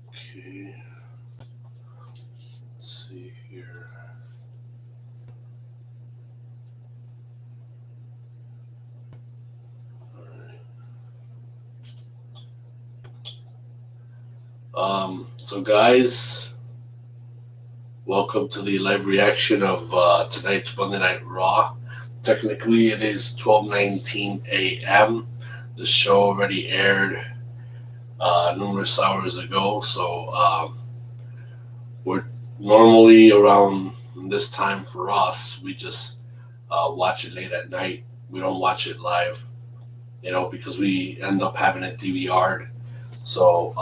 Okay. Let's see here. So guys, welcome to the live reaction of tonight's Monday Night Raw. Technically, it is 12:19 a.m. The show already aired numerous hours ago, so we're normally around this time for us. We just watch it late at night. We don't watch it live, because we end up having it DVR'd. So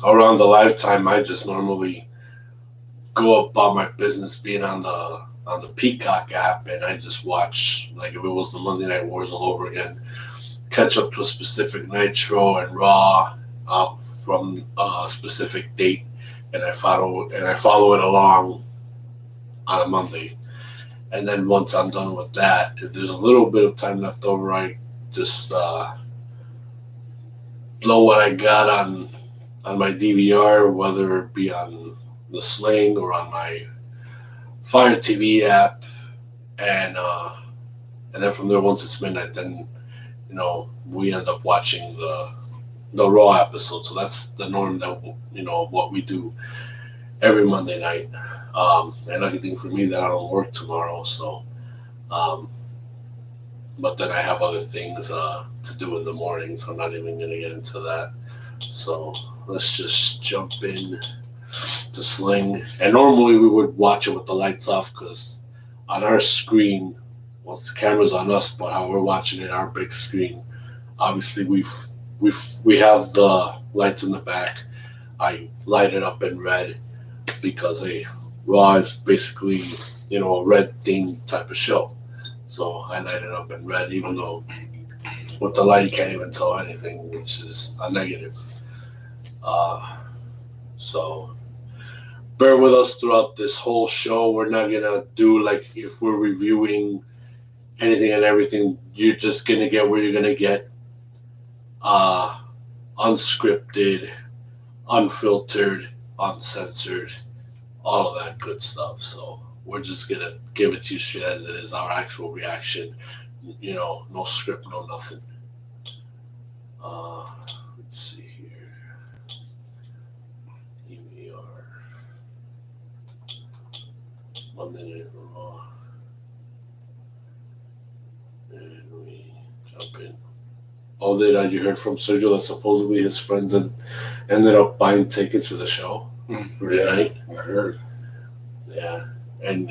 around the live time, I just normally go about my business being on the Peacock app, and I just watch, like, if it was the Monday Night Wars all over again, catch up to a specific Nitro and Raw from a specific date, and I follow it along on a Monday. And then once I'm done with that, if there's a little bit of time left over, I just blow what I got on my DVR, whether it be on the Sling or on my Fire TV app, and then from there, once it's midnight, then we end up watching the Raw episode. So that's the norm that of what we do every Monday night. And lucky thing for me that I don't work tomorrow, so but then I have other things to do in the morning, so I'm not even gonna get into that. So let's just jump in to Sling. And normally we would watch it with the lights off, because on our screen, once the camera's on us, but how we're watching it, our big screen, obviously we have the lights in the back. I light it up in red because Raw is basically a red themed type of show, so I light it up in red, even though with the light you can't even tell anything, which is a negative. So bear with us throughout this whole show. We're not gonna do like if we're reviewing anything and everything. You're just gonna get what you're gonna get. Unscripted, unfiltered, uncensored, all of that good stuff. So we're just gonna give it to you straight as it is, our actual reaction. No script, no nothing. Let's see here. EVR. Monday Night Raw. And we jump in. Oh, you heard from Sergio that supposedly his friends ended up buying tickets for the show for tonight? I heard. Yeah, and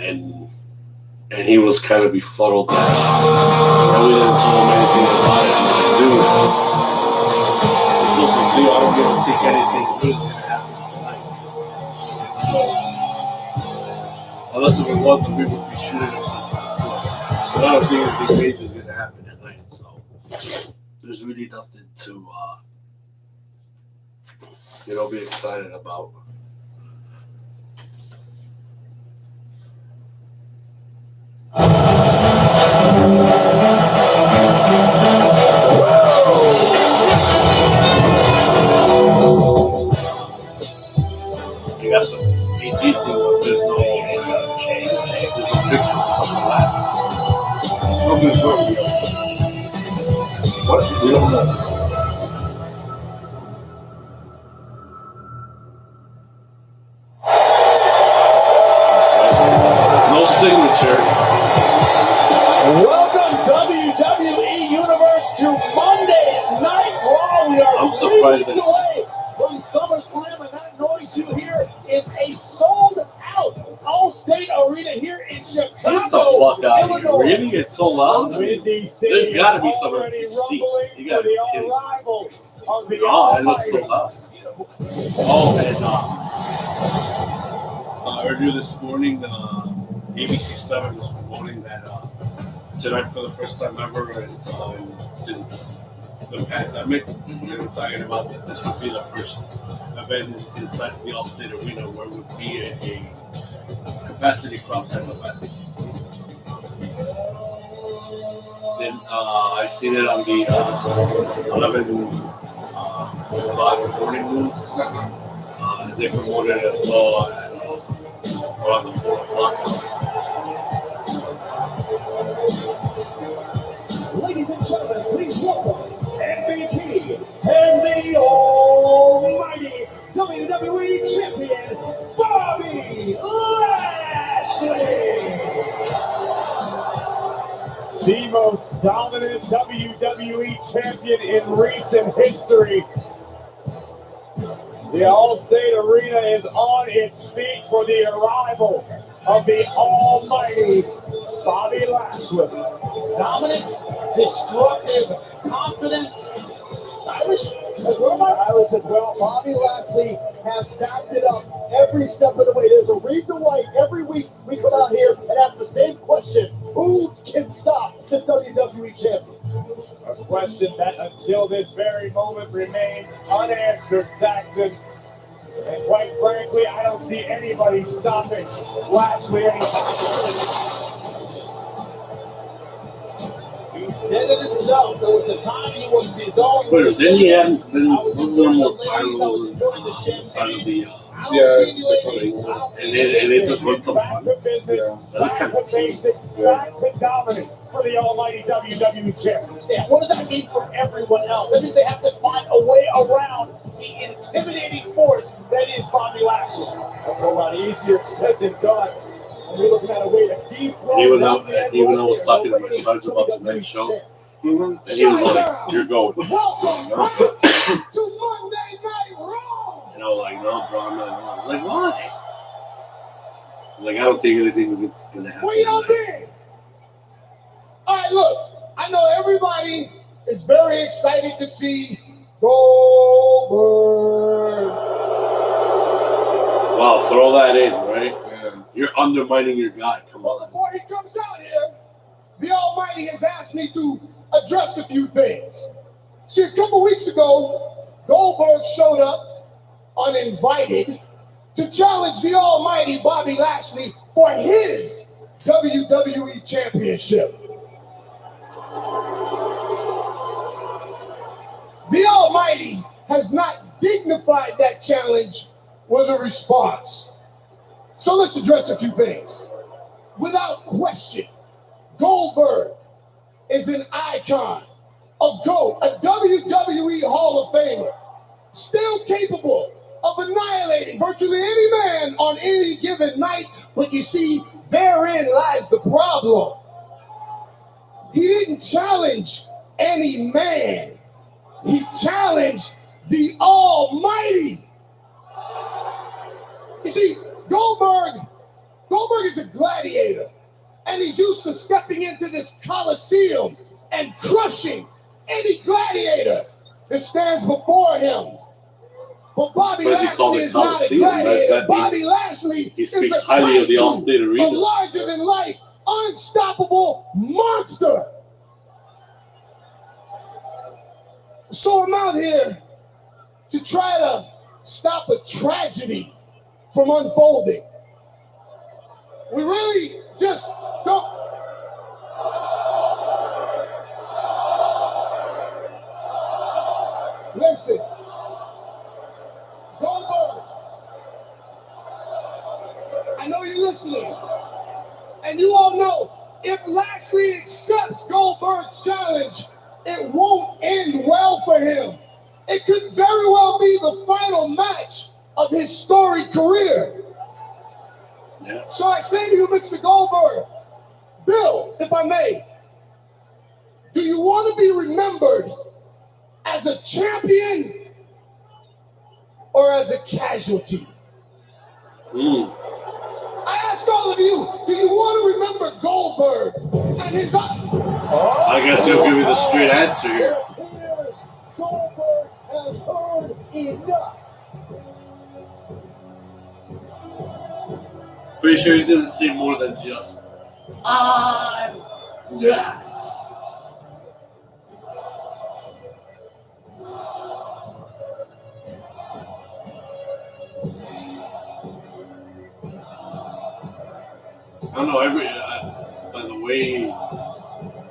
he was kind of befuddled that we didn't tell him anything about it. I'm like, dude, it's no big deal. I don't even think anything good is going to happen tonight. So, unless if it was, then we would be shooting ourselves in the foot. But I don't think anything major is going to happen tonight. So, there's really nothing to be excited about. You got some PG thing, but there's no picture or something like that. Nobody's working. What? We don't know. No signature. Welcome, WWE Universe, to Monday Night Raw. We are I'm 3 surprised weeks away from SummerSlam, and that noise you hear is a sold-out Allstate Arena here in Get the Chicago, fuck out of here. Illinois. Really? It's so loud? Windy City There's got to be some already empty rumbling seats. You got to be for kidding. the arrival of the Oh, it looks so Almighty. loud. Oh, and earlier this morning, ABC 7 was promoting that tonight for the first time ever since the pandemic. They were talking about that this would be the first event inside the Allstate Arena where it would be a capacity crowd type event. Then I seen it on the 11 o'clock morning news. They promoted it as well at around the 4 o'clock. Ladies and gentlemen, please welcome MVP and the almighty WWE Champion, Bobby Lashley. The most dominant WWE champion in recent history. The All-State Arena is on its feet for the arrival of the almighty Bobby Lashley. Dominant, destructive, confidence, stylish as well. Stylish as well. Bobby Lashley has backed it up every step of the way. There's a reason why every week we come out here and ask the same question: who can stop the WWE champion? A question that until this very moment remains unanswered, Saxton. And quite frankly, I don't see anybody stopping Lashley anytime. He said it himself. There was a time he was his own. But then he hadn't been losing more titles inside of the and it just went so fun. Back to basics, back to dominance for the almighty WWE champion. Yeah, what does that mean for everyone else? That means they have to find a way around the intimidating force that is Bobby Lashley. That's a lot easier said than done. And we're looking at a way to dethrone. Even though I was talking to my Sergeant about the next show, and he was like, "You're going." Welcome back to Monday Night Raw. And I was like, "No, bro, I'm not." I was like, "Why?" I was like, "I don't think anything good's gonna happen." Where y'all been? All right, look. I know everybody is very excited to see Goldberg. Wow, throw that in, right? You're undermining your guy. Come Well, on. before he comes out here, the Almighty has asked me to address a few things. See, a couple weeks ago, Goldberg showed up uninvited to challenge the Almighty Bobby Lashley for his WWE Championship. The Almighty has not dignified that challenge with a response. So let's address a few things. Without question, Goldberg is an icon, a GOAT, a WWE Hall of Famer, still capable of annihilating virtually any man on any given night. But you see, therein lies the problem. He didn't challenge any man. He challenged the Almighty. You see, Goldberg is a gladiator, and he's used to stepping into this coliseum and crushing any gladiator that stands before him. But Bobby Lashley is not a gladiator. Bobby Lashley is a highly of the All-State Arena, a larger-than-life, unstoppable monster. So I'm out here to try to stop a tragedy from unfolding. We really just don't. Listen, Goldberg, I know you're listening, and you all know if Lashley accepts Goldberg's challenge, it won't end well for him. It could very well be the final match of his storied career. Yeah. So I say to you, Mr. Goldberg, Bill, if I may, do you want to be remembered as a champion or as a casualty? I ask all of you, do you want to remember Goldberg and his... I guess he'll give you the straight answer here. It appears Goldberg has heard enough. Pretty sure he's going to say more than just, I'm next. I don't know, by the way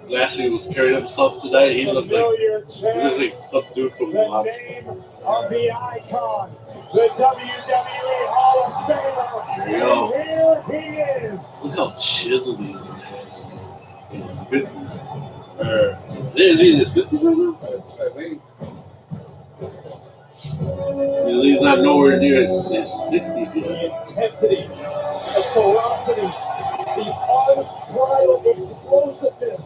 Lashley was carrying himself tonight, he looks like some dude from the Mobster. the icon, the WWE Hall of Famer. There you go. And here he is. Look how chiseled he is, man. In his 50s. Is he in his 50s right now? I think. He's not nowhere near his 60s yet. The intensity, the ferocity, the unbridled explosiveness.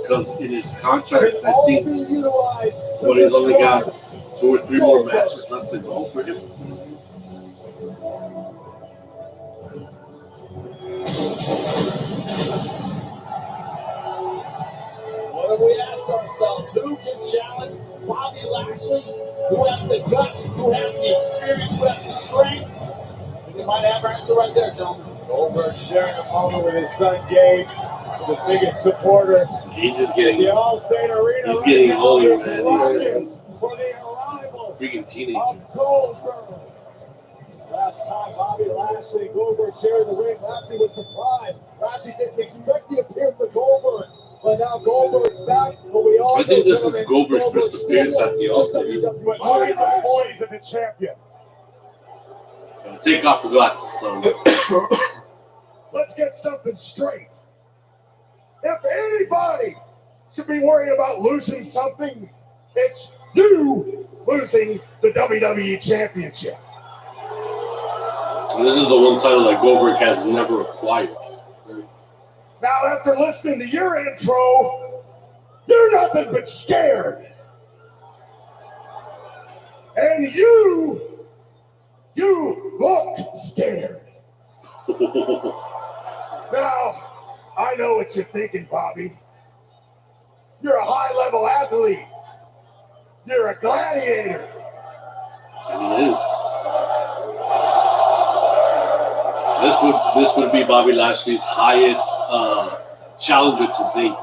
Because in his contract, Can I all think be utilized to he's only got destroy 2 or 3 more matches left to go for him. What have we asked ourselves? Who can challenge Bobby Lashley? Who has the guts? Who has the experience? Who has the strength? You might have our answer right there, John. Goldberg sharing a moment with his son Gage, the biggest supporter. He's just getting, The All-State Arena. he's getting now older, is man. rocking He's for the arrival a freaking teenager. of Goldberg. Last time Bobby Lashley and Goldberg shared the ring, Lashley was surprised. Lashley didn't expect the appearance of Goldberg. But now Goldberg's back, but we all I think know, this is gentlemen, Goldberg's first appearance at the All-State. But look at the poise of the champion. Take off your glasses, son. Let's get something straight. If anybody should be worried about losing something, it's you losing the WWE Championship. And this is the one title that Goldberg has never acquired. Now, after listening to your intro, you're nothing but scared. And you look scared. Now, I know what you're thinking, Bobby. You're a high-level athlete. You're a gladiator. And he is. This would be Bobby Lashley's highest challenger to date.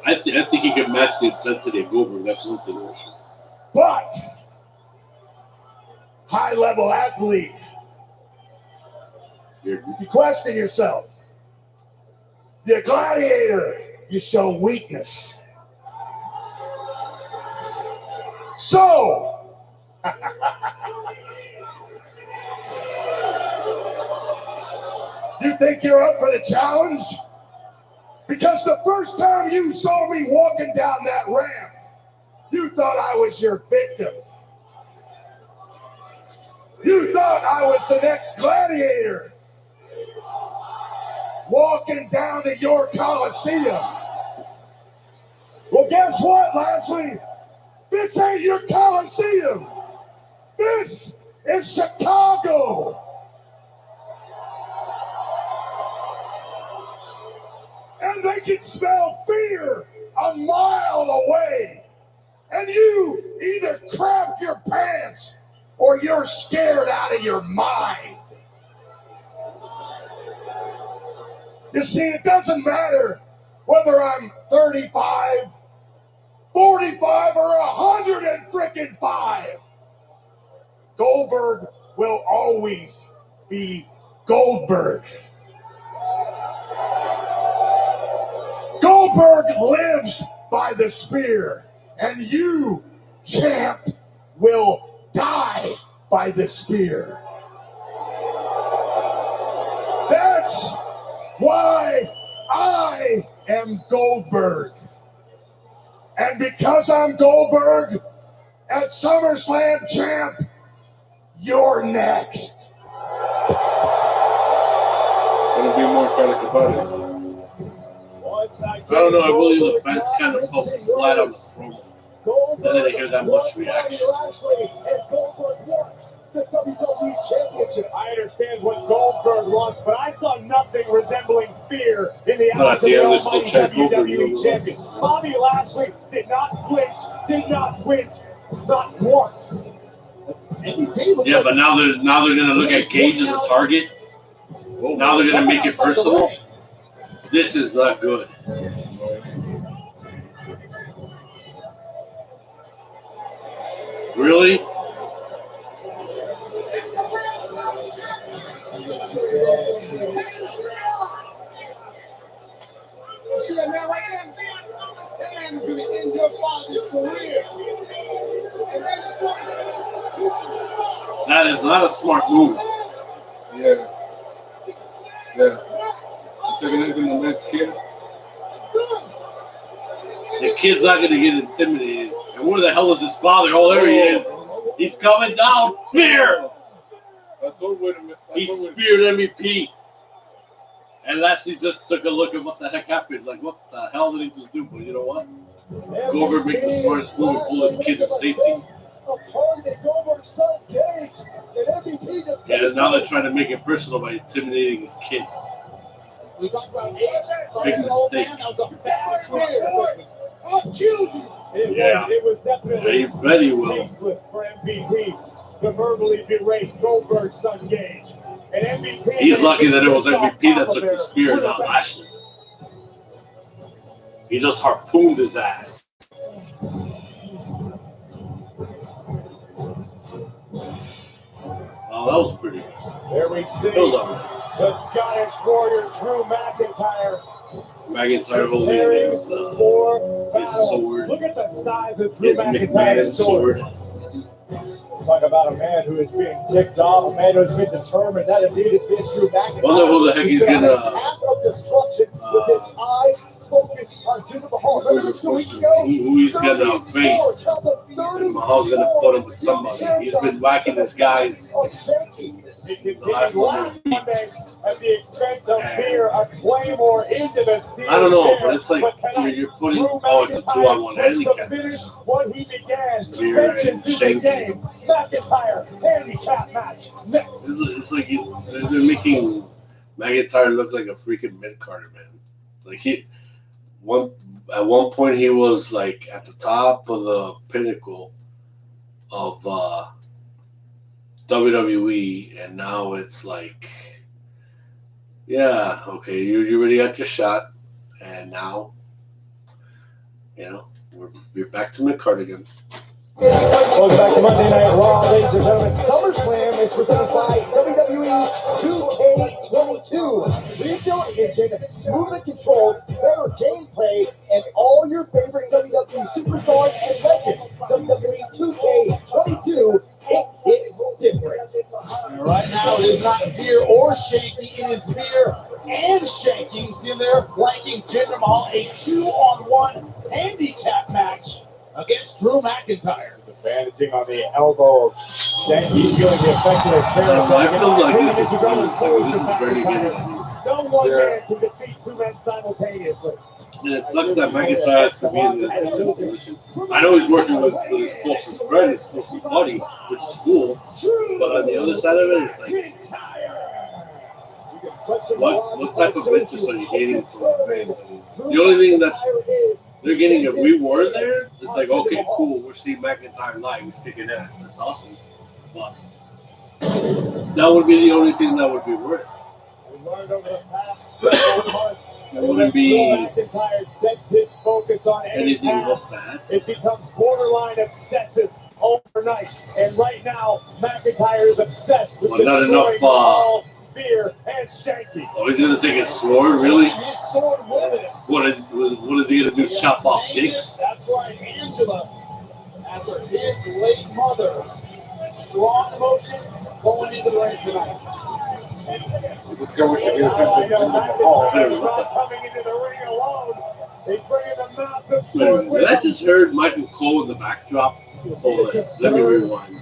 I think he can match the intensity of Goldberg. That's one thing for sure. But high-level athlete, you question yourself. You're a gladiator. You show weakness. So, you think you're up for the challenge? Because the first time you saw me walking down that ramp, you thought I was your victim. You thought I was the next gladiator walking down to your Coliseum. Well, guess what, Lashley? This ain't your Coliseum. This is Chicago. And they can smell fear a mile away. And you either crap your pants or you're scared out of your mind. You see, it doesn't matter whether I'm 35, 45, or 105. Goldberg will always be Goldberg. Goldberg lives by the spear, and you, champ, will die by the spear. That's why I am Goldberg. And because I'm Goldberg, at SummerSlam, champ, you're next. Gonna be more emphatic about it. I don't know. I believe the fans kind of fell flat on the promo. I didn't hear that much reaction. And Goldberg wants the WWE Championship. I understand what Goldberg wants, but I saw nothing resembling fear in the eyes of the almighty WWE Champion. Bobby Lashley did not flinch, did not wince, not once. Yeah, but now they're gonna look at Gage as a target. Now they're gonna make it personal. This is not good. Really? You see that man right there? That man is going to end your father's career. That is not a smart move. Yeah. Yeah. Antagonizing the man's kid. The kid's not going to get intimidated. And where the hell is his father? Oh, there he is. He's coming down. Spear! That's what would have. He speared MVP. And Lashley just took a look at what the heck happened. Like, what the hell did he just do? But you know what? Goldberg make the smartest move and pull his kid to safety. Yeah, now they're trying to make it personal by intimidating his kid. We talked about Big mistake. It was definitely I bet he will. tasteless for MVP to verbally berate Goldberg's son Gage. And MVP, He's lucky that it was MVP that took the spear, not Lashley. He just harpooned his ass. Oh, that was pretty good. There we see That was all right. the Scottish warrior Drew McIntyre McIntyre holding his sword. Look at the size of Drew His McIntyre's sword. Talk about a man who is being ticked off, a man who has been determined. That indeed is being Drew McIntyre. Wonder who the heck he's gonna. Path of destruction with his eyes focused on Jinder Mahal. Remember this 2 weeks ago? Who he's gonna face. Mahal's gonna put him with somebody. He's been whacking this guy's. He continued last Monday at the expense of fear, a claymore into the steel I don't know, chair. but it's like you're putting. Oh, it's a 2-on-1 handicap. Finish what he began. Fear and Vengeance is the Shanky. game. McIntyre handicap match next. It's like they're making McIntyre look like a freaking mid-carder, man. Like at one point he was like at the top of the pinnacle of WWE, and now it's like, yeah, okay, you already got your shot, and now, you're back to mid-card again. Welcome back to Monday Night Raw, ladies and gentlemen. SummerSlam is presented by WWE 2K22. Rehabilitation, smoothly controlled, better gameplay, and all your favorite WWE superstars and legends. WWE 2K22, it hits different. And right now, it is not Veer or Shanky, it is Veer and Shanky. You see him there flanking Jinder Mahal, a 2-on-1 handicap match against Drew McIntyre. Bandaging on the elbow. Shanky feeling the effect of the chair. I feel like this is very good. No one man can defeat two men simultaneously. And it sucks that McIntyre has to be in this position. I know he's working with his closest friend, his closest buddy, which is cool. But on the other side of it, it's like, what type of interest are you gaining from fans? The only thing that they're getting a reward there, it's like, okay, cool, we're seeing McIntyre live, he's kicking ass. That's awesome. But that would be the only thing that would be worth it. We learned over the past several months There wouldn't be McIntyre sets his focus on anything else to add. It becomes borderline obsessive overnight. And right now, McIntyre is obsessed with Not enough, all Veer and Shanky. Oh, he's gonna take his sword, really? His sword with it. What is he gonna do? Chop off dicks? That's right, Angela. After his late mother, strong emotions going into the ring tonight. Just go with you. McIntyre not coming into the ring alone. He's bringing a massive sword with I him. just heard Michael Cole in the backdrop. Hold on. Let me rewind.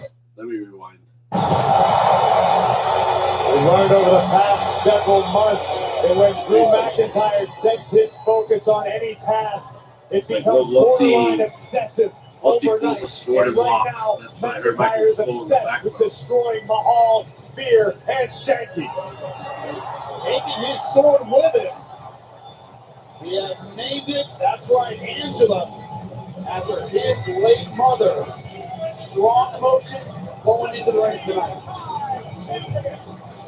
We learned over the past several months that when Drew McIntyre sets his focus on any task, it becomes borderline obsessive overnight. The sword and And right blocks. now, That's why I heard Michael McIntyre is Cole in the obsessed with background. destroying Mahal, Veer, and Shanky. Taking his sword with him. He has named it, that's right, Angela, after his late mother. Strong emotions going into the ring tonight.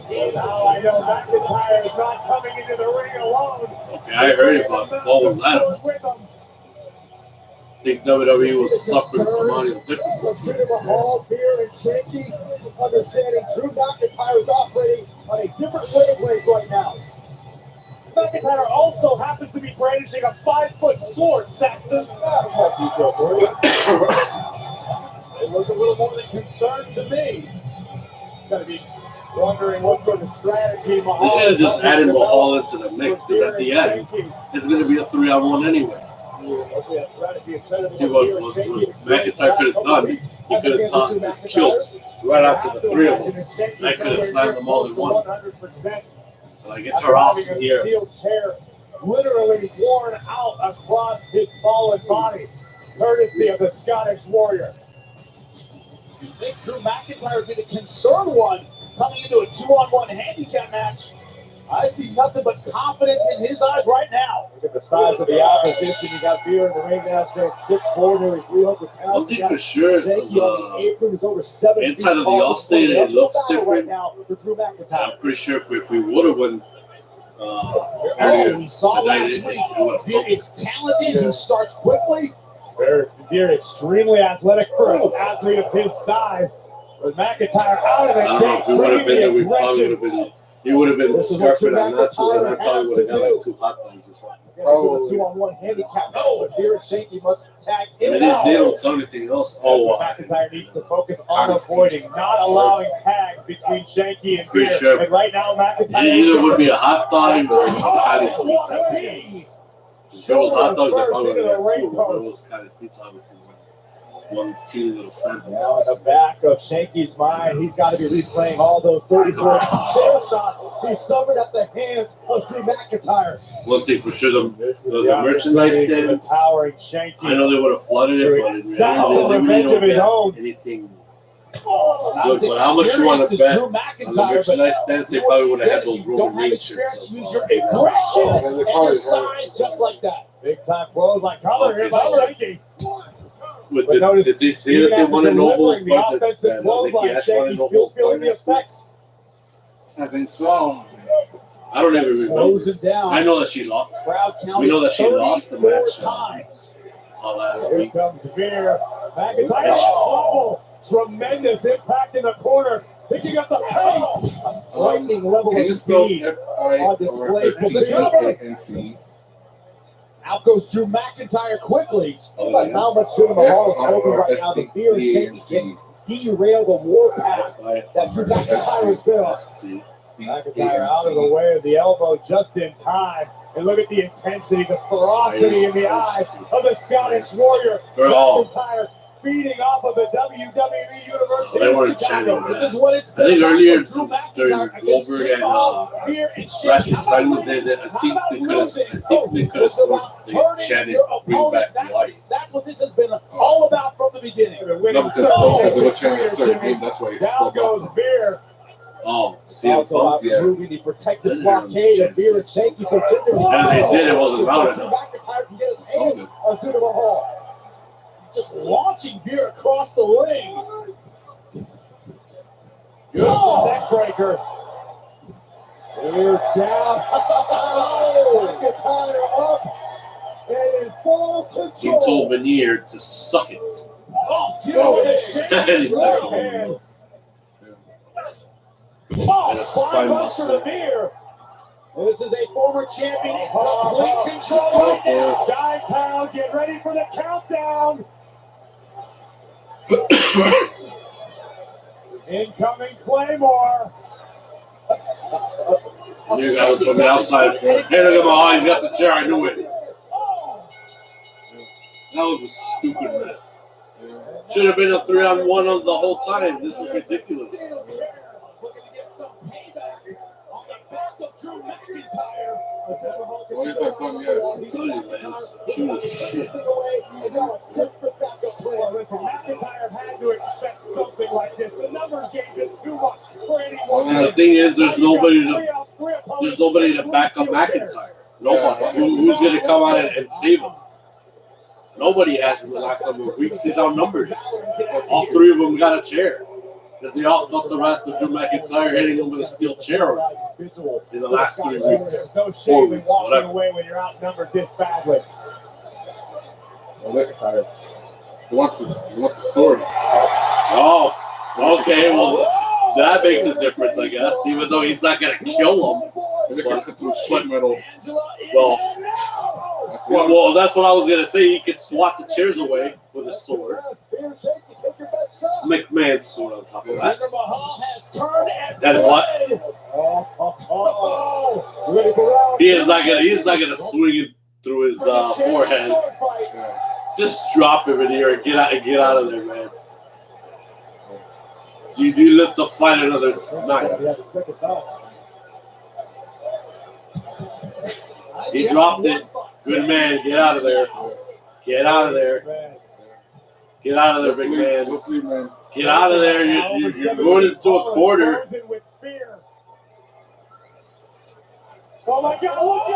Now I know McIntyre is not coming into the ring alone. Okay, I heard about Paul and Adam. I think WWE was suffering some audio difficulties. Jinder Mahal, Veer, and Shanky, understanding Drew McIntyre is operating on a different wavelength right now. McIntyre also happens to be brandishing a 5-foot sword, Saxton. That's not detail for you. They look a little more than concerned to me. Got to be wondering what sort of strategy Mahal. They should have just added Mahal into the mix because at the end, it's going to be a 3-on-1 anyway. See what McIntyre could have done. He could have tossed his kilts right after the three of them. That could have slammed them all in one. But I get Taras here. Steel chair literally worn out across his fallen body, courtesy of the Scottish Warrior. You think Drew McIntyre would be the concerned one coming into a 2-on-1 handicap match? I see nothing but confidence in his eyes right now. Look at the size of the opposition. You got Beer in the ring now, standing 6'4", nearly 300 pounds. One thing for sure, inside of the Allstate, it looks different. Right now for Drew McIntyre. I'm pretty sure if we would have won we saw last week. Beer is talented. He starts quickly. Beer extremely athletic for an athlete of his size. With McIntyre out of the I don't know if we would have been there, we probably would have been. He would have been scarfing on nachos, and I probably would have got like 2 hot dogs or something. Oh, 2-on-1 handicap. No, but Beer and Shanky must tag in and out. They don't sell anything else. Oh, McIntyre needs to focus on avoiding, not allowing tags between Shanky and Beer. Sure. And right now, McIntyre either would be a hot dog or Scottish pizza. If it was hot dogs, I probably would have got 2. But it was Scottish pizza, obviously. One teeny little sample. Now in the back of Shanky's mind, he's got to be replaying all those 34 chair shots he suffered at the hands of Drew McIntyre. One thing for sure, the merchandise stands, I know they would have flooded it, but in reality, they don't get anything good. But how much you want to bet on the merchandise stands, they probably would have had those Roman Reigns shirts. Use your aggression and your size just like that. Big time close like cover here by Shanky. Did they say that they wanted Noble's the offensive clothesline, Shanky still feeling the effects. I think so. I don't even Slows remember. him down. I know that she lost. We know that she lost the match last Here week. comes Beer. McIntyre. Oh, tremendous impact in the corner. Picking up the pace. A frightening level of speed on display for the cover. Out goes Drew McIntyre quickly. But how much good of a ball is spoken right now? The Beer and Shanky can derail the warpath that Drew McIntyre has built. McIntyre out of the way of the elbow just in time. And look at the intensity, the ferocity in the eyes of the Scottish Warrior. McIntyre feeding off of the WWE University of Chicago. This is what it's been. I think earlier Drew during Goldberg and Lashley's segment, I think they could have scored. They chanted "Bring back the light." That's what this has been all about from the beginning. No, because they were trying to start the game. That's why it's down goes Beer. Oh, see, also moving the protective blockade of Beer and Shanky. So and they did. It wasn't loud enough. McIntyre can get his hands on Jinder Mahal. Just launching Beer across the ring. Beautiful neck breaker. Beer down. McIntyre up and in full control. He told Veneer to suck it. Oh, get over the shake. Oh, spine buster to Beer. This is a former champion in complete control right now. Giant Town, get ready for the countdown. Incoming Claymore. You guys from the outside. Hey, look at my eyes. Got the chair. I knew it. That was a stupid mess. Should have been a 3-on-1 on the whole time. This is ridiculous. Looking to get some payback on the back of Drew McIntyre. What is that done yet? I'm telling you, man, it's cute as shit. Listen, McIntyre had to expect something like this. The numbers game just too much for anyone. And the thing is, there's nobody to back up McIntyre. Nobody. Who's going to come out and save him? Nobody has in the last number of weeks. He's outnumbered. All 3 of them got a chair. Because they all felt the wrath of Drew McIntyre hitting him with a steel chair in the last 3 weeks. No 4 shame in weeks, walking whatever. away when you're outnumbered this badly. McIntyre. He wants his sword. Oh, okay. Well, that makes a difference, I guess. Even though he's not going to kill him. They're going to cut through sheet metal. Well, that's what I was going to say. He could swat the chairs away with his sword. McMahon's sword on top of that. Jinder Mahal has turned and Then what? Ready for round He's not gonna swing it through his forehead. Just drop him in here and get out of there, man. You live to fight another night. He dropped it. Good man, get out of there. Get out of there. Get out of there, big man. Just leave, man. Get out of there. You're going into a quarter. Oh my God! Look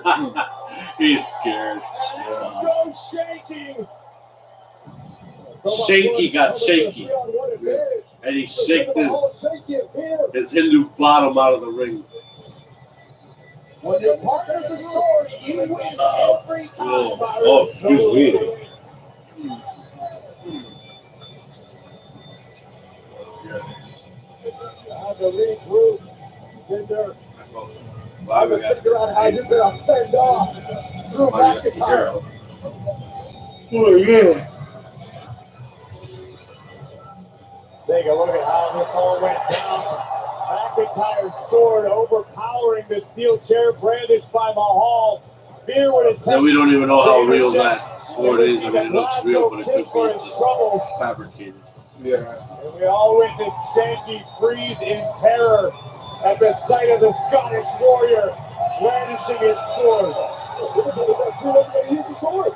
out! He's scared. Go shaking. Shaky got shaky. And he shaked his Hindu bottom out of the ring. When your partner's a sword, you win every time. Oh, excuse me. I believe Ruth, Jinder. I'm going to figure out how you're going to fend off Drew McIntyre. Oh, yeah. Take a look at how this all went down. McIntyre's sword overpowering the steel chair brandished by Mahal. Fear would attempt. Then we don't even know how real that sword is. I mean, it looks real, but it could be just fabricated. Yeah. And we all witnessed Shanky freeze in terror at the sight of the Scottish warrior brandishing his sword. Use the sword.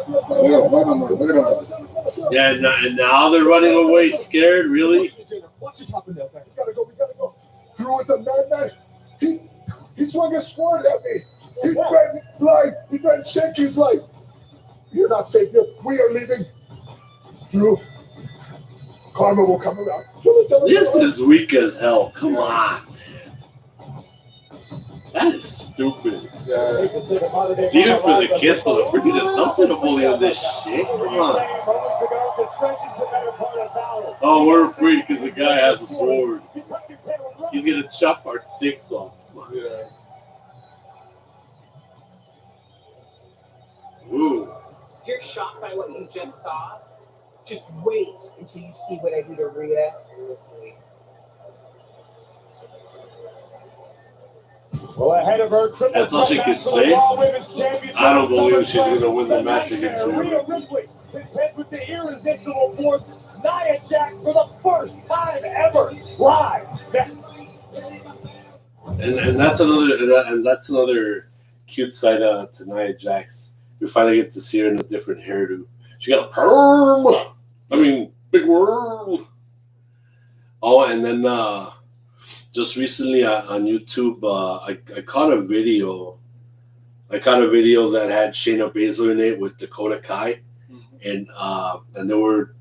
Look at him. Yeah, and now they're running away scared, really? Watch it happen now, man. We gotta go. Drew is a madman. He swung his sword at me. He threatened life. He threatened Shanky's life. You're not safe here. We are leaving. Drew, karma will come around. This is weak as hell. Come on, man. That is stupid. Yeah. Even for the kids, for the freaking adults in the bully on this shit. Come on. Oh, we're afraid because the guy has a sword. He's gonna chop our dicks off. Come on. Yeah. Ooh. If you're shocked by what you just saw, just wait until you see what I do to Rhea. Well, ahead of her, That's all she could say. I don't believe she's going to win the match against Rhea Ripley. Contends with the irresistible force, Nia Jax for the first time ever live next. And that's another cute side to Nia Jax. We finally get to see her in a different hairdo. She got a perm. I mean, big worm. Oh, and then just recently on YouTube, I caught a video. that had Shayna Baszler in it with Dakota Kai, and they were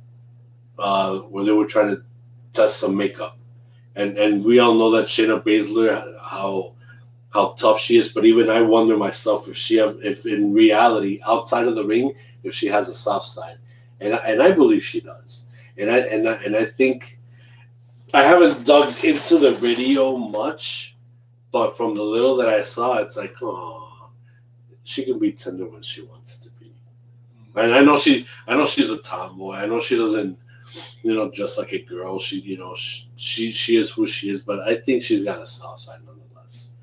where they were trying to test some makeup, and we all know that Shayna Baszler how tough she is, but even I wonder myself if in reality outside of the ring if she has a soft side, and I believe she does, and I think I haven't dug into the video much, but from the little that I saw, it's like, oh, she can be tender when she wants to be, and I know she's a tomboy. I know she doesn't, dress like a girl. She is who she is, but I think she's got a soft side nonetheless.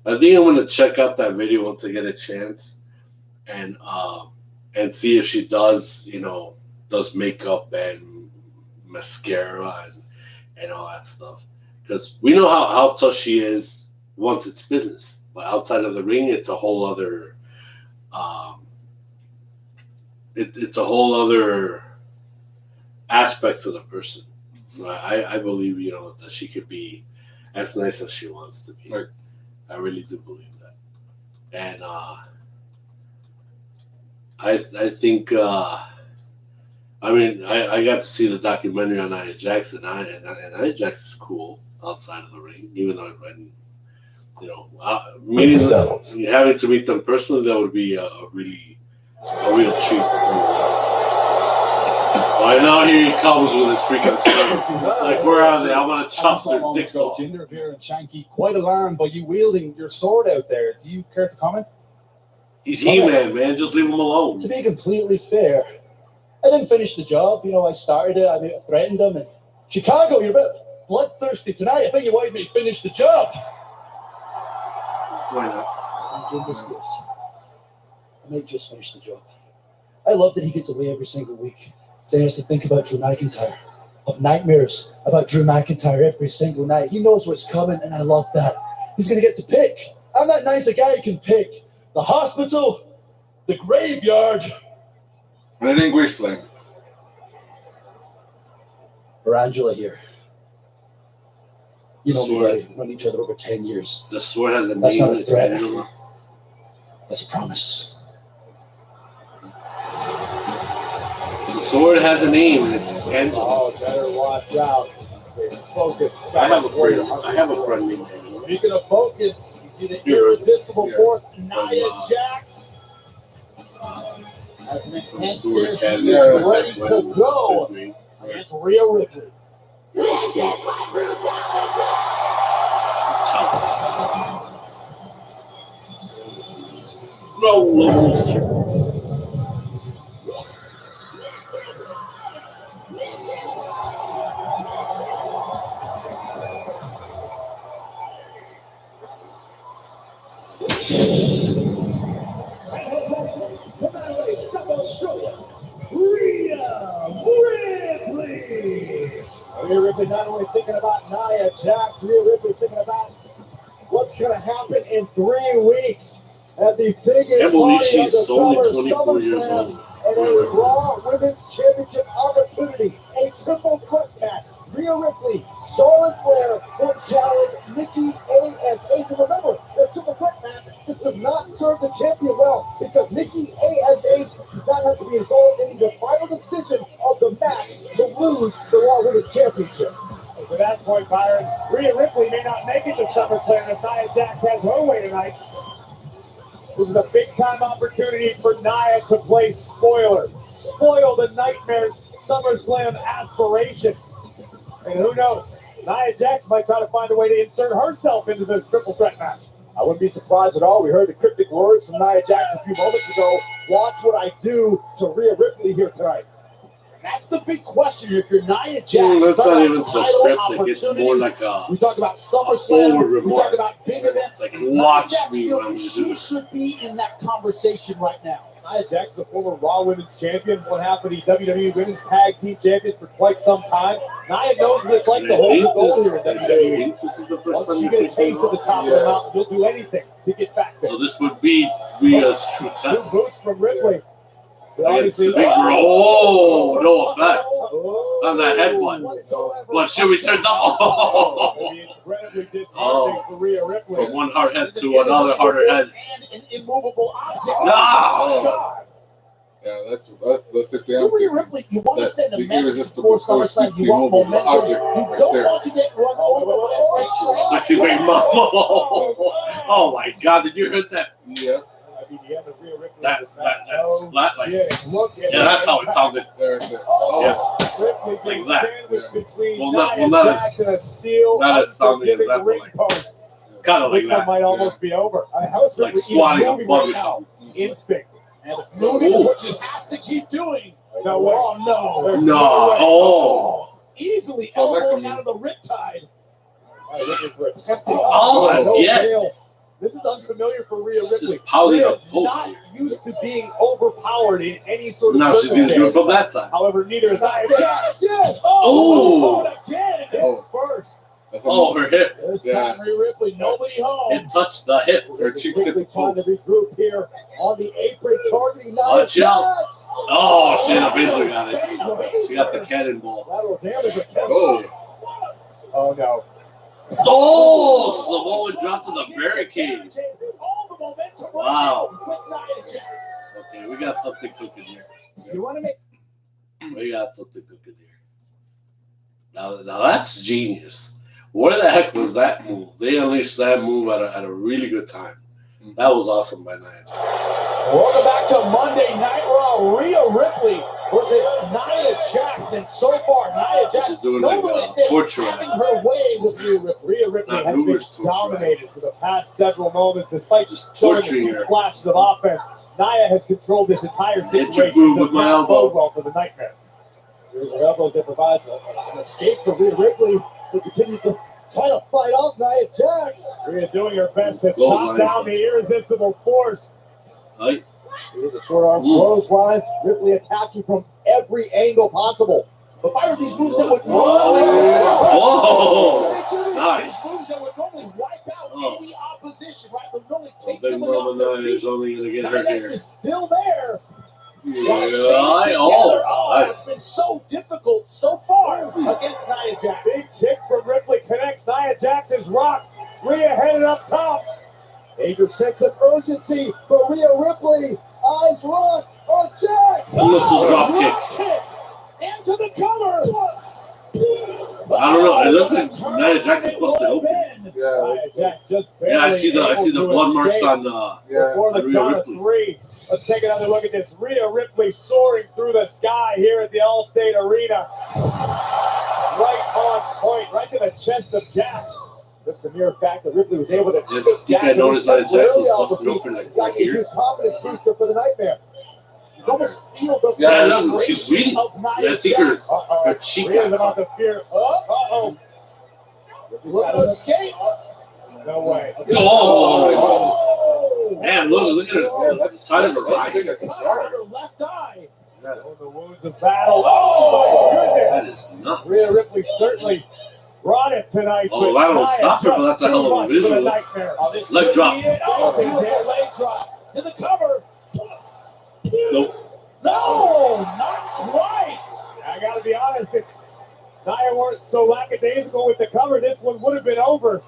I think I'm gonna check out that video once I get a chance, and see if she does makeup and mascara and all that stuff, because we know how tough she is once it's business, but outside of the ring, it's a whole other it's a whole other aspect to the person. So I believe that she could be as nice as she wants to be. Right. I really do believe that, and I think I got to see the documentary on Nia Jax, and Nia Jax is cool outside of the ring, even though having to meet them personally, that would be a real treat. Right now, here he comes with his freaking sword. Like, where are they? I'm gonna chop their dicks off. Jinder here and Shanky, quite alarmed by you wielding your sword out there. Do you care to comment? He's He-Man, man. Just leave him alone. To be completely fair, I didn't finish the job. You know, I started it. I threatened him. And Chicago, you're a bit bloodthirsty tonight. I think you wanted me to finish the job. Why not? I may just finish the job. I love that he gets away every single week. So he has to think about Drew McIntyre. Of nightmares about Drew McIntyre every single night. He knows what's coming, and I love that. He's going to get to pick. I'm that nice a guy who can pick the hospital, the graveyard, And it ain't Graceland. or Angela here. You know me, Sword. buddy. We've known each other over 10 years. The sword has a That's name. not a It's threat. Angela. That's a promise. The sword has a name, and it's Angela. Oh, better watch out. Focus. I have a friend named Angela. Speaking of focus, you see the Here. irresistible Yeah. force, Nia Wow. Jax. As an intense Sword here, she has is Yeah. ready to go against Rhea Ripley. Rolls. Rhea Ripley not only thinking about Nia Jax, Rhea Ripley thinking about what's going to happen in 3 weeks at the biggest Can't believe party of the she's only summer, 24 years SummerSlam, old. and a Raw Women's Championship opportunity, a triple threat match. Rhea Ripley, Charlotte Flair will challenge Nikki ASH. And remember, the triple threat match, this does not serve the champion well because Nikki ASH does not have to be involved in the final decision of the match to lose the Raw Women's Championship. And to that point, Byron, Rhea Ripley may not make it to SummerSlam as Nia Jax has her way tonight. This is a big-time opportunity for Nia to play spoiler. Spoil the Nightmares SummerSlam aspirations. And who knows, Nia Jax might try to find a way to insert herself into the triple threat match. I wouldn't be surprised at all. We heard the cryptic words from Nia Jax a few moments ago. Watch what I do to Rhea Ripley here tonight. That's the big question if you're Nia Jax. That's not even so title cryptic. It's more opportunities. like a We talk about forward SummerSlam. We remark. talk about big events. It's like, Nia watch Jax me feels when I'm she doing it. should be in that conversation right now. Nia Jax is a former Raw Women's Champion, one half of the WWE Women's Tag Team Champions for quite some time. Nia knows what it's like And to I hold the think goal this- here in I WWE. think this is the first Once time you you get a picked taste of the top of the Yeah. mountain, you'll do anything to get back there. So this would be Rhea's true Two test. boots from Ripley. Against the big girl. Oh, no effect on that headbutt. Whatsoever. But she returns up. Oh. It'll be incredibly disheartening for Rhea Ripley. From one hard head to another harder head. And an immovable object. Ah! Oh, God. Yeah, that's it down. Rhea Ripley, you want to That send a the message irresistible before force SummerSlam. keeps You the want immovable momentum. object You right don't there. want to get run over. Sexy big mama. Oh my God! Did you hear that? Yeah, I mean, the end of Rhea Ripley. That in this match. that's flat like. Yeah, look at Yeah, that's how it sounded. there's it. Oh, Ripley Like being that. sandwiched between Well, Nia not Jax and a steel, not as sounding as unforgiving that, ring but post. Kind of like This one that. might almost be over. How is Like Ripley swatting even a moving bug right or now? something. Instinct. And moving is what she has to keep doing. No way. Oh, no. There's No. way. Oh. Easily Saw that elbowing coming. out of the riptide. Looking for attempted. Oh, no yeah. fail. This is unfamiliar for Rhea She's Ripley. just pounding Rhea a post not here. used to being overpowered in any sort of Now she's gonna do it from that side. However, neither is Nia Jax. Oh. Oh, again. Oh. First. That's Oh, her hip. This Yeah. time, Rhea Ripley, nobody home. It touched the hip. Her cheeks hit the Trying to post. regroup here on the apron, targeting Nia Watch out. Jax. Oh, she basically got it. She got the cannonball. Lateral damage attempt. Oh, Oh, no. Oh, Samoa dropped to the barricade. All the momentum right Wow. now with Nia Jax. Okay, we got something cooking here. You want to make We got something cooking here. Now that's genius. Where the heck was that move? They unleashed that move at a really good time. That was awesome by Nia Jax. Welcome back to Monday Night Raw. Rhea Ripley versus Nia Jax, and so far Nia Jax She's doing like normally a said torture having act. her way with Rhea Ripley. Rhea Ripley Not has been Luger's torture dominated for the past several moments, despite Just showing a torturing few her. flashes of offense. Nia has controlled this entire Hit your situation. boob Does with my not bode elbow. well for the Nightmare. Through her elbows, that provides an escape for Rhea Ripley, who continues to try to fight off Nia Jax. Rhea doing her best to Close chop line. down the irresistible force. Right? Here's a short arm clotheslines. Ripley attacking from every angle possible. But fire these moves that would Whoa! Nice. These moves that would normally wipe out any opposition, right? Would normally take Big somebody off Mama their Nia is feet. only going to get Nia hurt Jax here. is still there. Yeah. It's been Nice. so difficult so far against Nia Jax. Big kick from Ripley connects. Nia Jax is rocked. Rhea headed up top. Eager sense of urgency for Rhea Ripley. Eyes locked on Jax. Missile drop kick. Kick into the cover. I don't know. It looks like Nia Jax is busted open. Yeah, Nia Jax just Yeah, I see the able to blood marks escape on yeah. before the Rhea count of Ripley. 3. Let's take another look at this. Rhea Ripley soaring through the sky here at the Allstate Arena. Right on point, right to the chest of Jax. Just the mere fact that Ripley was able to I take think I Jax noticed Nia Jax was temporarily off busted the feet. open like Like right a here. huge confidence booster for the Nightmare. You can almost feel the Yeah, frustration she's bleeding. of Nia Yeah, I think her Jax. cheek Rhea's got about caught. to fear. Uh-oh. Look at the escape. No way. Oh! Oh! Man, look at her. The side of her eye. Her left eye. Oh, the wounds of battle. Oh, my That goodness. is nuts. Rhea Ripley certainly brought it tonight. Oh, but that don't Nia stop her, but just that's a too hell of a much for visual. the Nightmare. Oh, this Leg could drop. be it. Oh, leg drop to the cover. Nope. No, not quite. I got to be honest, if Nia weren't so lackadaisical with the cover, this one would have been over.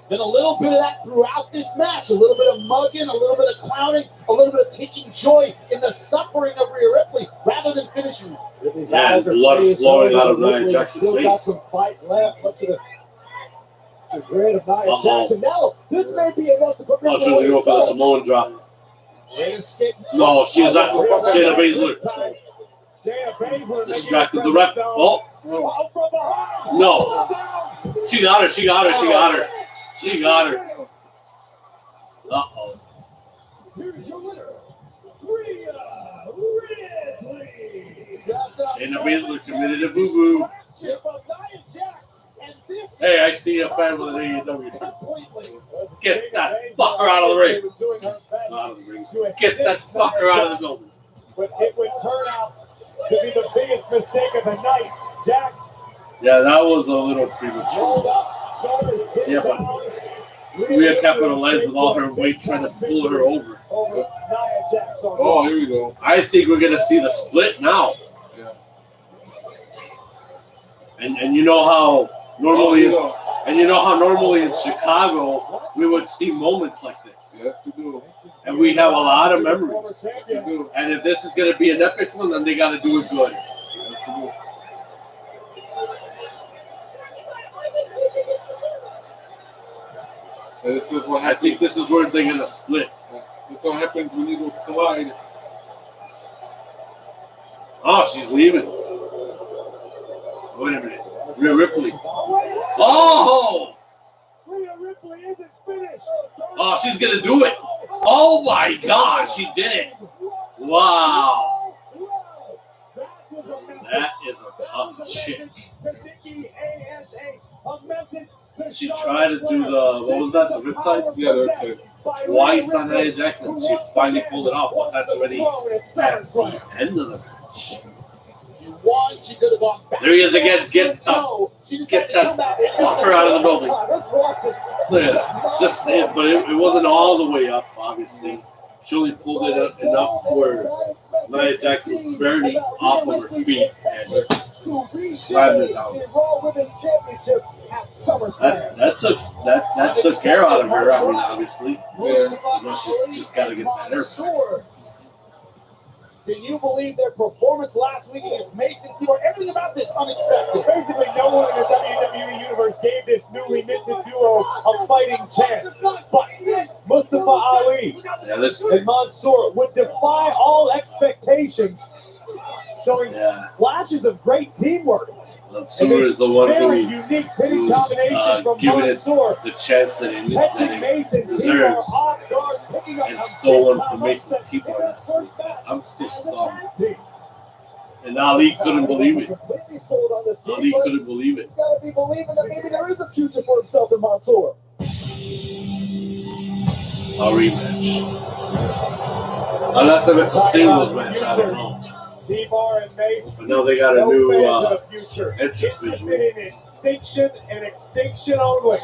Been a little bit of that throughout this match. A little bit of mugging, a little bit of clowning, a little bit of taking joy in the suffering of Rhea Ripley rather than finishing. Ripley's Yeah, eyes are blood pretty flowing sorry, out of but Nia Ripley Jax's still got face. some fight left. Much to the chagrin of Nia Uh-oh. Jax. And now, this may be enough to put Oh, she's gonna go for the Samoan drop. Escape. No, she's not. Shayna Baszler Shayna Baszler distracted the ref. Oh, Oh, from behind. no. She got her. She got her. She got her. She got her. Uh-oh. Here's your winner, Rhea Ripley. Shayna Baszler committed a boo-boo. Hey, I see a fan with an AEW shirt. Get that fucker out of the ring. Out of the ring. Get that fucker out of the building. But it would turn out to be the biggest mistake of the night. Jax Yeah, that was a little premature. rolled up, shoulders pinned Yeah, but down. Rhea capitalized with all her weight trying to pull her over. Over Nia Jax on Oh, here we go. I think we're gonna see the split now. Yeah. And you know how normally Oh, in Chicago we would see moments like this. yes, you do. And we have a lot of memories. Yes, you do. And if this is gonna be an epic one, then they gotta do it good. Yes, you do. And this is what I happens. think this is where they're gonna split. This is what happens when eagles collide. Oh, she's leaving. Wait a minute. Rhea Ripley. Oh! Rhea Ripley isn't finished. Oh, she's gonna do it. Oh my God, she did it. Wow. That is a tough chick. She tried to do the, what was that, the riptide? Yeah, they're tight. Twice on Nia Jackson. She finally pulled it off, but that's already at the end of the match. She could have gone back. There he is again. Get that fucker out of the building. Look at that. Just it, but it wasn't all the way up, obviously. She only pulled it up enough where Nia Jax was barely off of her feet and slammed it down. That took care out of her. I mean, obviously, Yeah. she's just got to get that air. Can you believe their performance last week against Mason T-Bar? Everything about this unexpected. Basically, no one in the WWE Universe gave this newly minted duo a fighting chance. But Mustafa Ali Yeah, this. and Mansoor would defy all expectations, showing flashes of great teamwork. Mansoor is the one very unique pinning who's combination from giving it Mansoor, the chance that it catching Mason T-Bar deserves. off guard, picking and stolen from Mason T-Bar. I'm still stunned. And Ali couldn't believe it. Completely sold on this team. Ali but couldn't believe it. He's got to be believing that maybe there is a future for himself in Mansoor. A rematch. Unless if it's a singles match, I don't know. T-Bar and Mace. But now they got a No new fans of the future. entrance Interested visual. in extinction and extinction only.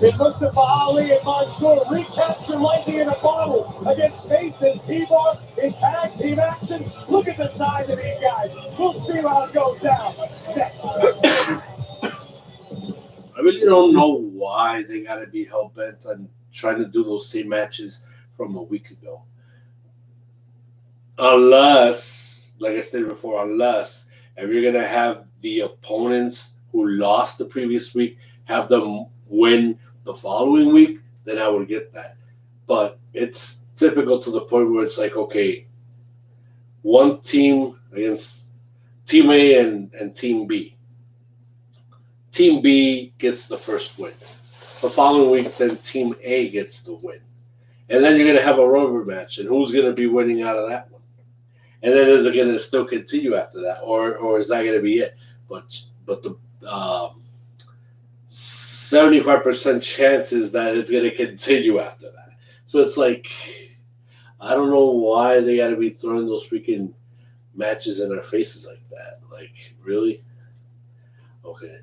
It Mustafa Ali and Mansoor recapture lightning in a bottle against Mace and T-Bar in tag team action. Look at the size of these guys. We'll see how it goes down next. I really don't know why they got to be hell bent on trying to do those same matches from a week ago. Unless, like I said before, if you're going to have the opponents who lost the previous week have them win the following week, then I would get that. But it's typical to the point where it's like, okay, one team against Team A and Team B. Team B gets the first win. The following week, then Team A gets the win. And then you're going to have a rubber match, and who's going to be winning out of that one? And then is it going to still continue after that, or is that going to be it? But the 75% chance is that it's going to continue after that. So it's like, I don't know why they got to be throwing those freaking matches in our faces like that. Like, really? Okay.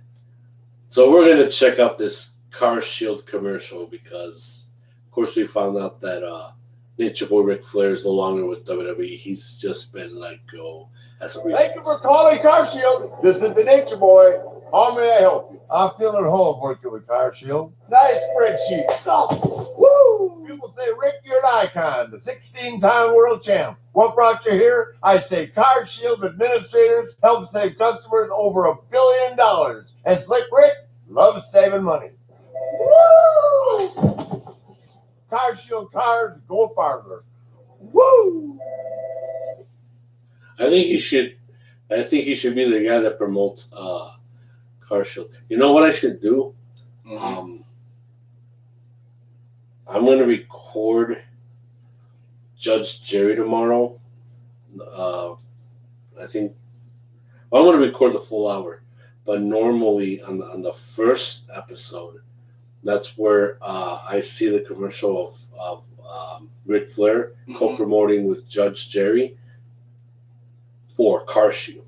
So we're going to check out this Car Shield commercial because, of course, we found out that Nature Boy Ric Flair is no longer with WWE. He's just been let go as a result. Thank you for calling Car Shield. This is the Nature Boy. How may I help you? I feel at home working with Car Shield. Nice spreadsheet. Oh, woo! People say, Rick, you're an icon, the 16-time world champ. What brought you here? I say Car Shield administrators help save customers over $1 billion. And Slick Rick loves saving money. Woo! Car Shield cars go farther. Woo! I think he should be the guy that promotes Car Shield. You know what I should do? Mm-hmm. I'm going to record Judge Jerry tomorrow. I'm going to record the full hour. But normally on the first episode, that's where I see the commercial of Ric Flair co-promoting with Judge Jerry for Car Shield.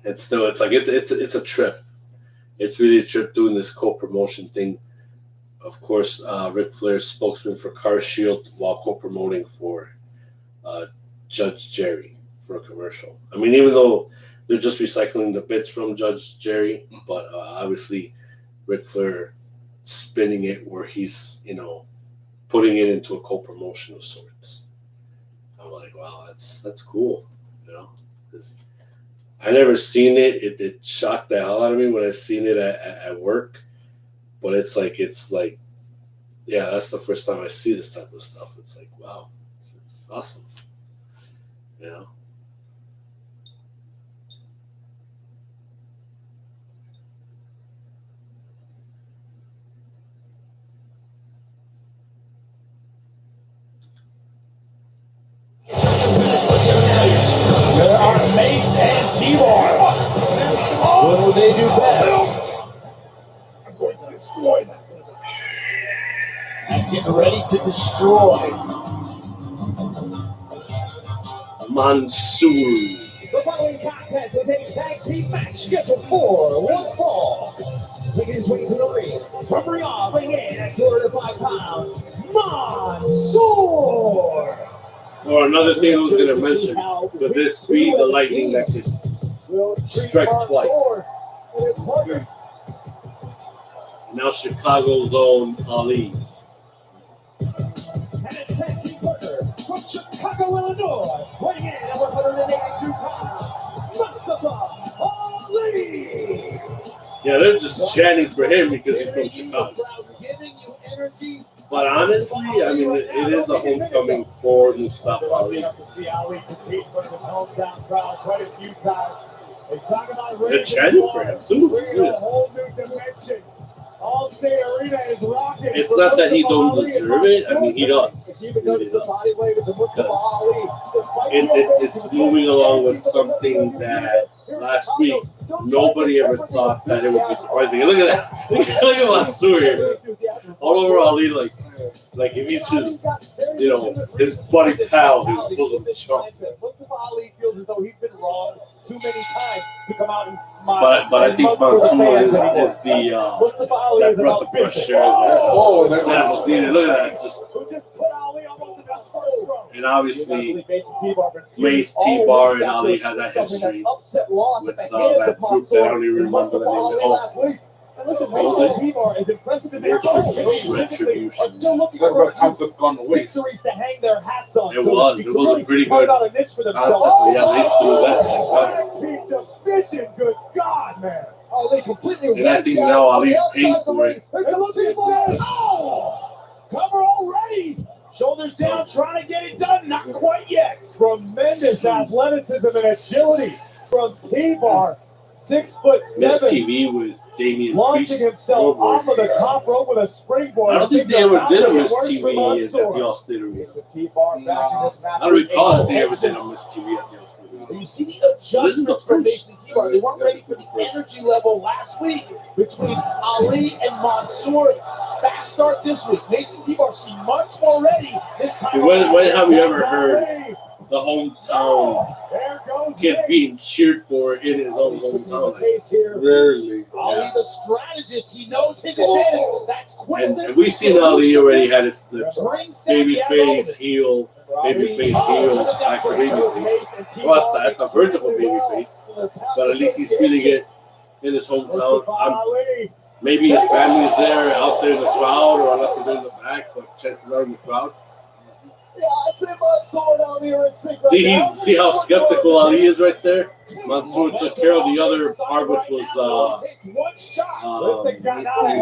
It's a trip. It's really a trip doing this co-promotion thing. Of course, Ric Flair's spokesman for Car Shield while co-promoting for Judge Jerry for a commercial. I mean, even though they're just recycling the bits from Judge Jerry, but obviously Ric Flair spinning it where he's, putting it into a co-promotion of sorts. I'm like, wow, that's cool, because I never seen it. It shocked the hell out of me when I seen it at work. But it's like, yeah, that's the first time I see this type of stuff. It's like, wow, it's awesome, There are Mace and T-Bar. What will they do best? I'm going to destroy them. Let's get ready to destroy. Mansoor. The following contest is a tag team match scheduled for one fall. Making his way to the ring from Riyadh, weighing in at 205 pounds, Mansoor. Or another thing I was going to mention, could this be the lightning that could strike twice? Now Chicago's own Ali. And it's tag team partner from Chicago, Illinois, weighing in at 182 pounds, Mustafa Ali. Yeah, they're just chanting for him because he's from Chicago. But honestly, I mean, it is the homecoming for Mustafa Ali. To see Ali compete in front of his hometown crowd quite a few times. They talk about They're chanting for him too. bringing a whole new dimension. All State Arena is rocking. It's not that he don't deserve it. I mean, he does. He really does. It's moving along with something that last week nobody ever thought that it would be surprising. Look at that. Look at Mansoor here. All over Ali, like if he's his, his buddy pal, his bosom chum. Mustafa Ali feels as though he's been wrong too many times to come out and smile. But I think Mansoor is that breath of fresh air that was needed. Look at that. And obviously, Mace, T-Bar, and Ali had that history with that group that I don't even remember the name at all. And listen, Mace and T-Bar, as impressive as they are, Retribution. are still looking for victories to hang their hats on. It was a pretty good out a niche for themselves. concept. Yeah, they threw that. Team division, good God, man. Oh, they completely. And I think now Ali's paying for it. Oh, cover already. Shoulders down, trying to get it done. Not quite yet. Tremendous athleticism and agility from T-Bar. 6'7". Miss TV with Damian Launching Priest. himself off of the top rope with a springboard. I don't think they ever did a Miss TV at the All-State Arena. I don't recall that they ever did a Miss TV at the All-State Arena. You see the adjustments from Mason T-Bar. They weren't ready for the energy level last week between Ali and Mansoor. Fast start this week. Mason T-Bar seemed much more ready this time. When have you ever heard the hometown kid being cheered for in his own hometown? Rarely. Ali, the strategist, he knows his advantage. That's quickness. And we've seen Ali already had his flips. Babyface, heel, babyface, heel, back to babyface. Well, at the verge of a babyface. But at least he's feeling it in his hometown. Maybe his family's there, out there in the crowd, or unless they're in the back, but chances are in the crowd. Yeah, I'd say Mansoor and Ali are in sync right See how skeptical Ali is right there? Mansoor took care of the other part, which was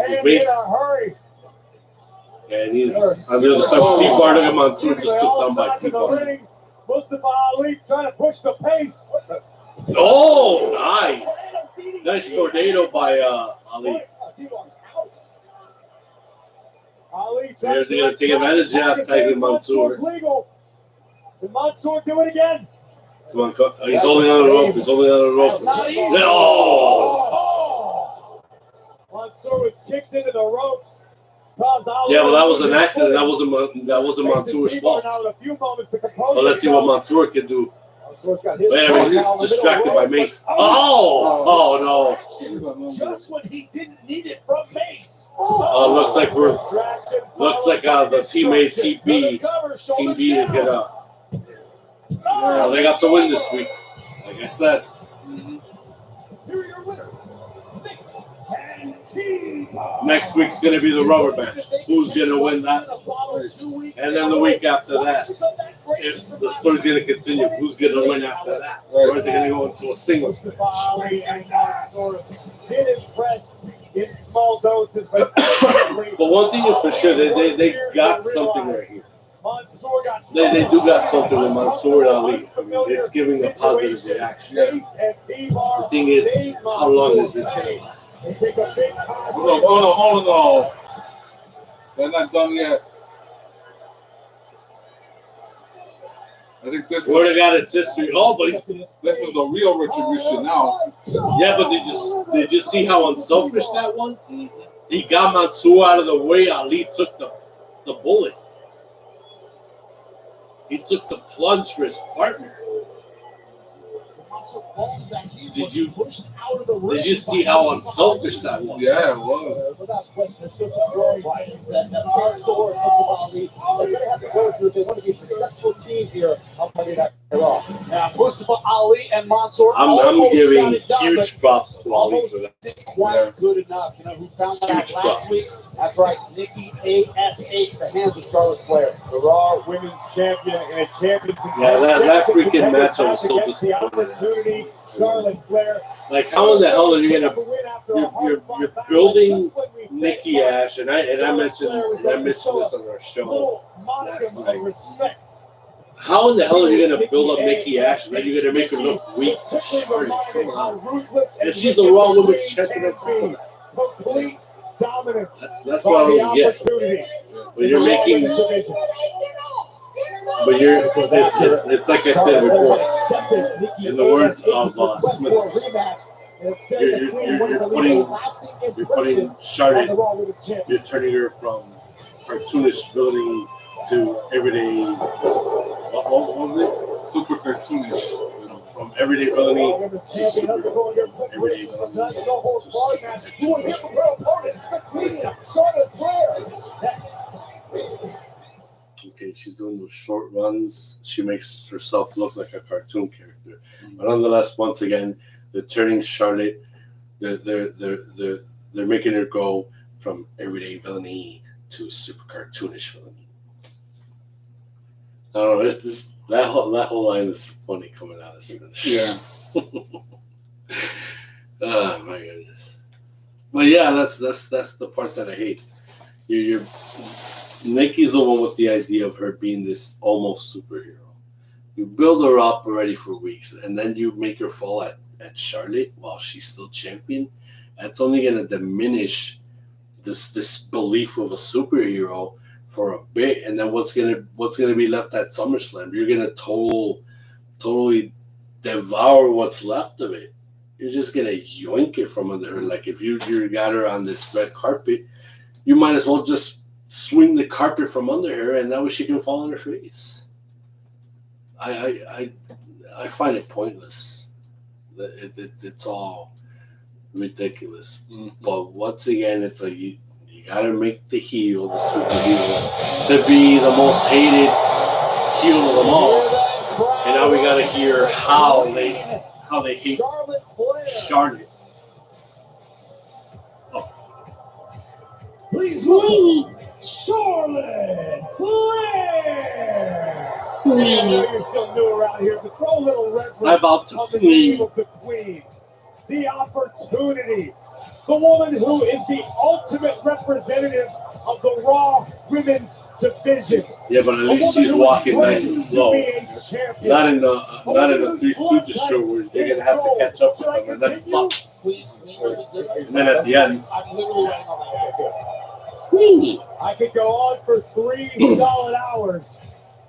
his base. And he's under the sub T-Bar. Look at Mansoor just took down by T-Bar. Mustafa Ali trying to push the pace. Oh, nice. Nice tornado by Ali. There's going to take advantage of Tyson Mansoor. Did Mansoor do it again? Come on, he's holding on the rope. He's holding on the rope. Oh! Mansoor was kicked into the ropes. Yeah, well, that was an accident. That wasn't Mansoor's fault. Well, let's see what Mansoor can do. Wait, he's distracted by Mace. Oh no! Just when he didn't need it from Mace. Looks like the teammate Team B is gonna. They got the win this week. Like I said. Here are your winners. Next week's gonna be the rubber match. Who's gonna win that? And then the week after that, if the story's gonna continue, who's gonna win after that? Or is it gonna go into a singles match? Did impress in small doses, but one thing is for sure, they got something right here. They do got something with Mansoor and Ali. I mean, it's giving a positive reaction. The thing is, how long is this gonna last? Hold on. They're not done yet. I think this Word got its history. Oh, but this is the real retribution now. Yeah, but did you see how unselfish that was? He got Mansoor out of the way. Ali took the bullet. He took the plunge for his partner. Did you see how unselfish that was? Yeah, it was. Without question, there's still some growing pains that Mansoor and Mustafa Ali are going to have to go through if they want to be a successful team here on Monday Night Raw. Now, Mustafa Ali and Mansoor. I'm giving huge props to Ali for that. Quite good enough. You know who found that out last week? That's right, Nikki ASH, the hands of Charlotte Flair. The Raw Women's Champion and a champion. Yeah, that freaking match I was so disappointed. Charlotte Flair. Like, how in the hell are you gonna? You're building Nikki Ash, and I mentioned this on our show last night. How in the hell are you gonna build up Nikki Ash and then you're gonna make her look weak to Charlotte? Come on. And she's the Raw Women's Champion. Complete dominance. dominance That's by what the I get. opportunity. But you're making, but it's like I said before. In the words of Smithers, you're putting Charlotte, you're turning her from cartoonish villainy to everyday. What was it? Super cartoonish. From everyday villainy to super everyday villainy to super Okay, she's doing those short runs. She makes herself look like a cartoon character. But nonetheless, once again, they're turning Charlotte. They're making her go from everyday villainy to super cartoonish villainy. I don't know. That whole line is funny coming out of Smith. Yeah. Oh my goodness. But yeah, that's the part that I hate. You're Nikki's the one with the idea of her being this almost superhero. You build her up already for weeks, and then you make her fall at Charlotte while she's still champion. That's only going to diminish this belief of a superhero for a bit, and then what's gonna be left at SummerSlam? You're gonna totally devour what's left of it. You're just gonna yoink it from under her. Like if you got her on this red carpet, you might as well just swing the carpet from under her, and that way she can fall on her face. I find it pointless. It's all ridiculous. Mm-hmm. But once again, it's like you gotta make the heel, the superhero, to be the most hated heel of them all. And now we gotta hear how they hate Charlotte. Please welcome Charlotte Flair. I know you're still new around here, but throw a little reference on the name of the queen, the opportunity, the woman who is the ultimate representative of the Raw Women's Division. Yeah, but at least she's walking nice and slow. Not in the Three Stooges show where they're gonna have to catch up with them, and then plop. And then at the end, Queenie. I could go on for 3 solid hours,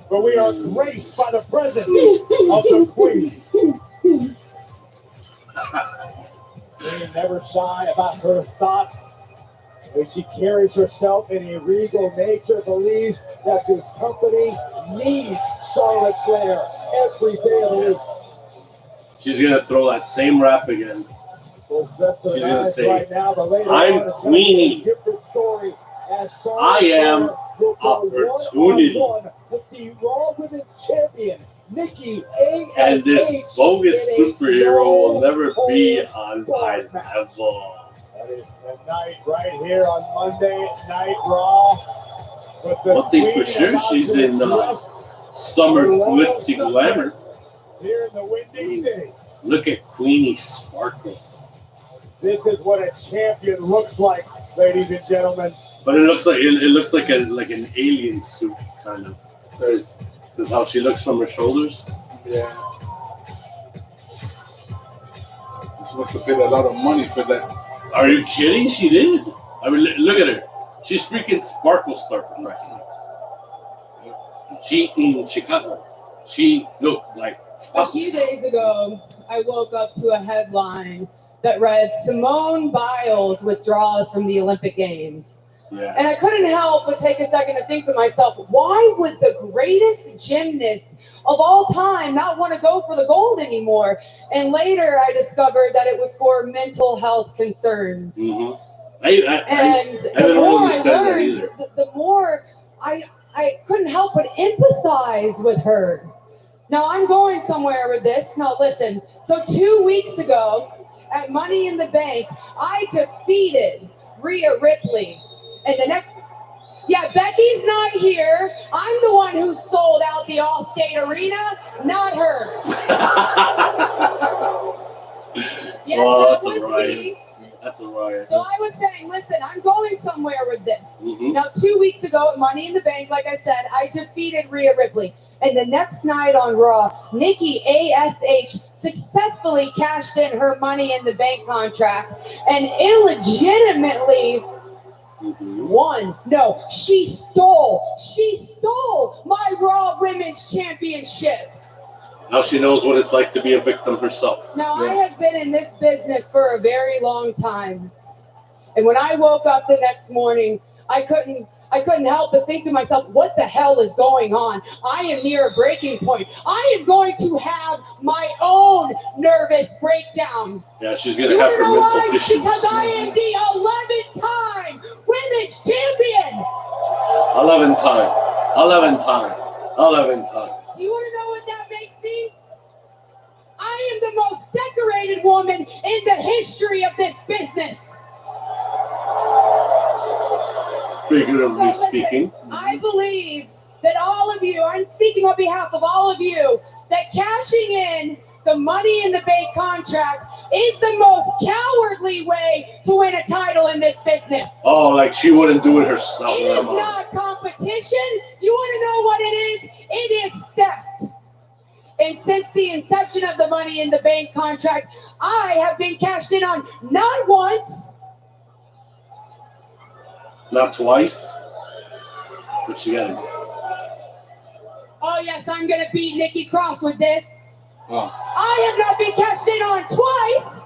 but we are graced by the presence of the Queen. Queen never shy about her thoughts. When she carries herself in a regal nature, believes that this company needs Charlotte Flair every day of the week. she's gonna throw that same rap again. She's gonna say, right now, "I'm Queenie. I am opportunity." With the Raw Women's Champion, Nikki A.S.H. And this bogus superhero will never be on my level. That is tonight, right here on Monday Night Raw. One thing for sure, she's in summer glitzy glamour. Here in the Windy City. Look at Queenie sparkle. This is what a champion looks like, ladies and gentlemen. But it looks like an alien suit kind of. There's how she looks from her shoulders. Yeah. She must have paid a lot of money for that. Are you kidding? She did. I mean, look at her. She's freaking Sparkle Star for Christ's sakes. She in Chicago. She looked like Sparkle A few Star. days ago, I woke up to a headline that read, Simone Biles withdraws from the Olympic Games. Yeah. And I couldn't help but take a second to think to myself, why would the greatest gymnast of all time not want to go for the gold anymore? And later I discovered that it was for mental health concerns. Mm-hmm. And the more I learned, the more I couldn't help but empathize with her. Now I'm going somewhere with this. Now listen, so 2 weeks ago at Money in the Bank, I defeated Rhea Ripley. And the next, Becky's not here. I'm the one who sold out the Allstate Arena, not her. Yes, well, that was me. That's a riot. So I was saying, listen, I'm going somewhere with this. Mm-hmm. Now, 2 weeks ago at Money in the Bank, like I said, I defeated Rhea Ripley. And the next night on Raw, Nikki A.S.H. successfully cashed in her Money in the Bank contract and illegitimately Won. No, she stole my Raw Women's Championship. Now she knows what it's like to be a victim herself. Now, I have been in this business for a very long time. And when I woke up the next morning, I couldn't help but think to myself, what the hell is going on? I am near a breaking point. I am going to have my own nervous breakdown. Yeah, she's going to have her mental issues. Because I am the 11th time women's champion. 11 time. Do you want to know what that makes me? I am the most decorated woman in the history of this business. Figuratively speaking. I believe that all of you, I'm speaking on behalf of all of you, that cashing in the Money in the Bank contract is the most cowardly way to win a title in this business. Oh, like she wouldn't do it herself. It is not competition. You want to know what it is? It is theft. And since the inception of the Money in the Bank contract, I have been cashed in on not once, not twice. What you gotta do? Oh yes, I'm gonna beat Nikki Cross with this. Oh. I have not been cashed in on twice.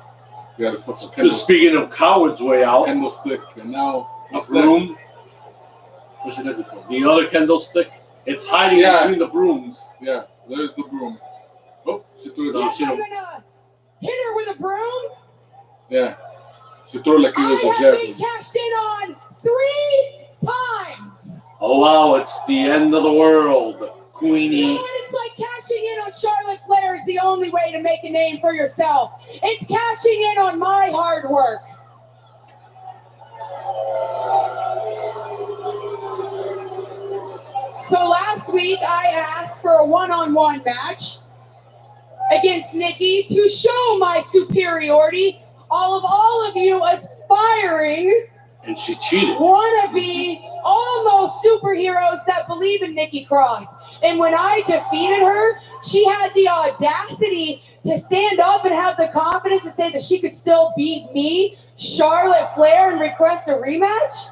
Yeah, that's the candle. Speaking of cowards way out. Candlestick, and now a broom. What's it looking for? The other candlestick. It's hiding between the brooms. Yeah, there's the broom. Oh, she threw it. Yes, I'm gonna hit her with a broom. Yeah, she threw it like it was a I have jab. been cashed in on 3 times. Oh wow, it's the end of the world, Queenie. You know what it's like cashing in on Charlotte Flair is the only way to make a name for yourself. It's cashing in on my hard work. So last week I asked for a one-on-one match against Nikki to show my superiority. All of you aspiring, and she cheated, wannabe, almost superheroes that believe in Nikki Cross. And when I defeated her, she had the audacity to stand up and have the confidence to say that she could still beat me, Charlotte Flair, and request a rematch.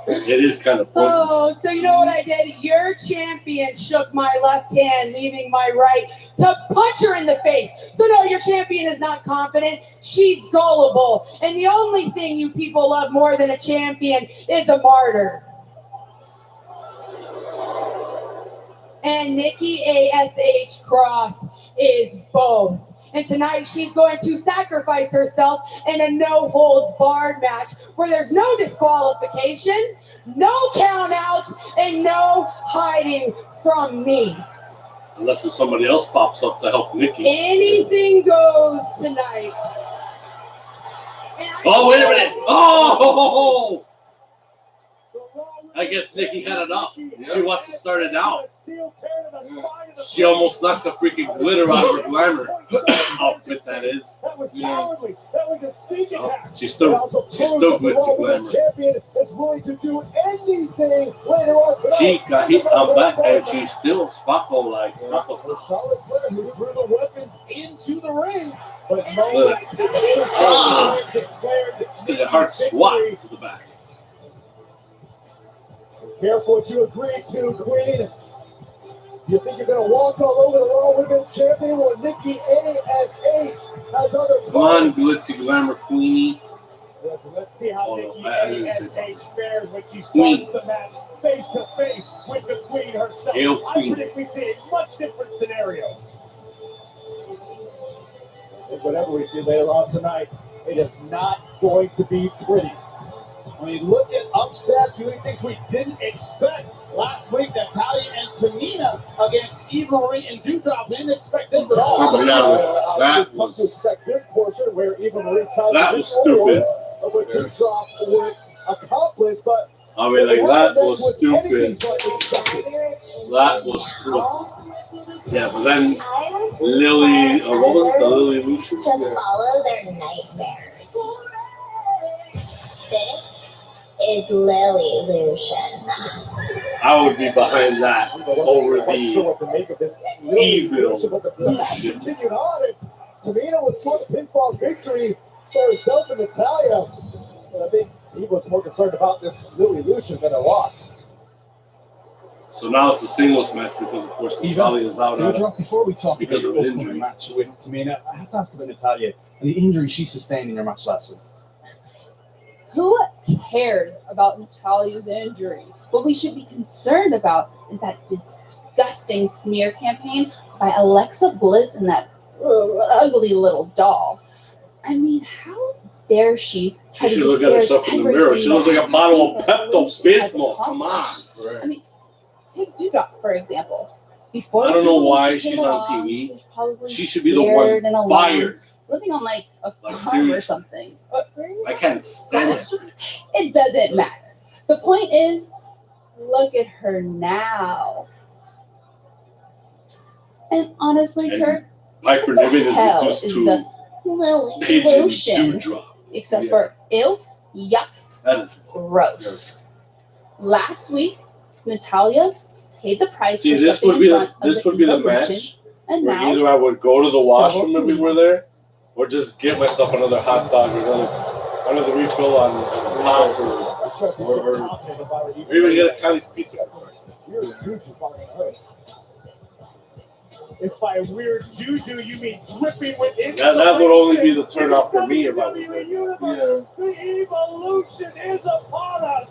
It is kind of pointless. Oh, so you know what I did? Your champion shook my left hand, leaving my right to punch her in the face. So no, your champion is not confident. She's gullible. And the only thing you people love more than a champion is a martyr. And Nikki A.S.H. Cross is both. And tonight she's going to sacrifice herself in a no-holds-barred match where there's no disqualification, no count-outs, and no hiding from me. Unless if somebody else pops up to help Nikki. Anything goes tonight. Oh, wait a minute. Oh! I guess Nikki had enough. She wants to start it out. She almost knocked the freaking glitter out of her glamour outfit, that is. That was cowardly. That was a sneak attack. She's still glitzy glamour. Champion is willing to do anything later on tonight. She got hit on back and she's still Spaco like Spaco style. Charlotte Flair who threw the weapons into the ring. But Look. Took a hard swat to the back. Careful what you agree to, Queen. You think you're going to walk all over the Raw Women's Champion? Well, Nikki A.S.H. has other plans. Come on, glitzy glamour Queenie. Listen, let's see how Nikki A.S.H. fares when she Queen. starts the match face to face with the Queen herself. Hail Queen. I predict we see a much different scenario. And whatever we see later on tonight, it is not going to be pretty. I mean, look at upsets, doing things we didn't expect. Last week, Natalya and Tamina against Eva Marie and Doudrop. We didn't expect this at all. That was expect this portion where Eva Marie that was stupid. Of what Doudrop would accomplish, but I mean, like, that was stupid. That was stupid. Yeah, but then Lily, what was it? The Lily Lucian? To follow their nightmares. This is Lily Lucian. I would be behind that over the evil Lucian. Continued on it. Tamina would score the pinfall victory for herself and Natalya. But I think he was more concerned about this new illusion than a loss. So now it's a singles match because, of course, Natalia is out. Before we talk because about of an your injury. match with Tamina, I have to ask about Natalia and the injury she sustained in your match last week. Who cares about Natalia's injury? What we should be concerned about is that disgusting smear campaign by Alexa Bliss and that ugly little doll. I mean, how dare she She should look at herself in the mirror. She looks like a bottle of Pepto-Bismol. Come on. Right. I mean, take Dewdrop, for example. Before I don't know when why she she's came on along, TV. she was probably She should be the one scared and alone, fired. living on like a farm or seriously. something. I can't stand that bitch. It doesn't matter. The point is, look at her now. And honestly, And Kirk, Piper what the Niven is hell reduced is to the Lily pigeon lotion? dewdrop. Except for ew, yuck, That is. gross. Last week, Natalia paid the price See, for this stepping would be in the front of this would be the evolution, match and where now either I would go to the washroom if we Tamina. were there, or just get myself another hot dog or another refill on pop or even get a Chinese pizza. If by weird juju you mean dripping with That would only be the turn off for me if I was there. Yeah. The evolution is upon us.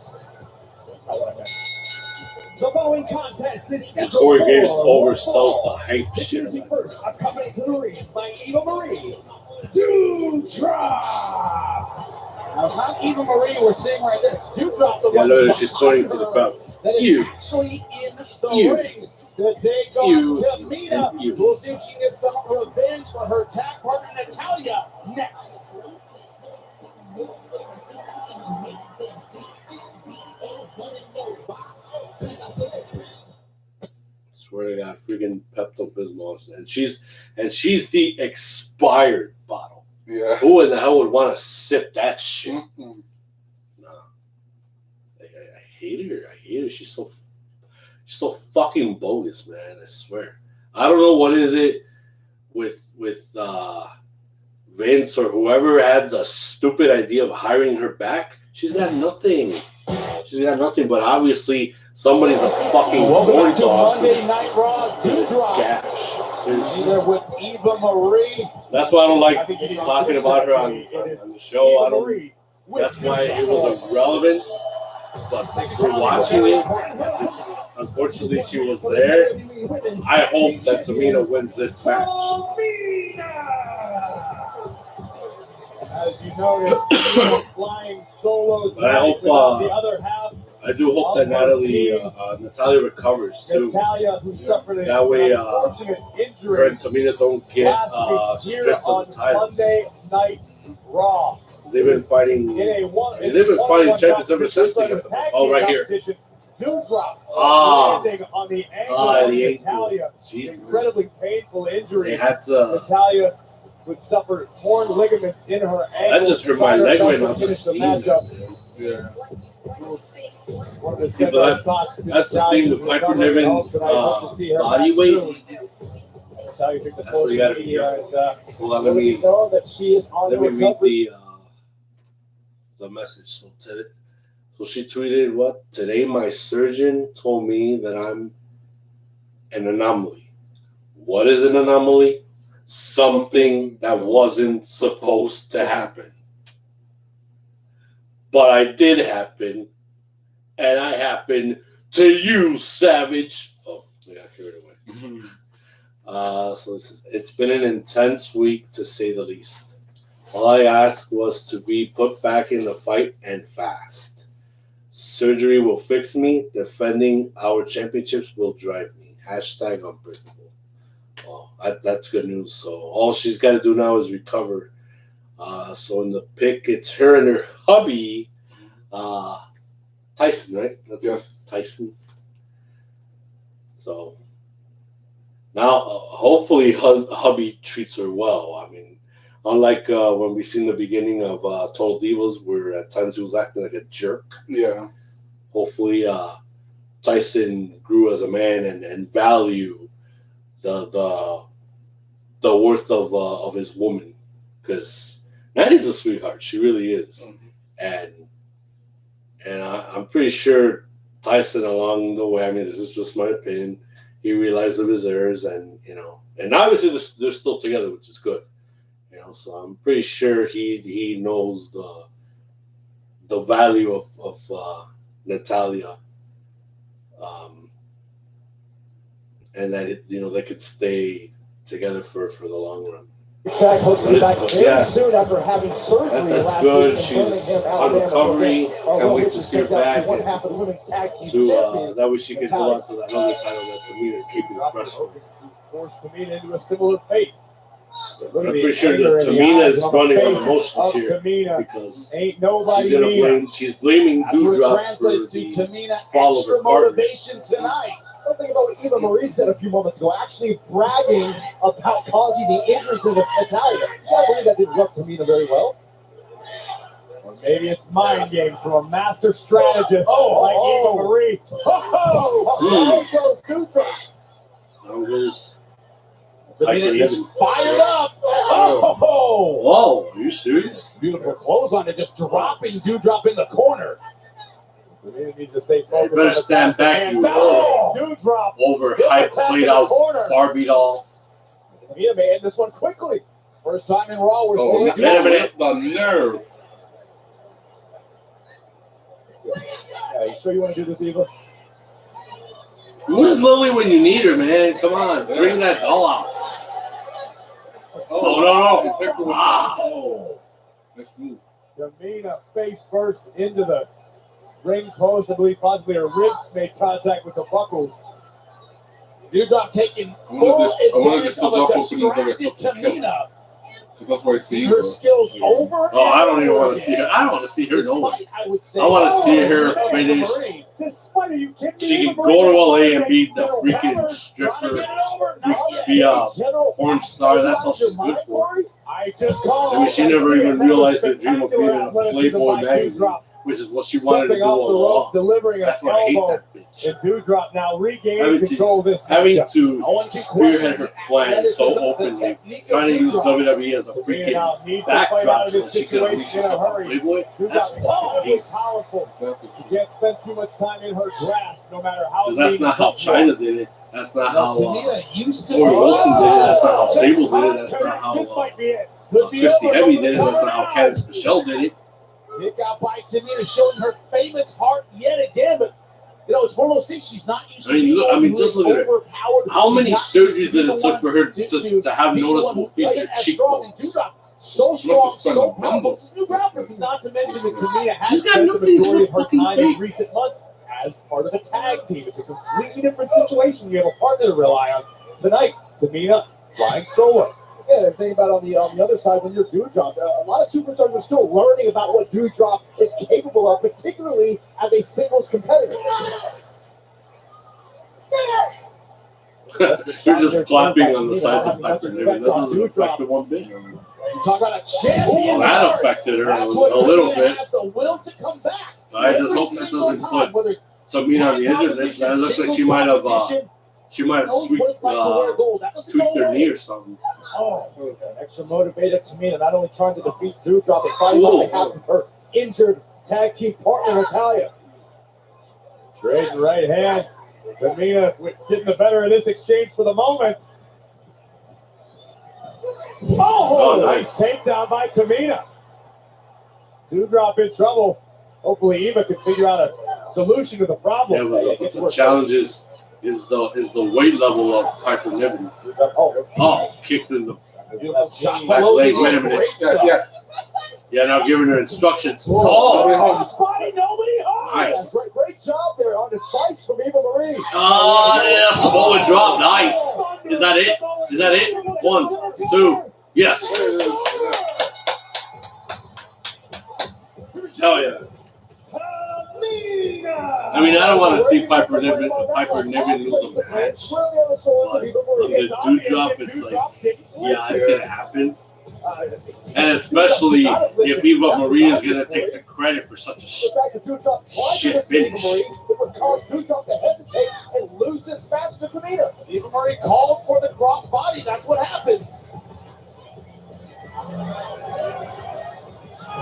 The following contest is scheduled Corey Graves for oversells the hype shit. Introducing first, accompanied to the ring by Eva Marie, Dewdrop. Now, it's not Eva Marie we're seeing right there. It's Dewdrop, the Yeah, one look, she's pointing behind to the her crowd. that is You. actually in the You. ring to take on You. Tamina. And you. We'll see if she can get some revenge for her tag partner Natalia next. Swear to God, freaking Pepto-Bismol, and she's the expired bottle. Yeah. Who in the hell would want to sip that shit? Mm-mm. No, I hate her. I hate her. She's so fucking bogus, man. I swear. I don't know what is it with Vince or whoever had the stupid idea of hiring her back. She's got nothing. She's got nothing. But obviously, somebody's a fucking Welcome back to bulldog. Monday Night Raw. Dewdrop. Gash. Seriously. Either with Eva Marie. That's why I don't I like think you need to talking switch about her that. on It is the show. I Eva don't. Marie with That's why it was irrelevant. But we're watching it. Unfortunately, she was there. I hope that Tamina wins this match. As you notice, Tamina flying solo But I hope, without the other half. I do hope that Natalia recovers too. Natalia, who suffered a That way, unfortunate her injury and Tamina don't get last week here stripped on of the titles. Monday Night Raw. They've been fighting. They've been fighting champions ever since they got the. Oh, right here. Dewdrop Ah. landing on the ankle Ah, of the ankle. Natalia. Jesus. Incredibly painful injury. They had to. Natalia would suffer torn ligaments in her ankle. That just hurt my leg right now. Finish Just the seeing matchup. that. Yeah. One of the See, but several thoughts that's the thing with Piper Niven's body weight. Natalia took the That's what you social gotta be media careful. and Hold on, let me know that she is on read recovery. the message. So she tweeted, "What today? My surgeon told me that I'm an anomaly. What is an anomaly? Something that wasn't supposed to happen. But I did happen, and I happened to you, savage." Oh, yeah, I carried away. So it's been an intense week, to say the least. All I asked was to be put back in the fight and fast. Surgery will fix me. Defending our championships will drive me. Hashtag unbreakable. Oh, that's good news. So all she's got to do now is recover. So in the pic, it's her and her hubby, Tyson, right? That's Yes. Tyson. So now, hopefully, hubby treats her well. I mean, unlike when we seen the beginning of Total Divas, where at times he was acting like a jerk. Yeah. Hopefully, Tyson grew as a man and value the worth of his woman, because Natty's a sweetheart. She really is. and I'm pretty sure Tyson along the way. I mean, this is just my opinion. He realized of his errors, and and obviously they're still together, which is good. So I'm pretty sure he knows the value of Natalia, and that they could stay together for the long run. Shaq hopes to be back very Yeah. soon after having surgery That's last good. week in She's Birmingham, on Alabama. recovery. Can't wait to see her back. One half of the women's tag team To champions. that way she can hold on to that other title that Tamina's keeping fresh. Hoping to force Tamina into a similar fate. I'm pretty sure that Tamina is running on emotions here Tamina. because Ain't nobody she's blaming That's what Doudrop for translates to the Tamina fall of extra her partner. motivation tonight. Don't think about what Eva Marie said a few moments ago, actually bragging about causing the injury to Natalia. You gotta believe that didn't rub Tamina very well. Or maybe it's mind games from a master strategist like Eva Marie. Down goes Dutra. Down goes. Tamina is fired up. Whoa, are you serious? Beautiful clothes on it, just dropping Doudrop in the corner. Tamina needs to stay focused. You better stand back, you Doudrop. overhyped, played out Barbie doll. Tamina may end this one quickly. First time in Raw, we're seeing wait a minute. The nerve. Yeah, you sure you want to do this, Eva? Where's Lily when you need her, man? Come on, bring that doll out. No. Wow. Let's move. Tamina face first into the ring post. I believe possibly her ribs made contact with the buckles. Doudrop taking full advantage of a distracted Tamina. Because that's where I see her skills over. I don't even want to see her. I don't want to see her no more. I want to see her finish. Despite you kidding me, She can go to LA and be the freaking stripper, be a porn star. That's all she's good for. I just called. I mean, she never even realized the dream of being in a Playboy magazine, which is what she wanted to do all along. Delivering That's why I hate that bitch. And Doudrop now regaining control of this Having matchup. to spearhead her plan so openly, trying to use WWE as a freaking backdrop so that she can unleash herself on Playboy, that's fucking hate. Powerful. She can't spend too much time in her grasp, no matter how. Because that's not how China did it. That's not how used to. Tori Wilson did it. That's not how Sable did it. That's not how Christy Hemme did it. That's not how Candice Michelle did it. Kick out by Tamina, showing her famous heart yet again, but it's one of those things she's not used to. Just look at her. How many surgeries did it took for her to have noticeable featured cheekbones? So strong, so powerful. This is new ground for her. Not to mention that Tamina has got spent the nothing majority of her fucking time in big. recent months as part of a tag team. It's a completely different situation. You have a partner to rely on. Tonight, Tamina flying solo. Yeah, the thing about on the other side, when you're Doudrop, a lot of superstars are still learning about what Doudrop is capable of, particularly as a singles competitor. You're just clapping on the sides of Piper Niven. That doesn't affect her one bit. You talk about a champion. Well, that affected her a little bit. Has the will to come back. I just hope that doesn't put Tamina on the injured list. That looks like she might have tweaked her knee or something. Extra motivated Tamina, not only trying to defeat Doudrop, but fighting on behalf of her injured tag team partner Natalia. Trading right hands. Tamina getting the better of this exchange for the moment. Nice takedown by Tamina. Doudrop in trouble. Hopefully Eva can figure out a solution to the problem. Yeah, but the challenge is the weight level of Piper Niven. Kicked in the back leg. Wait a minute. Yeah, now giving her instructions. Spotty, nobody. Nice. Great job there on advice from Eva Marie. Yeah, Samoa drop. Nice. Is that it? Is that it? 1, 2. Yes. Hell yeah. I mean, I don't want to see Piper Niven lose a match. But on this Doudrop, it's like, yeah, it's going to happen. And especially if Eva Marie is going to take the credit for such a shit finish. It would cause Doudrop to hesitate and lose this match to Tamina. Eva Marie called for the crossbody. That's what happened.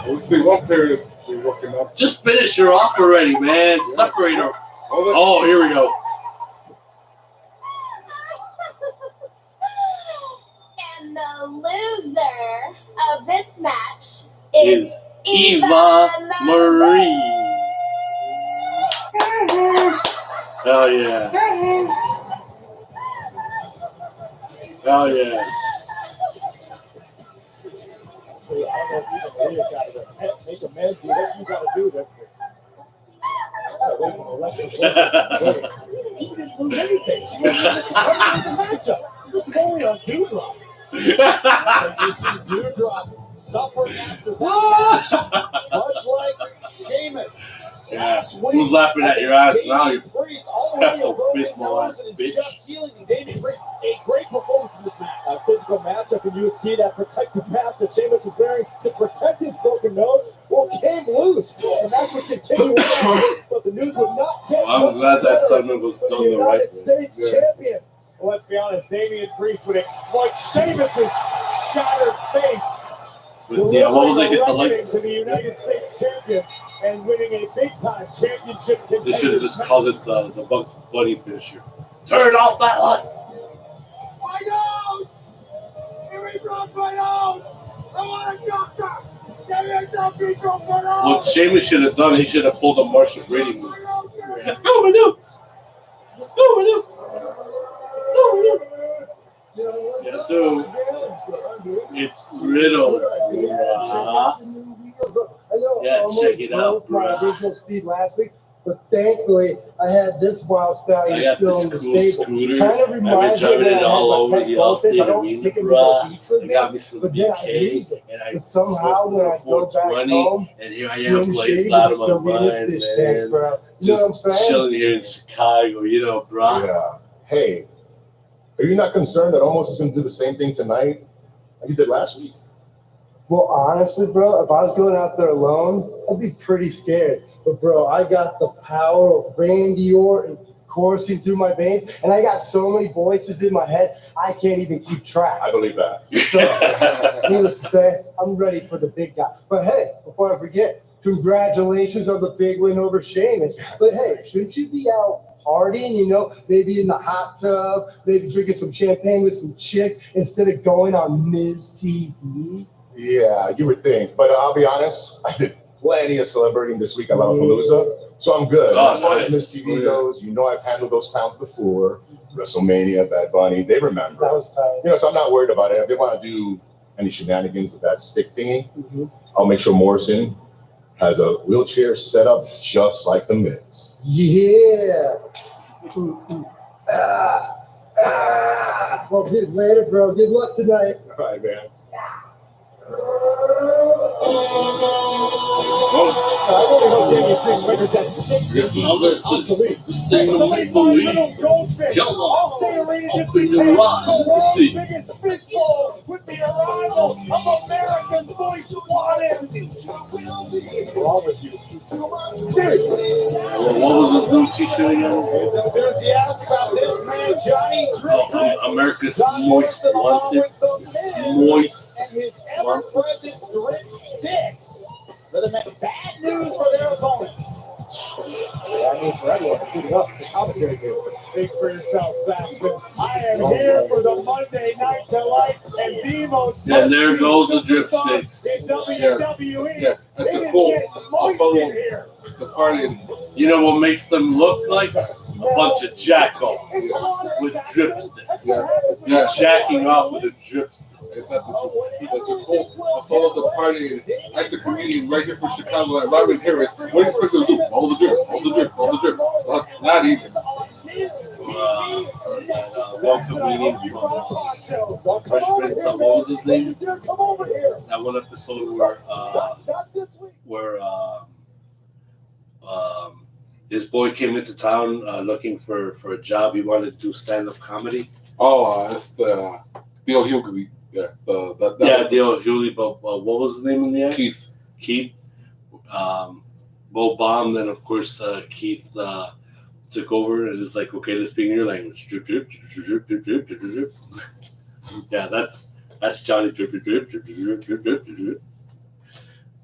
We'll see one period. looking up. Just finish her off already, man. Separate her. Oh, here we go. And the loser of this match is Eva Marie. Hell yeah. Hell yeah. Make a man do what you gotta do. He didn't lose anything. She didn't win the matchup. This is only on Dewdrop. You see Dewdrop suffering after that match, much like Sheamus. Yeah. Who's laughing at your ass now? You Priest already a broken baseball nose ass and bitch. is just healing. And Damian Priest, a great performance in this match. A physical matchup, and you would see that protective mask that Sheamus was wearing to protect his broken nose. Well, came loose, and that's what continued on. But the news would not get Well, I'm much glad that better segment was for done the the right United States champion. Well, let's be honest, Damian Priest would exploit Sheamus's shattered face. Yeah, what was it? Hit the To lights. the United States champion and winning a big-time championship. They should have just called it the Bugs Bunny finisher. Turn off that light. My nose! He broke my nose! I want a doctor! Give me a doctor, broke my nose! What Sheamus should have done, he should have pulled a Martian Brady move. Oh, my nose! Oh, my nose! Oh, my nose! Yeah, so it's Riddle. Yeah, check it out, My bro. original steed last week, but thankfully I had this wild I stallion got still this in the cool stable. scooter. Kind of I've been reminds me driving when it I had all my over pet the goldfish. Allstate I always Arena, take him to bruh. the beach with I me. got me some But yeah, BK, music. and I But somehow when I go back 420, home, and here I am, Slim blazed Shady out was of still my in his mind, fish tank, man. bro. You know what I'm Just saying? chilling here in Chicago, you know, bro. Yeah. Hey, are you not concerned that Almost is going to do the same thing tonight like you did last week? Well, honestly, bro, if I was going out there alone, I'd be pretty scared. But, bro, I got the power of Randy Orton coursing through my veins, and I got so many voices in my head, I can't even keep track. I believe that. So, needless to say, I'm ready for the big guy. But, hey, before I forget, congratulations on the big win over Sheamus. But, hey, shouldn't you be out partying, you know, maybe in the hot tub, maybe drinking some champagne with some chicks instead of going on Ms. TV? Yeah, you would think. But I'll be honest, I did plenty of celebrating this week at Lollapalooza, so I'm good. Oh, As far nice. as Miss TV goes, you know I've handled those clowns before. WrestleMania, Bad Bunny, they remember. That was tight. You know, so I'm not worried about it. If they want to do any shenanigans with that stick thingy, I'll make sure Morrison has a wheelchair set up just like the Miz. Yeah. Well, dude, later, bro. Good luck tonight. All right, man. I really hope Damian Priest records that stick. This is Obsolete. the Somebody find Riddle's goldfish. Allstate Arena just Open your became eyes the to world's see. biggest fistball with the arrival of America's Voice Wanted. What's wrong with you? Seriously. Well, what was his new t-shirt again? He's enthusiastic about this man, Johnny Drip. America's John Most Morrison along Wanted. with the Miz Moist. and his ever-present drip sticks. Let them make bad news for their opponents. That means for everyone, including us, the commentary table. Speak for yourself, Saxton. I am here for the Monday Night Delight and the most. Yeah, there goes the drip superstar sticks. in WWE. Yeah, that's It a is cool. getting moist follow in here. the party. You know what makes them look like? A bunch of jack-offs with drip sticks. Yeah. Jacking off with a drip stick. That's a cool. I follow the party and act the comedian right here from Chicago, like Robin Harris. What do you expect to do? All the drip, all the drip, all the drip. Not even. One comedian from Fresh Prince of, what was his name? That one episode where his boy came into town looking for a job. He wanted to do stand-up comedy. Oh, that's the Theo Hughley. Yeah, Dale Hewley, but what was his name in the end? Keith. Bo bombed, then of course Keith took over and it's like, okay, let's speak in your language. Drip, drip, drip, drip, drip, drip, drip, drip. Yeah, that's Johnny drip, drip, drip, drip, drip, drip, drip, drip.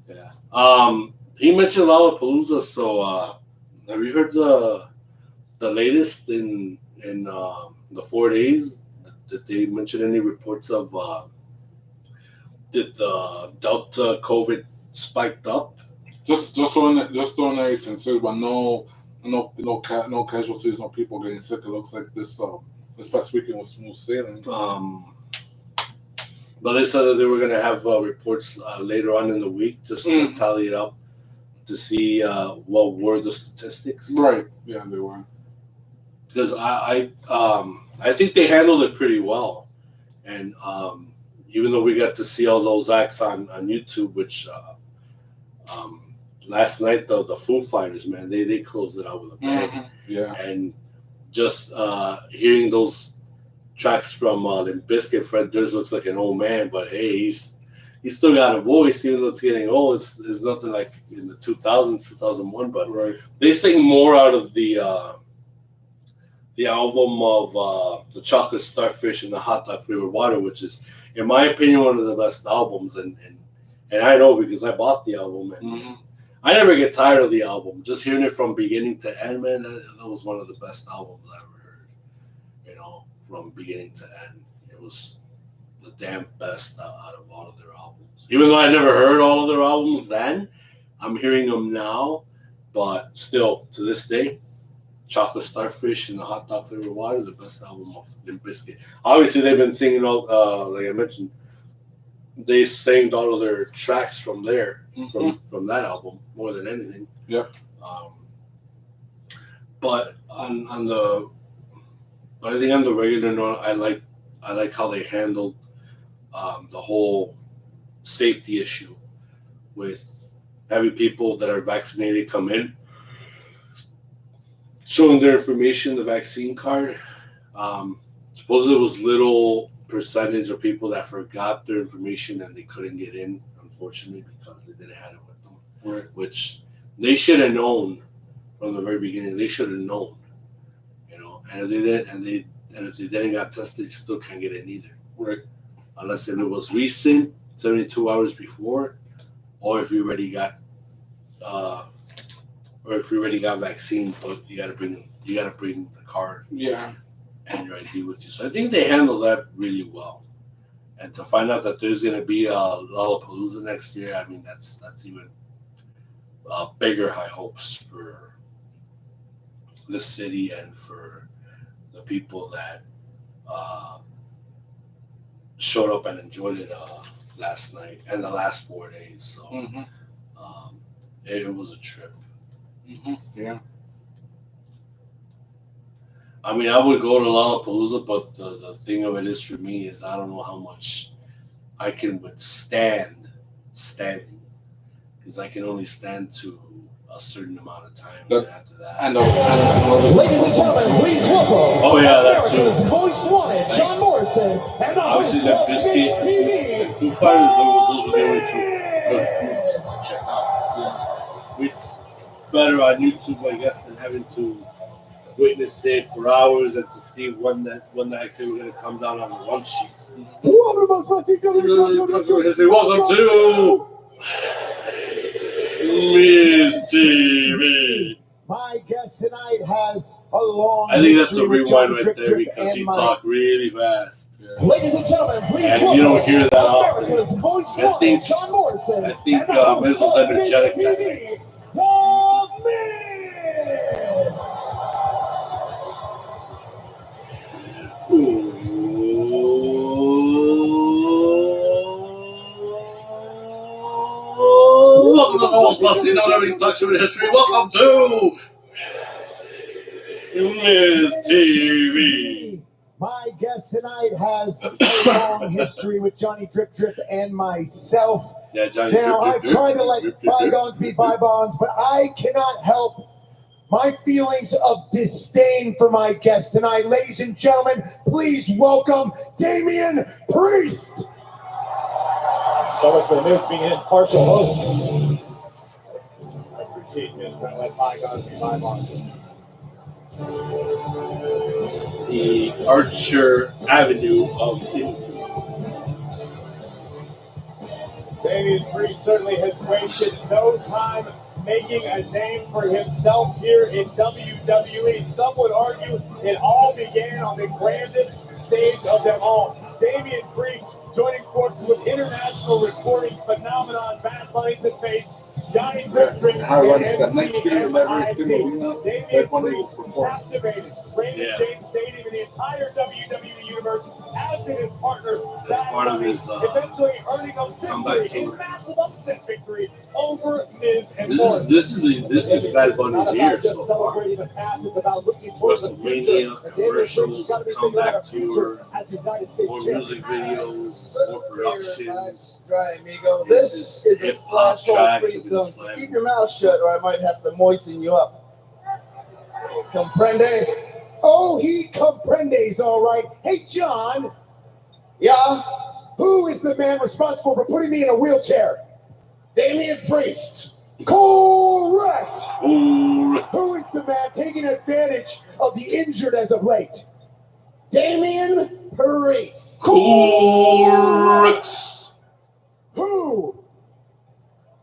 Yeah. He mentioned Lollapalooza, so have you heard the latest in the 4 days? Did they mention any reports of did the Delta COVID spiked up? Just on everything too, but no casualties, no people getting sick. It looks like this past weekend was smooth sailing. But they said that they were going to have reports later on in the week just to tally it up to see what were the statistics. Right. Yeah, they were. Because I think they handled it pretty well, and even though we got to see all those acts on YouTube, which last night the Foo Fighters, man, they closed it out with a bang. Mm-hmm. Yeah. And just hearing those tracks from Limp Bizkit, Fred Durst looks like an old man, but hey, he's still got a voice, even though it's getting old. It's nothing like in the 2000s, 2001, but right. They sing more out of the album of the Chocolate Starfish and the Hot Dog Flavored Water, which is, in my opinion, one of the best albums, and I know because I bought the album, and I never get tired of the album. Just hearing it from beginning to end, man, that was one of the best albums I ever heard. You know, from beginning to end, it was the damn best out of all of their albums. Even though I never heard all of their albums then, I'm hearing them now, but still, to this day, Chocolate Starfish and the Hot Dog Flavored Water, the best album of Limp Bizkit. Obviously, they've been singing all, like I mentioned, they sang all of their tracks from there, from that album, more than anything. Yeah. But I think on the regular note, I like how they handled the whole safety issue with having people that are vaccinated come in, showing their information, the vaccine card. Supposedly it was little percentage of people that forgot their information and they couldn't get in, unfortunately, because they didn't have it with them. Right. Which they should have known from the very beginning. They should have known, you know. And if they didn't, if they didn't got tested, you still can't get in either. Right. Unless if it was recent, 72 hours before, or if you already got vaccine, but you gotta bring the card, and your ID with you. So I think they handled that really well. And to find out that there's gonna be a Lollapalooza next year, I mean that's even bigger high hopes for the city and for the people that showed up and enjoyed it last night and the last 4 days. So it was a trip. Yeah. I mean, I would go to Lollapalooza, but the thing of it is for me is I don't know how much I can withstand standing, because I can only stand to a certain amount of time. And after that, Ladies and gentlemen, please welcome. Oh yeah, that too. America's Most Wanted, John Morrison, and the host obviously of that Biscuit TV. and Foo Fighters, those will be only two good groups to check out. We better on YouTube, I guess, than having to witness it for hours and to see when the actor was going to come down on the one sheet. Welcome to Miss TV. My guest tonight has a long. I think that's a history with rewind John right Drip there Drip because he and Mike. talked really fast. Ladies and gentlemen, please And welcome you don't hear that often. America's Most I Wanted, think- John Morrison. I think and the host Miz was of energetic Miss that TV, night. The Miz. Welcome to the most busty known everything talk show in history. Welcome to Miss TV. My guest tonight has a long history with Johnny Drip Drip and myself. Yeah, Johnny. Now, I try to let bygones be bygones, but I cannot help my feelings of disdain for my guest tonight. Ladies and gentlemen, please welcome Damian Priest. So much for this being an impartial host. I appreciate this, trying to let bygones be bygones. The Archer Avenue of infamy. Damian Priest certainly has wasted no time making a name for himself here in WWE. Some would argue it all began on the grandest stage of them all. Damian Priest joining forces with international recording phenomenon Bad Bunny to face Johnny Triptrick and MCMIC. Damian Priest captivated Raymond James Stadium and the entire WWE universe, as did his partner Bad Bunny, eventually earning a victory, a massive upset victory over Miz and Morrison. This is Bad Bunny's year so far. Celebrating the past, it's about looking towards the future. WrestleMania, commercials, comeback tour, more music videos, more productions. Dry, amigo. This is a splash hole free zone. So keep your mouth shut, or I might have to moisten you up. Comprende? Oh, he comprendes, all right. Hey, John. Yeah? Who is the man responsible for putting me in a wheelchair? Damian Priest. Correct. Who is the man taking advantage of the injured as of late? Damian Priest. Correct. Who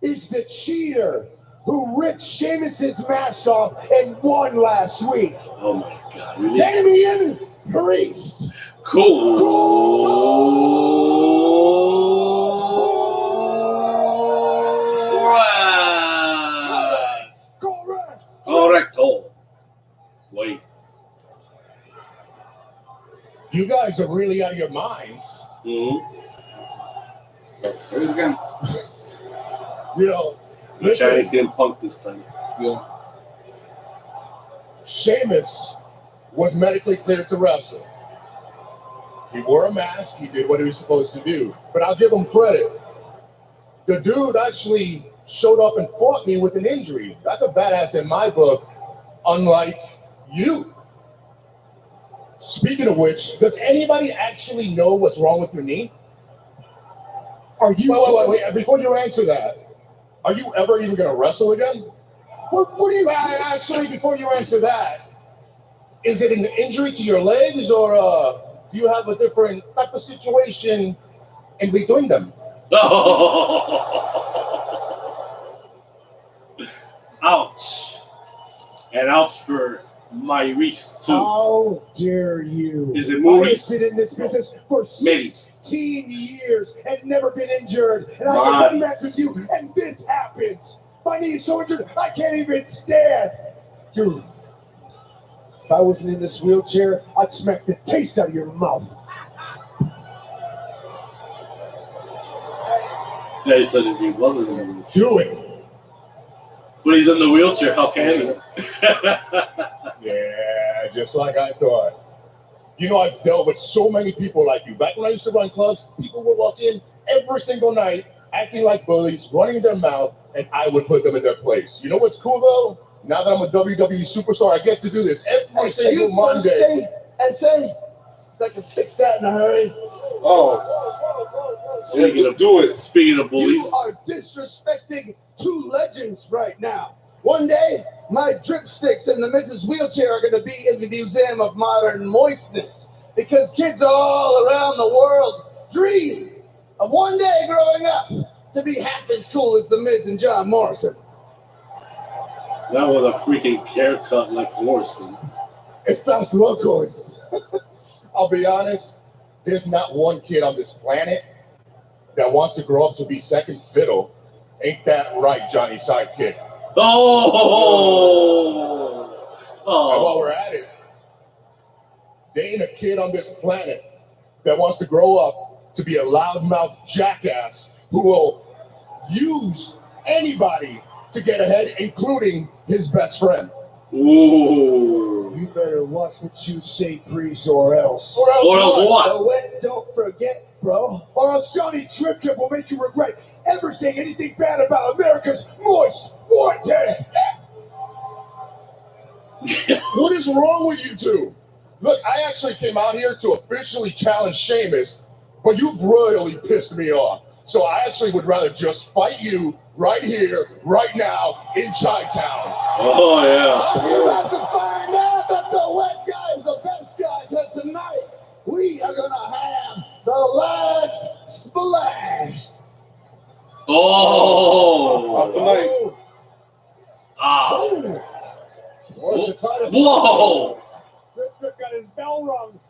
is the cheater who ripped Sheamus's mask off and won last week? Oh my God! Really? Damian Priest. Cool. Correct. Correcto. Wait. You guys are really out of your minds. Here's again. You know, No Chinese CM Punk this time. Yeah. Sheamus was medically cleared to wrestle. He wore a mask. He did what he was supposed to do. But I'll give him credit. The dude actually showed up and fought me with an injury. That's a badass in my book, unlike you. Speaking of which, does anybody actually know what's wrong with your knee? Are you? Wait. Before you answer that, are you ever even going to wrestle again? What do you actually? Before you answer that, is it an injury to your legs, or do you have a different type of situation in between them? Ouch! And ouch for Maurice too. How dare you? Is it Maurice? I've been in this business for 16 years and never been injured. And I get one match with you, and this happens. My knee is so injured, I can't even stand. Dude, if I wasn't in this wheelchair, I'd smack the taste out of your mouth. Yeah, he said if he wasn't in the wheelchair. Do it. But he's in the wheelchair, how can he? Yeah, just like I thought. You know, I've dealt with so many people like you. Back when I used to run clubs, people would walk in every single night acting like bullies, running their mouth, and I would put them in their place. You know what's cool, though? Now that I'm a WWE superstar, I get to do this every single Monday. Stay and say, so I can fix that in a hurry. Oh. Speaking of bullies. You are disrespecting two legends right now. One day, my dripsticks and the Mrs. Wheelchair are going to be in the Museum of Modern Moistness because kids all around the world dream of one day growing up to be half as cool as The Miz and John Morrison. That was a freaking haircut like Morrison. Estás loco. I'll be honest, there's not one kid on this planet that wants to grow up to be second fiddle. Ain't that right, Johnny Sidekick? Oh! And while we're at it, there ain't a kid on this planet that wants to grow up to be a loudmouth jackass who will use anybody to get ahead, including his best friend. Ooh. You better watch what you say, Priest, or else. Or else what? Don't forget, bro. Or else Johnny Trip will make you regret ever saying anything bad about America's Moist Wanted. What is wrong with you two? Look, I actually came out here to officially challenge Sheamus, but you've royally pissed me off. So I actually would rather just fight you right here, right now, in Chi-Town. Oh, yeah. You're about to find out that the wet guy is the best guy, because tonight we are going to have the last splash. Oh! Not tonight. Ah. Morrison tried to. Whoa! Drip got his bell rung.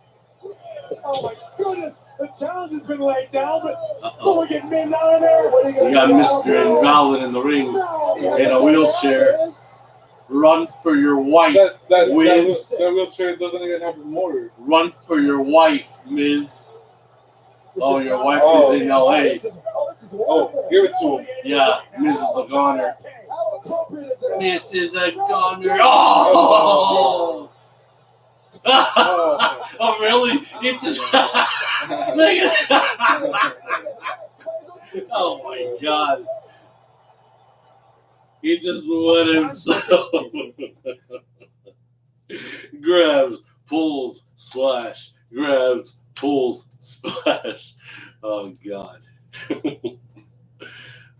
Oh my goodness! The challenge has been laid down, but someone get Miz out of there. We got Mr. Invalid in the ring in a wheelchair. Run for your wife, Wiz. That wheelchair doesn't even have a motor. Run for your wife, Miz. Oh, your wife is in LA. Oh, give it to him. Yeah, Mrs. Goner. This is a goner. Oh! Oh, really? It just. Oh my God. He just let himself. Grabs, pulls, splash. Grabs, pulls, splash. Oh God.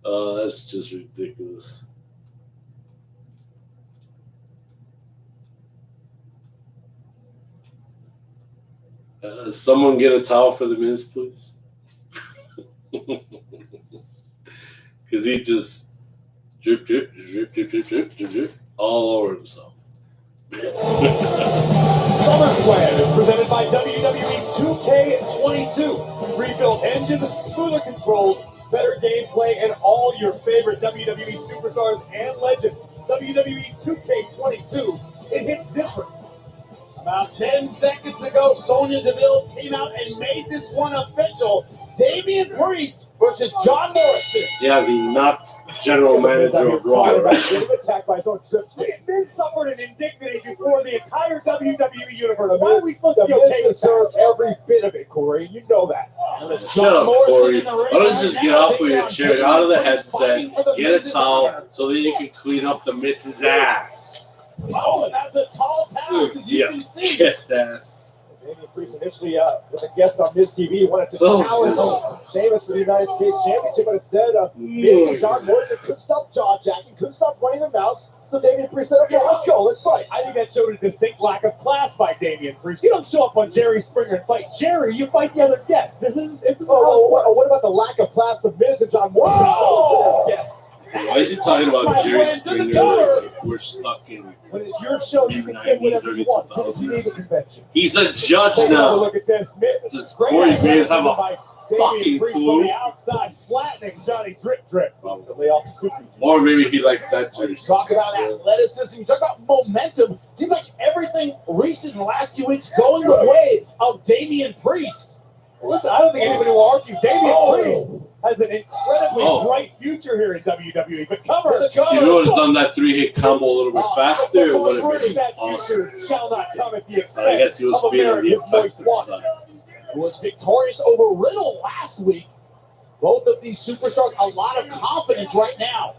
Oh, that's just ridiculous. Someone get a towel for the Miz, please. Because he just drip, drip, drip, drip, drip, drip, drip, drip, all over himself. SummerSlam is presented by WWE 2K22. Rebuilt engine, smoother controls, better gameplay, and all your favorite WWE superstars and legends. WWE 2K22, it hits different. About 10 seconds ago, Sonya Deville came out and made this one official. Damian Priest versus John Morrison. Yeah, the not general manager of Raw. Attacked by his own trip. Miz suffered an indignity before the entire WWE universe. Why are we supposed to be okay with that? Every bit of it, Corey. You know that. Shut up, Corey. Why don't you just get off of your chair, out of the headset, get a towel so that you can clean up the Mrs. Ass. Oh, and that's a tall task, as you can see. Kiss ass. Damian Priest initially was a guest on Miz TV, wanted to challenge Sheamus for the United States Championship, but instead Miz and John Morrison couldn't stop jaw-jacking, couldn't stop running the mouth, so Damian Priest said, okay, let's go, let's fight. I think that showed a distinct lack of class by Damian Priest. You don't show up on Jerry Springer and fight Jerry, you fight the other guests. This is what about the lack of class of Miz and John Morrison? Oh, yes. Why is he talking about Jerry Springer if we're stuck in when it's your show, you can say whatever you want. He's a judge now. Look at this. Does Corey Graves have a fucking clue? clue? From the outside, flattening Johnny Drip Drip. Probably off the cookie. Or maybe he likes that Jerry. Talk about athleticism. You talk about momentum. Seems like everything recent in the last few weeks going the way of Damian Priest. Listen, I don't think anybody will argue. Damian Priest has an incredibly bright future here in WWE. But if you would have done that 3-hit combo a little bit faster, it would have been that awesome. future shall not come at the expense I guess he was of feeling the America's effective most side. Who was victorious over Riddle last week. Both of these superstars, a lot of confidence right now.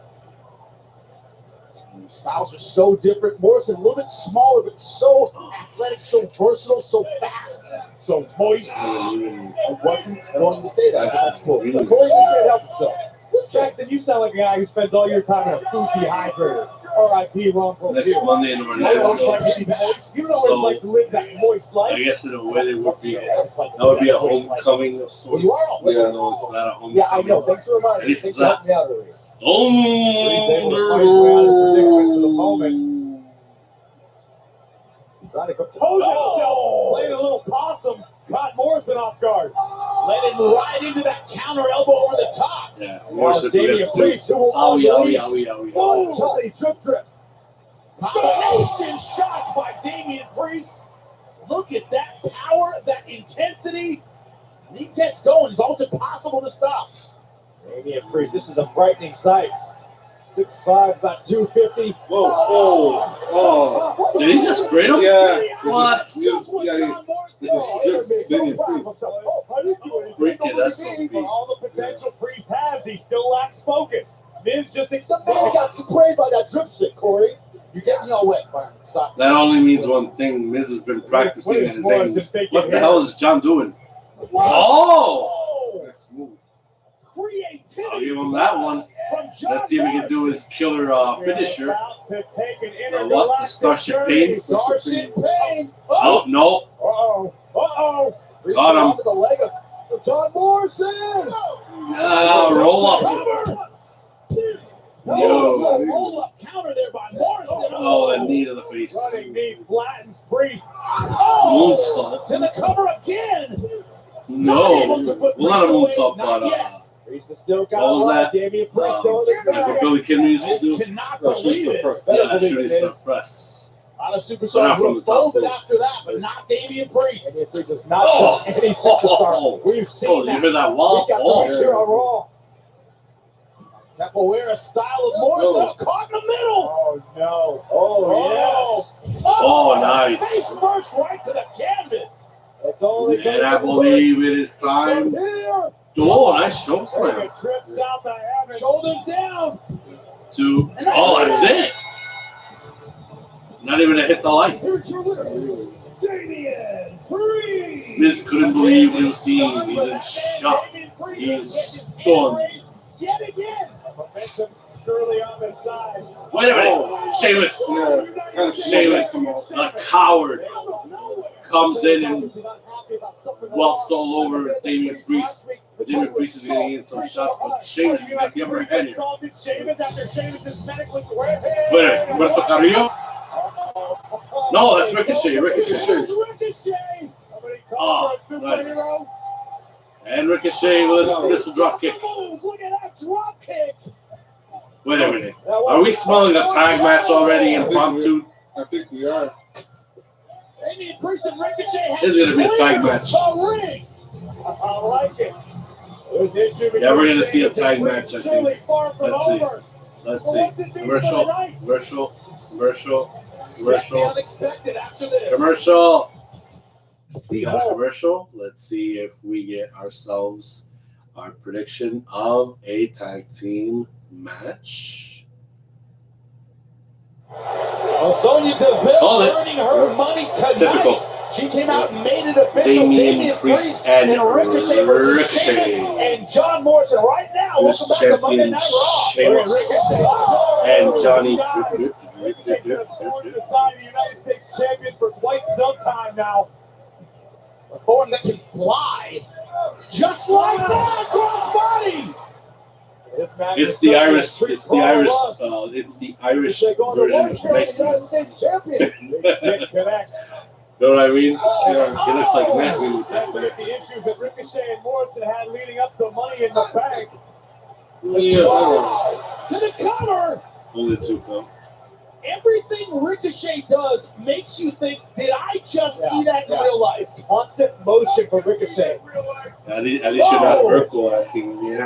Styles are so different. Morrison a little bit smaller, but so athletic, so versatile, so fast, so moist. I wasn't going to say that. That's cool. Corey can't help himself. Jackson, you sound like a guy who spends all your time in a food dehydrator. R.I.P. Ron Next Monday in Orlando. You know what it's like to live that moist life? I guess in a way that would be a homecoming of sorts. You are. Yeah, no, it's not a homecoming. Yeah, I know. Thanks for reminding me. At least Thanks it's for not. helping me out earlier. Trying to compose himself, playing a little possum, caught Morrison off guard. Let him ride into that counter elbow over the top. Yeah, Morrison Damian Priest, who will Johnny Drip Drip. Combination shots by Damian Priest. Look at that power, that intensity. When he gets going, it's almost impossible to stop. Damian Priest, this is a frightening sight. 6'5", about 250. Whoa. Did he just spray him? Yeah. What? All the potential Priest has, he still lacks focus. Miz just He got sprayed by that drip stick, Corey. You're getting me all wet, Byron. Stop. That only means one thing. Miz has been practicing at his angles. What the hell is John doing? Oh! That's smooth. Creativity. I'll give him that one. Let's see if we can do his killer finisher. What? The Starship Pain? Starship Pain. Oh, no. Uh-oh. Got him. The leg of John Morrison. Roll up. Roll up counter there by Morrison. a knee to the face. Running knee flattens Priest. Oh! Moonsault. To the cover again. No. Well, not a moonsault, but Priest has still got what was that? Damian Priest over the Like what Billy Kidman used to do? Cannot believe it. Yeah, shooting stuff press. A lot of superstars would have folded after that, but not Damian Priest. Damian Priest is not just any superstar. We've seen that. You hear that wall? We got the week here on Raw. Capoeira style of Morrison caught in the middle. Oh no! Oh yes! Oh, nice. Face first, right to the canvas. It's only. And I believe it is time. Oh, nice choke slam. Trips out the heaven. Shoulders down. That's it. Not even to hit the lights. Damian Priest. Miz couldn't believe what he was seeing. He's in shock. He is stunned. Yet again. Momentum surely on the side. Wait a minute. Sheamus, a coward, comes in and walks all over Damian Priest. Damian Priest is going to get some shots, but Sheamus is got the upper hand here. Wait a minute. Roberto Carrillo? No, that's Ricochet. Oh, nice. And Ricochet with a missile drop kick. Look at that drop kick. Wait a minute. Are we smelling a tag match already impromptu? I think we are. Damian Priest and Ricochet This is going to be a tag match. I like it. Yeah, we're going to see a tag match, I think. Let's see. Commercial. Commercial. Let's see if we get ourselves our prediction of a tag team match. Sonya Deville earning her money tonight. Typical. She came out and made it official. Damian Priest and Ricochet versus Sheamus and John Morrison. Right now, welcome back to Monday Night Raw. Sheamus and Johnny. Ricochet been on the side of the United States champion for quite some time now. A Thorn that can fly, just like that, crossbody. It's the Irish version of Becky. United States champion. You know what I mean? Yeah. He looks like Matt with that The issues that Ricochet and Morrison had leading up to Money in the Bank. Yeah. To the cover. Only two come. Everything Ricochet does makes you think, did I just see that in real life? Constant motion for Ricochet. At least you're not Urkel asking me.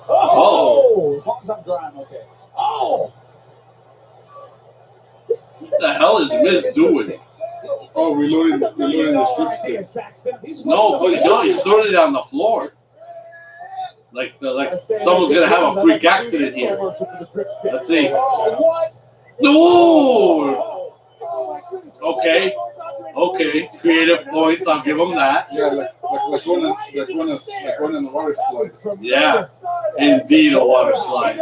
Oh! As long as I'm dry, I'm okay. Oh! What the hell is Miz doing? Oh, reloading the strip stick. No, but he's throwing it on the floor. Like someone's gonna have a freak accident here. Let's see. No. Okay. Creative points. I'll give him that. Yeah, like going in the water slide. Yeah, indeed, a water slide.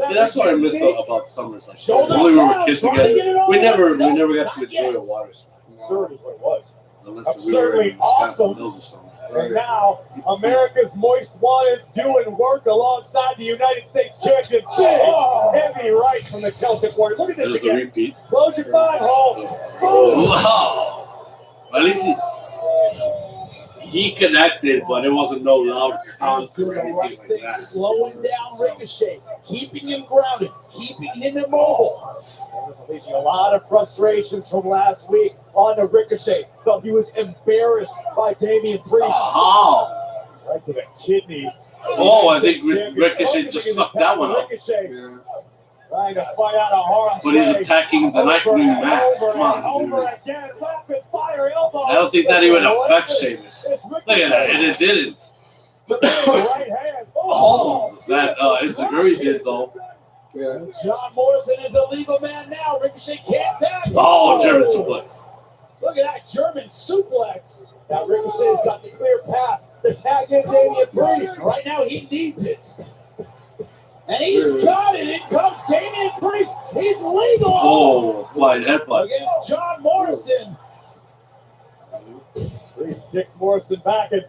See, that's what I miss about SummerSlam. When we were kids together, we never got to enjoy a water slide. Absurd is what it was. Unless we were in Wisconsin Hills or something. And now, America's Most Wanted doing work alongside the United States champion. Big, heavy right from the Celtic Warrior. Look at this There's the again. repeat. Close your 5 hole. Boom. Wow. At least he connected, but it wasn't no loud count or anything like that. Slowing down Ricochet, keeping him grounded, keeping him immobile. Releasing a lot of frustrations from last week on the Ricochet. Thought he was embarrassed by Damian Priest. Oh. Right to the kidneys. Oh, I think Ricochet just sucked that one up. Trying to fight out a hard But he's attacking the Night Green mask. Come on. I don't think that even affects Sheamus. Look at that, and it didn't. Oh, that Enziguri did though. Yeah. John Morrison is a legal man now. Ricochet can't tag. Oh, German suplex. Look at that German suplex. Now Ricochet's got the clear path to tag in Damian Priest. Right now he needs it. And he's got it. In comes Damian Priest. He's legal. Oh, flying headbutt. Against John Morrison. Priest kicks Morrison back and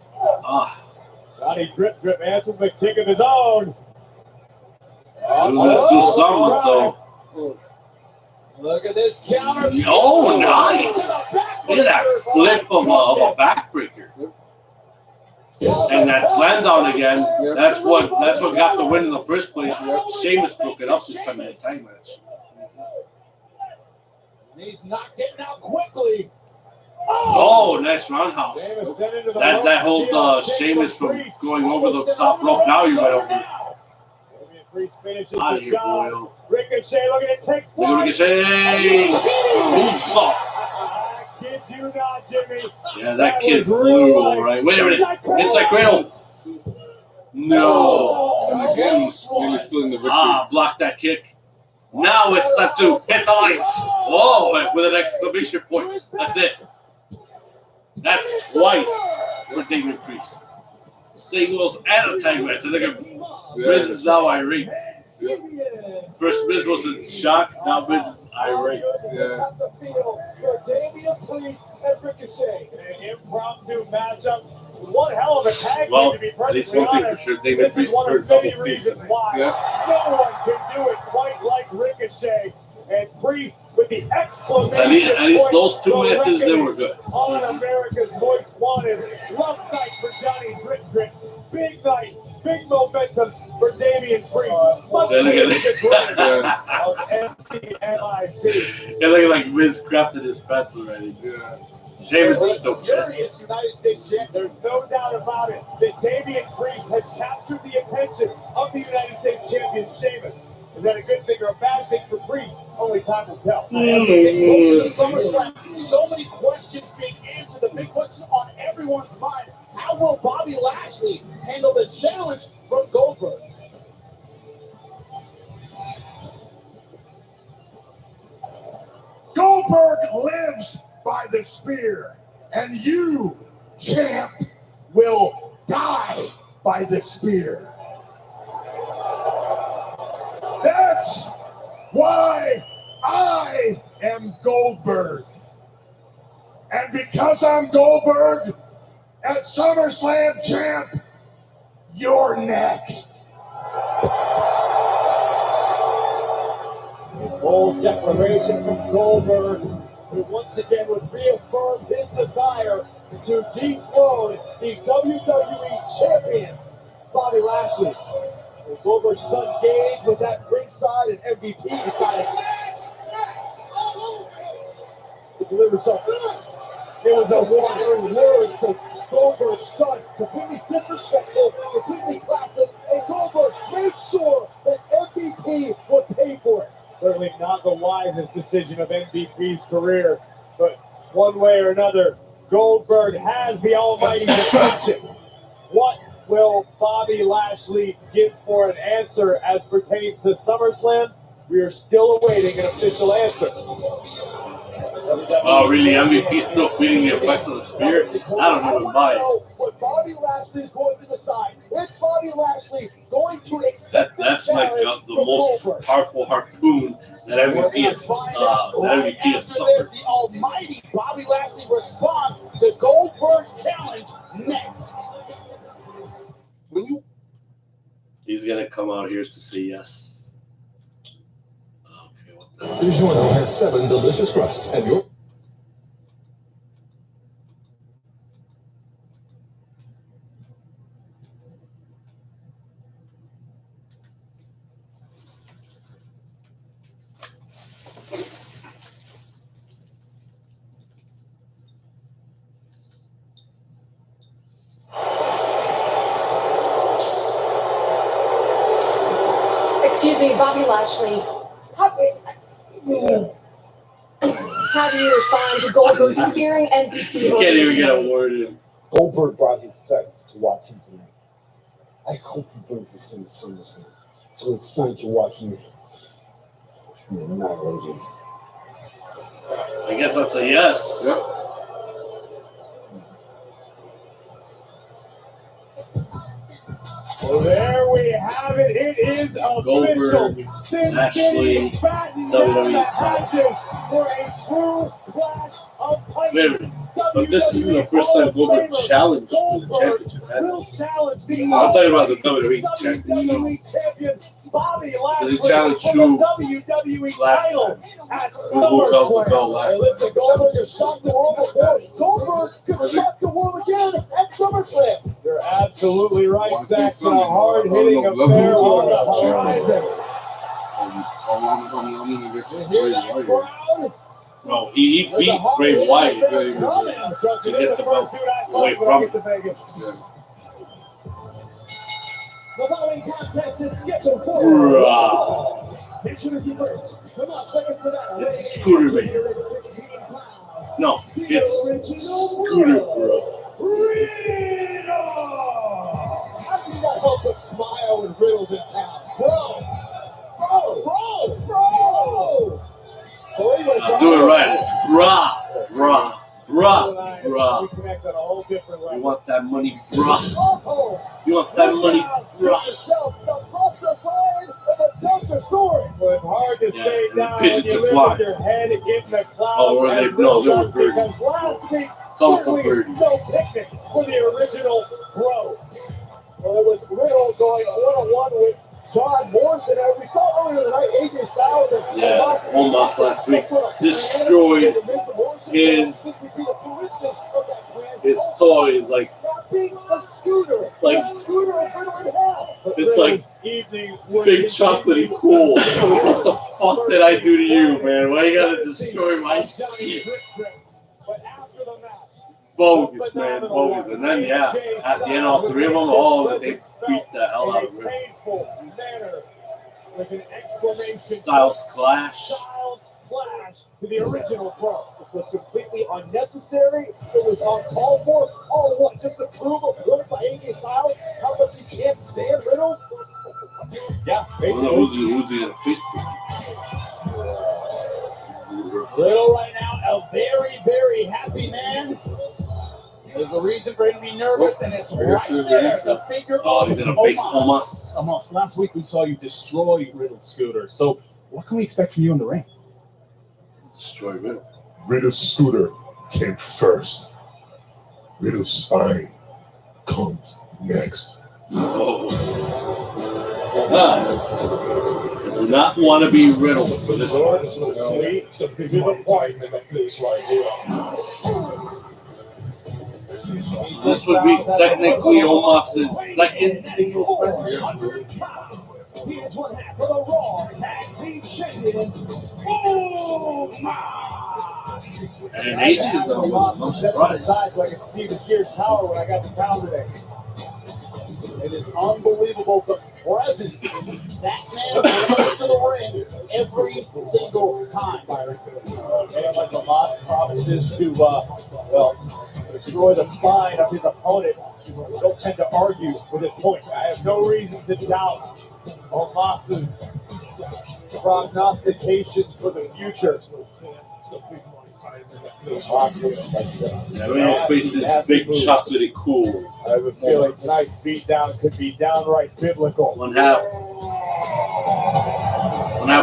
Johnny Drip answers with a kick of his own. Do something, so. Look at this counter. Oh, nice! Look at that flip of a backbreaker. And that slam down again. That's what got the win in the first place. Sheamus broke it up this time in the tag match. He's not getting out quickly. Oh, nice roundhouse. That hold Sheamus from going over the top rope. Now he went over. Out of here, boy. Ricochet looking to take Look at Ricochet. Moonsault. I kid you not, Jimmy. Yeah, that kid flew all right. Wait a minute. Inside cradle. No. And again, he's still in the victory. Block that kick. Now it's time to hit the lights. Oh, with an exclamation point. That's it. That's twice for David Priest. Singles and a tag match. And look at Miz is now irate. First Miz was in shock, now Miz is irate. Yeah. An impromptu matchup. One hell of a tag team, to be at least perfectly one thing for honest. sure, David This Priest is one for of many double Priest. reasons why no one can do it quite like Ricochet and Priest with the exclamation At least point, those two the matches, they reckoning were good. On America's Most Wanted. Love night for Johnny Drip Drip. Big night, big momentum for Damian Priest. Much Yeah, look at to the it. chagrin of NCMIC. Yeah, look like Miz crafted his pants already. Yeah. Sheamus is still pissed. Furious United States champ. There's no doubt about it that Damian Priest has captured the attention of the United States champion Sheamus. Is that a good thing or a bad thing for Priest? Only time will tell. As we get closer to SummerSlam, so many questions being answered. The big question on everyone's mind: how will Bobby Lashley handle the challenge from Goldberg? Goldberg lives by the spear, and you, champ, will die by the spear. That's why I am Goldberg. And because I'm Goldberg, at SummerSlam, champ, you're next. Bold declaration from Goldberg, who once again would reaffirm his desire to dethrone the WWE champion, Bobby Lashley. Goldberg's son Gage was at ringside, and MVP decided to deliver something. It was a warning words to Goldberg's son, completely disrespectful, completely classless, and Goldberg made sure that MVP would pay for it. Certainly not the wisest decision of MVP's career, but one way or another, Goldberg has the Almighty's attention. What will Bobby Lashley give for an answer as pertains to SummerSlam? We are still awaiting an official answer. Oh, really? MVP still feeling the effects of the spear? I don't even buy it. What Bobby Lashley is going to decide. Is Bobby Lashley going to accept That's like the most powerful harpoon that MVP has suffered. This, the almighty Bobby Lashley responds to Goldberg's challenge next. He's gonna come out here to say yes. Okay, what the hell? DiGiorno has 7 delicious crusts, and your Excuse me, Bobby Lashley. How do you respond to Goldberg spearing MVP? You can't even get a word in. Goldberg brought his son to watch him tonight. I hope he brings his son to SummerSlam so his son can watch me. Annihilate him. I guess that's a yes. Yep. Well, there we have it. It is official. Goldberg, Sin Lashley, City batten WWE down the title. hatches for a true clash of Wait a minute. titans. But this isn't the first time Goldberg challenged for the championship, has it? I'm talking about the WWE championship. Because he challenged Drew last time. Who felt the belt last Listen, Goldberg has shocked the world before. Goldberg could shock the world again at SummerSlam. You're absolutely right, Saxon. A hard-hitting affair on the horizon. No, he beat Bray Wyatt to get the belt away from him. The following contest is scheduled for introducing first the Las Vegas Nevada. It's Scooter, baby. No, it's Scooter, bro. How can you not help but smile when Riddle's in town? Bro! Do it right. It's brah. We connect on a whole different level. You want that money, brah. You want that money, brah. Well, it's hard to stay down when pigeons you are live flying. with your head in the clouds. Oh, were they? No, they were birdies. Because last week, Colorful certainly birdies. no picnic for the original Bro. Well, it was Riddle going one-on-one with John Morrison. And we saw earlier tonight, AJ Styles and Omos last week destroyed his toys. Like it's like big chocolatey cool. What the fuck did I do to you, man? Why you gotta destroy my shit? Bogus, man, bogus. And then, at the end, all three of them, they beat the hell out of Riddle. Styles clash. To the original Bro. This was completely unnecessary. It was uncalled for. All what? Just to prove a point by AJ Styles how much he can't stand Riddle? Yeah, basically. Who's he gonna face to? Riddle right now, a very, very happy man. There's a reason for him to be nervous, and it's right there. The figure he's gonna face Omos. Omos, last week we saw you destroy Riddle's Scooter. So what can we expect from you in the ring? Destroy Riddle. Riddle's Scooter came first. Riddle's spine comes next. Oh. I do not want to be Riddle for this one. This would be technically Omos' second singles match. He is one half of the Raw Tag Team Champions, Omos. And in ages, though, I'm surprised. So I could see the Sears Tower when I got to town today. It is unbelievable the presence that man brings to the ring every single time. And like Omos promises to, destroy the spine of his opponent. Don't tend to argue with his point. I have no reason to doubt Omos's prognostications for the future. Riddle faces big chocolatey cool. I have a feeling tonight's beatdown could be downright biblical. One half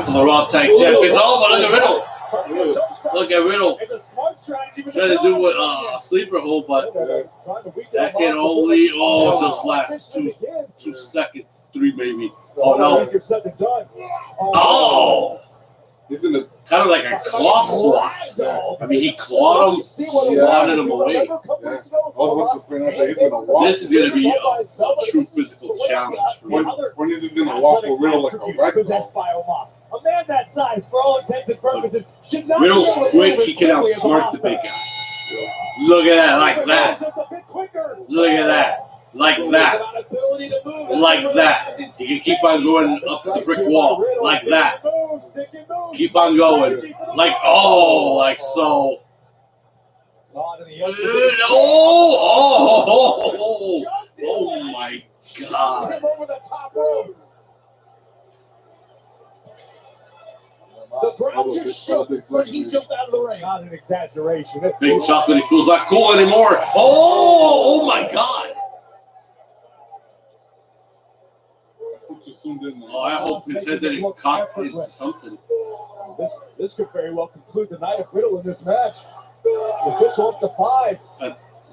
for the Raw Tag Champions. Oh, but look at Riddle. Look at Riddle. Trying to do a sleeper hold, but that can only just last two seconds, 3 maybe. Oh no! Oh! He's in the kind of like a claw swat. I mean, he clawed him, swatted him away. Yeah. This is going to be a true physical challenge for him. When is he going to walk with Riddle like a ragdoll? A man that size, for all intents and purposes, should not. Riddle's quick. He can outsmart the big guy. Look at that, like that. Look at that. Like that. Like that. He can keep on going up to the brick wall. Like that. Keep on going. Like, like so. Oh my God. The ground just shook when he jumped out of the ring. Not an exaggeration. Big chocolate cool's not cool anymore. Oh my God. Oh, I hope his head didn't caught into something. This could very well conclude the night of Riddle in this match. Official up to 5.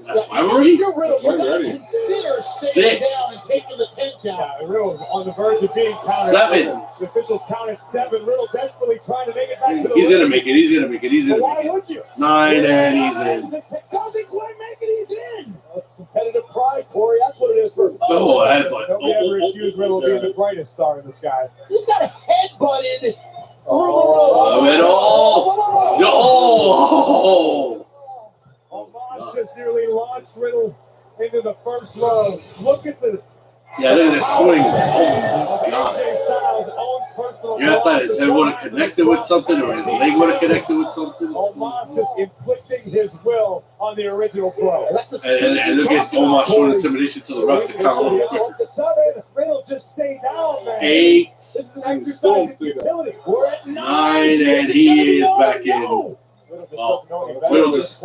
That's 5 already? You're ready. Consider staying 6. down and taking the 10 count. Riddle on the verge of being counted. 7. The officials counted 7. Riddle desperately trying to make it back to the He's ring. gonna make it. He's gonna make it. He's gonna Why make it. would you? 9 and he's in. Doesn't quite make it. He's in. That's competitive pride, Corey. That's what it is for. Oh, headbutt. Nobody ever accused Riddle of being the brightest star in the sky. You just got headbutted through the ropes. Omos just nearly launched Riddle into the first row. Look at the. Yeah, look at this swing. Oh my God. AJ Styles' own personal. Yeah, I thought his head would have connected with something or his leg would have connected with something. Omos just inflicting his will on the original pro. And look at Omos showing intimidation to the ref to count. Up to 7. Riddle just stayed down, man. 8. This is an exercise in futility. We're at 9 and he is back in. Riddle just.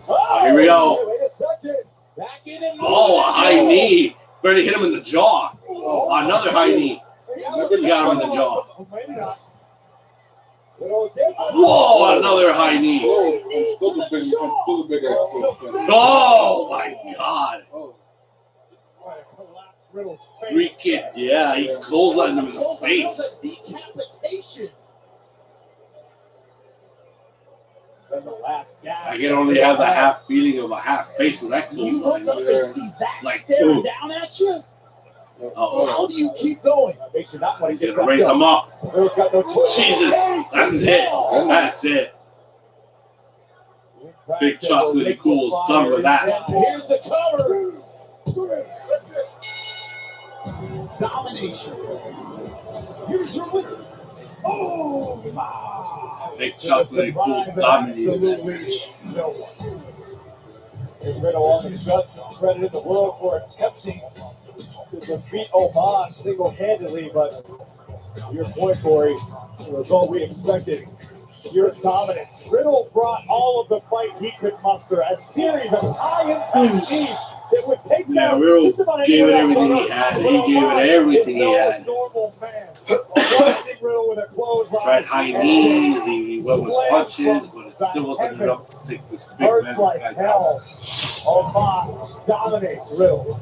Oh, here we go. Wait a second. Back in and Oh, a high knee. Barely hit him in the jaw. Oh, another high knee. He got him in the jaw. Whoa, another high knee. I'm still the big ass. Oh my God. Freaking, yeah, he clotheslined him in the face. Decapitation. I can only have the half feeling of a half face with that You look clothesline. up and see that Like, staring ooh. down at you. Oh, How do you keep going? Makes you not want he's to get gonna raise him up. Riddle's got no choice. Jesus, that's it. That's it. Big chocolatey cool's done with that. Here's the cover. Domination. Here's your winner. Oh my! Big chocolatey cool's dominated. Absolutely no one. There's Riddle on the guts and credited the world for attempting to defeat Omos single-handedly, but to your point, Corey, the result we expected. Your dominance. Riddle brought all of the fight he could muster, a series of high-impact knees that would take down Riddle just about gave it anyone else everything on he earth. had. He But gave it Omos everything is he no had. normal man. Blasting Riddle with a clothesline. Tried high knees, he went with punches, but it still wasn't enough to take this big Hurts man like guy's hell. Omos dominates Riddle.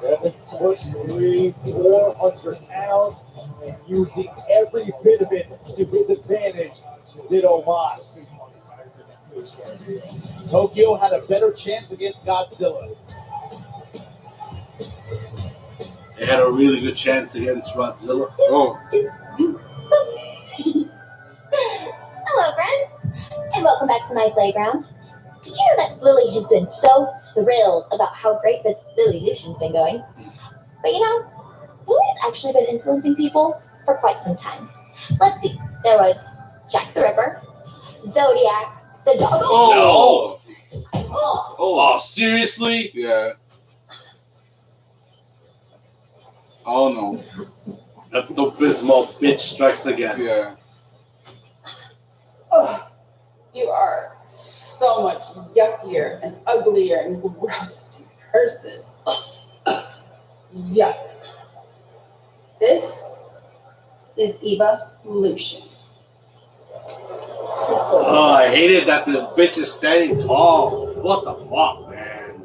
7 foot 3, 400 pounds, and using every bit of it to his advantage, did Omos. Tokyo had a better chance against Godzilla. They had a really good chance against Godzilla. Oh. Hello, friends, and welcome back to my playground. Did you know that Lily has been so thrilled about how great this Lilyution's been going? But you know, Lily's actually been influencing people for quite some time. Let's see. There was Jack the Ripper, Zodiac, the dog. Oh! Oh. Oh, seriously? Yeah. Oh no. The Bismarck bitch strikes again. Yeah. Ugh, you are so much yuckier and uglier and gross in person. Yuck. This is evolution. Oh, I hated that this bitch is standing tall. What the fuck, man?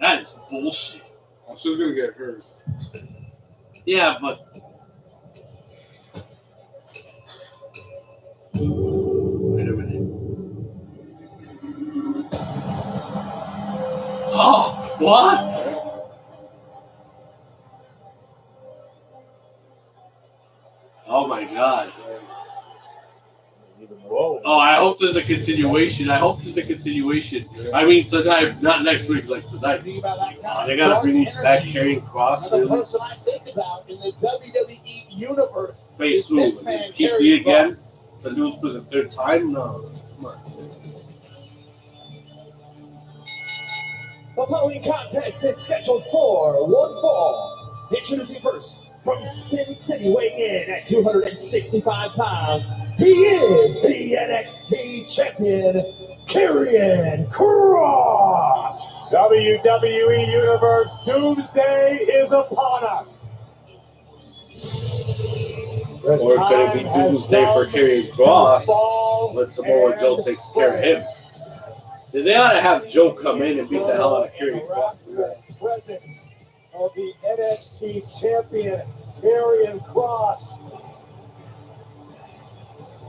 That is bullshit. Oh, she's gonna get hers. Yeah, but wait a minute. Oh, what? Oh my God. Oh, I hope there's a continuation. I I mean, tonight, not next week, like tonight. They gotta bring these back carrying cross. The Really? person I think about in the WWE universe Face is who? this man, It's Keith Karrion Lee again? Kross. To lose for the third time? No. Come on. The following contest is scheduled for one fall. Introducing first, from Sin City, weighing in at 265 pounds, he is the NXT champion, Karrion Kross. WWE Universe Doomsday is upon us. Or could it be Doomsday for Karrion Kross? Let Samoa Joe takes care of him. So they ought to have Joe come in and beat the hell out of Karrion Kross. Presence of the NXT champion, Karrion Kross.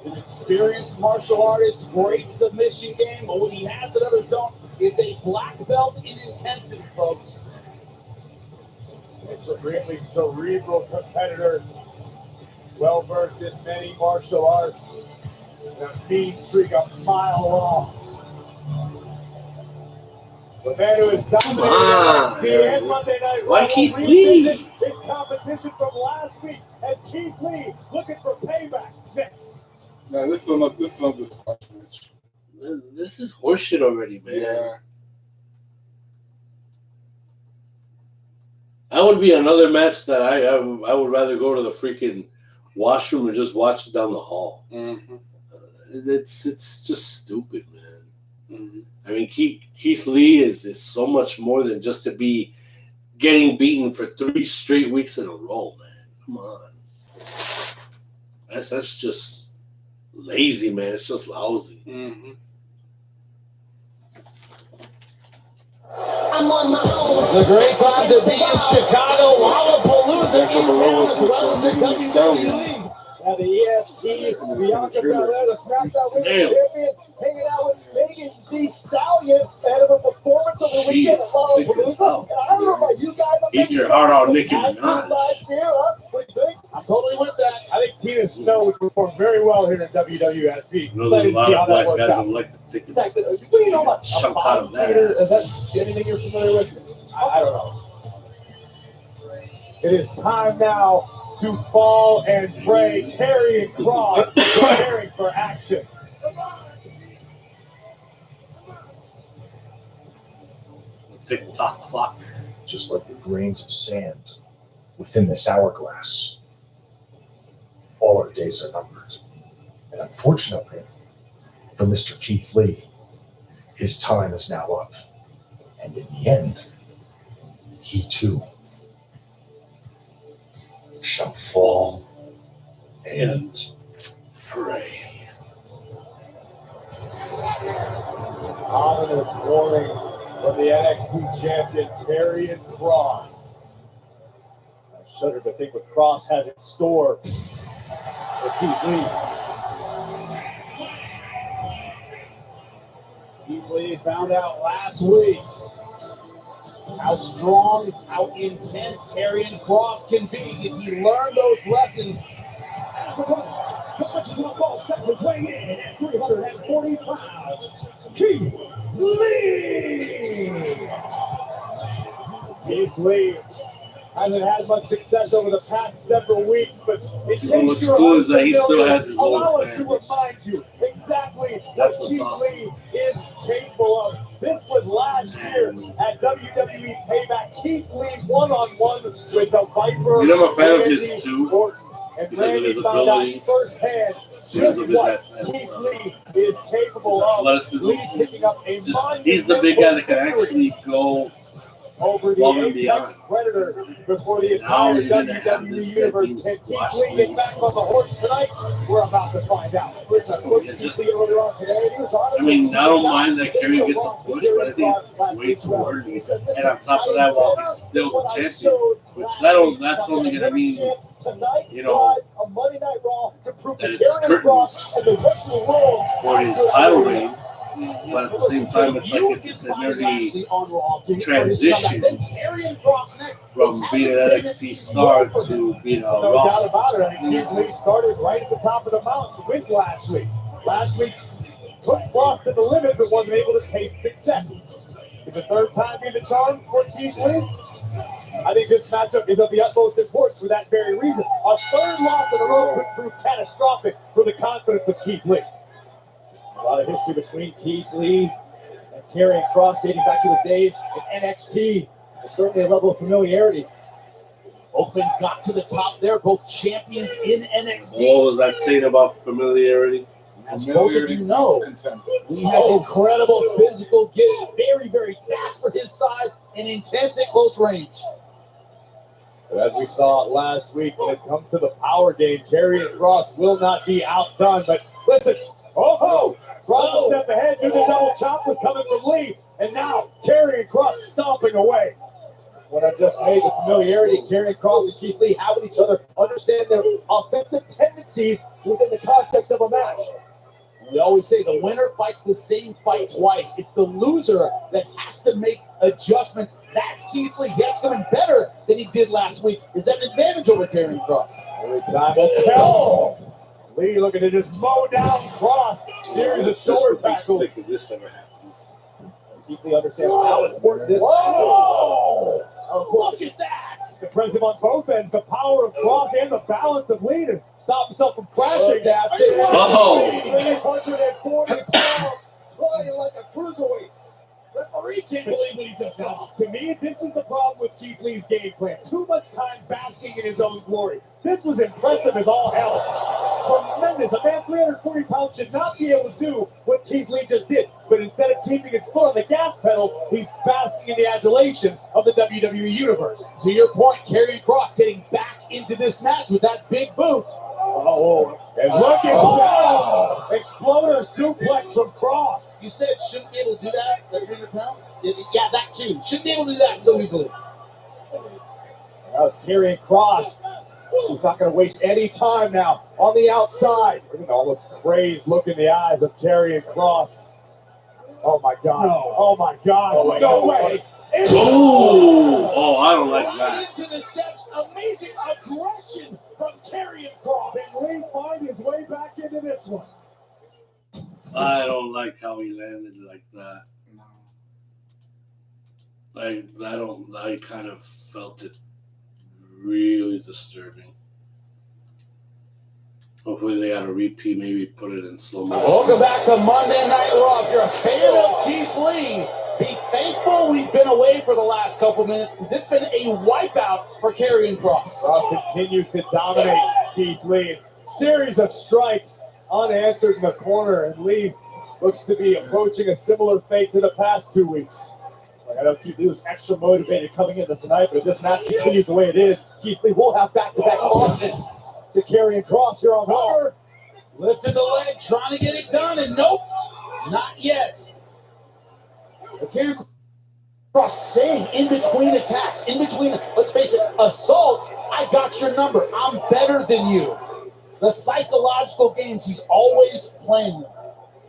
An experienced martial artist, great submission game, but what he has that others don't is a black belt in intensity, folks. Extremely cerebral competitor, well versed in many martial arts, and a mean streak a mile long. The man who is dominating NXT and Monday Night Raw will revisit his competition from last week as Keith Lee looking for payback next. No, this is another squash match. This is horseshit already, man. Yeah. That would be another match that I would rather go to the freaking washroom and just watch it down the hall. Mm-hmm. It's just stupid, man. Mm-hmm. I mean, Keith Lee is so much more than just to be getting beaten for 3 straight weeks in a row, man. Come on. That's just lazy, man. It's just lousy. Mm-hmm. I'm on my own. It's a great time to be in Chicago. Lollapalooza in town as well as the WWE. And the EST, Bianca Belair, the SmackDown Women's Champion, hanging out with Megan Thee Stallion ahead of a performance over the weekend at Lollapalooza. I don't know about you guys, but eat your heart out, Nicki Minaj. What do you think? I'm totally with that. I think Tina Snow would perform very well here in WWF. You know, there's a lot of black guys that like to take What do you know about chunk out of that? Is that anything you're familiar with? I don't know. It is time now to fall and pray. Karrion Kross preparing for action. Tick-tock clock. Just like the grains of sand within this hourglass, all our days are numbered. And unfortunately, for Mr. Keith Lee, his time is now up. And in the end, he too shall fall and pray. Ominous warning from the NXT champion, Karrion Kross. I shudder to think what Kross has in store for Keith Lee. Keith Lee found out last week how strong, how intense Karrion Kross can be. Did he learn those lessons? Weighing in at 340 pounds, Keith Lee! Keith Lee hasn't had much success over the past several weeks, but in case you're cool is that he still has his allow own us to remind you exactly what Keith Lee is capable of. This was last year at WWE Payback. Keith Lee one-on-one with the Viper. You know, I'm a fan of his too. And Because of Randy his found out ability. firsthand just what Keith Lee is capable of. Athleticism. Lee picking up a He's the big guy that can actually go over above the and beyond. Apex Predator before the Now entire you're gonna have WWE this universe. thing Can Keith squashed. Lee get back on the horse tonight? We're about to find out. I mean, I don't mind that Karrion gets a push, but I think it's way too early. And on top of that, while he's still the champion, which that's only going to mean, you know, a Monday Night Raw to prove that to it's Karrion Kross curtains and the rest of the world for his title reign. But at the same time, it's like it's an early transition from being an NXT star to being a No Raw doubt about star. it. I mean, Keith Lee started right at the top of the mountain with last week. Last week, put Kross to the limit, but wasn't able to taste success. Is the third time being the charm for Keith Lee? I think this matchup is of the utmost importance for that very reason. A third loss in a row could prove catastrophic for the confidence of Keith Lee. A lot of history between Keith Lee and Karrion Kross dating back to the days in NXT. There's certainly a level of familiarity. Both men got to the top there, both champions in NXT. What was that saying about familiarity? As both of you know, he has incredible physical gifts, very, very fast for his size, and intense at close range. But as we saw last week, when it comes to the power game, Karrion Kross will not be outdone. But listen, Kross a step ahead, knew the double chop was coming from Lee, and now Karrion Kross stomping away. What I just made, the familiarity Karrion Kross and Keith Lee have with each other, understand their offensive tendencies within the context of a match. We always say the winner fights the same fight twice. It's the loser that has to make adjustments. That's Keith Lee. He has to come in better than he did last week. Is that an advantage over Karrion Kross? Every time will tell. Lee looking to just mow down Kross. Series of shoulder tackles. Sick if this ever happens. Keith Lee understands how important this is. Look at that! Impressive on both ends. The power of Kross and the balance of Lee to stop himself from crashing. Oh. 340 pounds, flying like a cruiserweight. Referee can't believe what he just saw. To me, this is the problem with Keith Lee's game plan. Too much time basking in his own glory. This was impressive as all hell. Tremendous. A man 340 pounds should not be able to do what Keith Lee just did. But instead of keeping his foot on the gas pedal, he's basking in the adulation of the WWE Universe. To your point, Karrion Kross getting back into this match with that big boot. And look at that! Exploder suplex from Kross. You said shouldn't be able to do that, 300 pounds? Yeah, that too. Shouldn't be able to do that so easily. That was Karrion Kross. He's not going to waste any time now on the outside. Look at all this crazed look in the eyes of Karrion Kross. Oh my God. No. Oh my God. No way. Oh, I don't like that. Into the steps. Amazing aggression from Karrion Kross. Can Lee find his way back into this one? I don't like how he landed like that. I kind of felt it really disturbing. Hopefully they got a repeat, maybe put it in slow motion. Welcome back to Monday Night Raw. If you're a fan of Keith Lee, be thankful we've been away for the last couple minutes because it's been a wipeout for Karrion Kross. Kross continues to dominate Keith Lee. Series of strikes unanswered in the corner, and Lee looks to be approaching a similar fate to the past 2 weeks. I know Keith Lee was extra motivated coming into tonight, but if this match continues the way it is, Keith Lee will have back-to-back losses to Karrion Kross here on Raw. Lifting the leg, trying to get it done, and nope, not yet. Karrion Kross saying in between attacks, in between, let's face it, assaults, I got your number. I'm better than you. The psychological games, he's always playing them.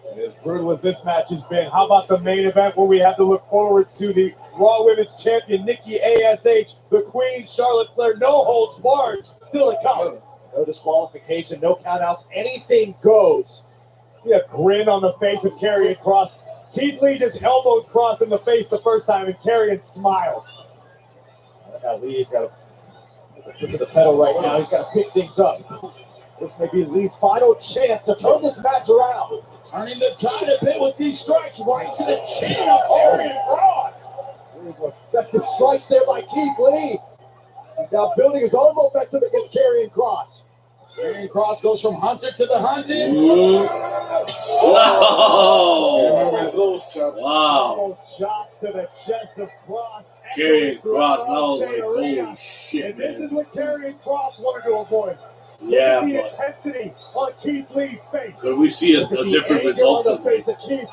And as brutal as this match has been, how about the main event where we have to look forward to the Raw Women's Champion, Nikki ASH, the Queen, Charlotte Flair, no holds barred, still to come. No disqualification, no countouts, anything goes. See a grin on the face of Karrion Kross. Keith Lee just elbowed Kross in the face the first time, and Karrion smiled. Now Lee's got to put to the pedal right now. He's got to pick things up. This may be Lee's final chance to turn this match around. Turning the tide a bit with these strikes right to the chin of Karrion Kross. Series of effective strikes there by Keith Lee. He's now building his own momentum against Karrion Kross. Karrion Kross goes from hunter to the hunted. Wow. Chops to the chest of Kross. Karrion Kross, that was like, holy shit, and this is what Karrion Kross wanted to avoid. Yeah, Look at the but intensity on Keith Lee's face. could we see a different result today?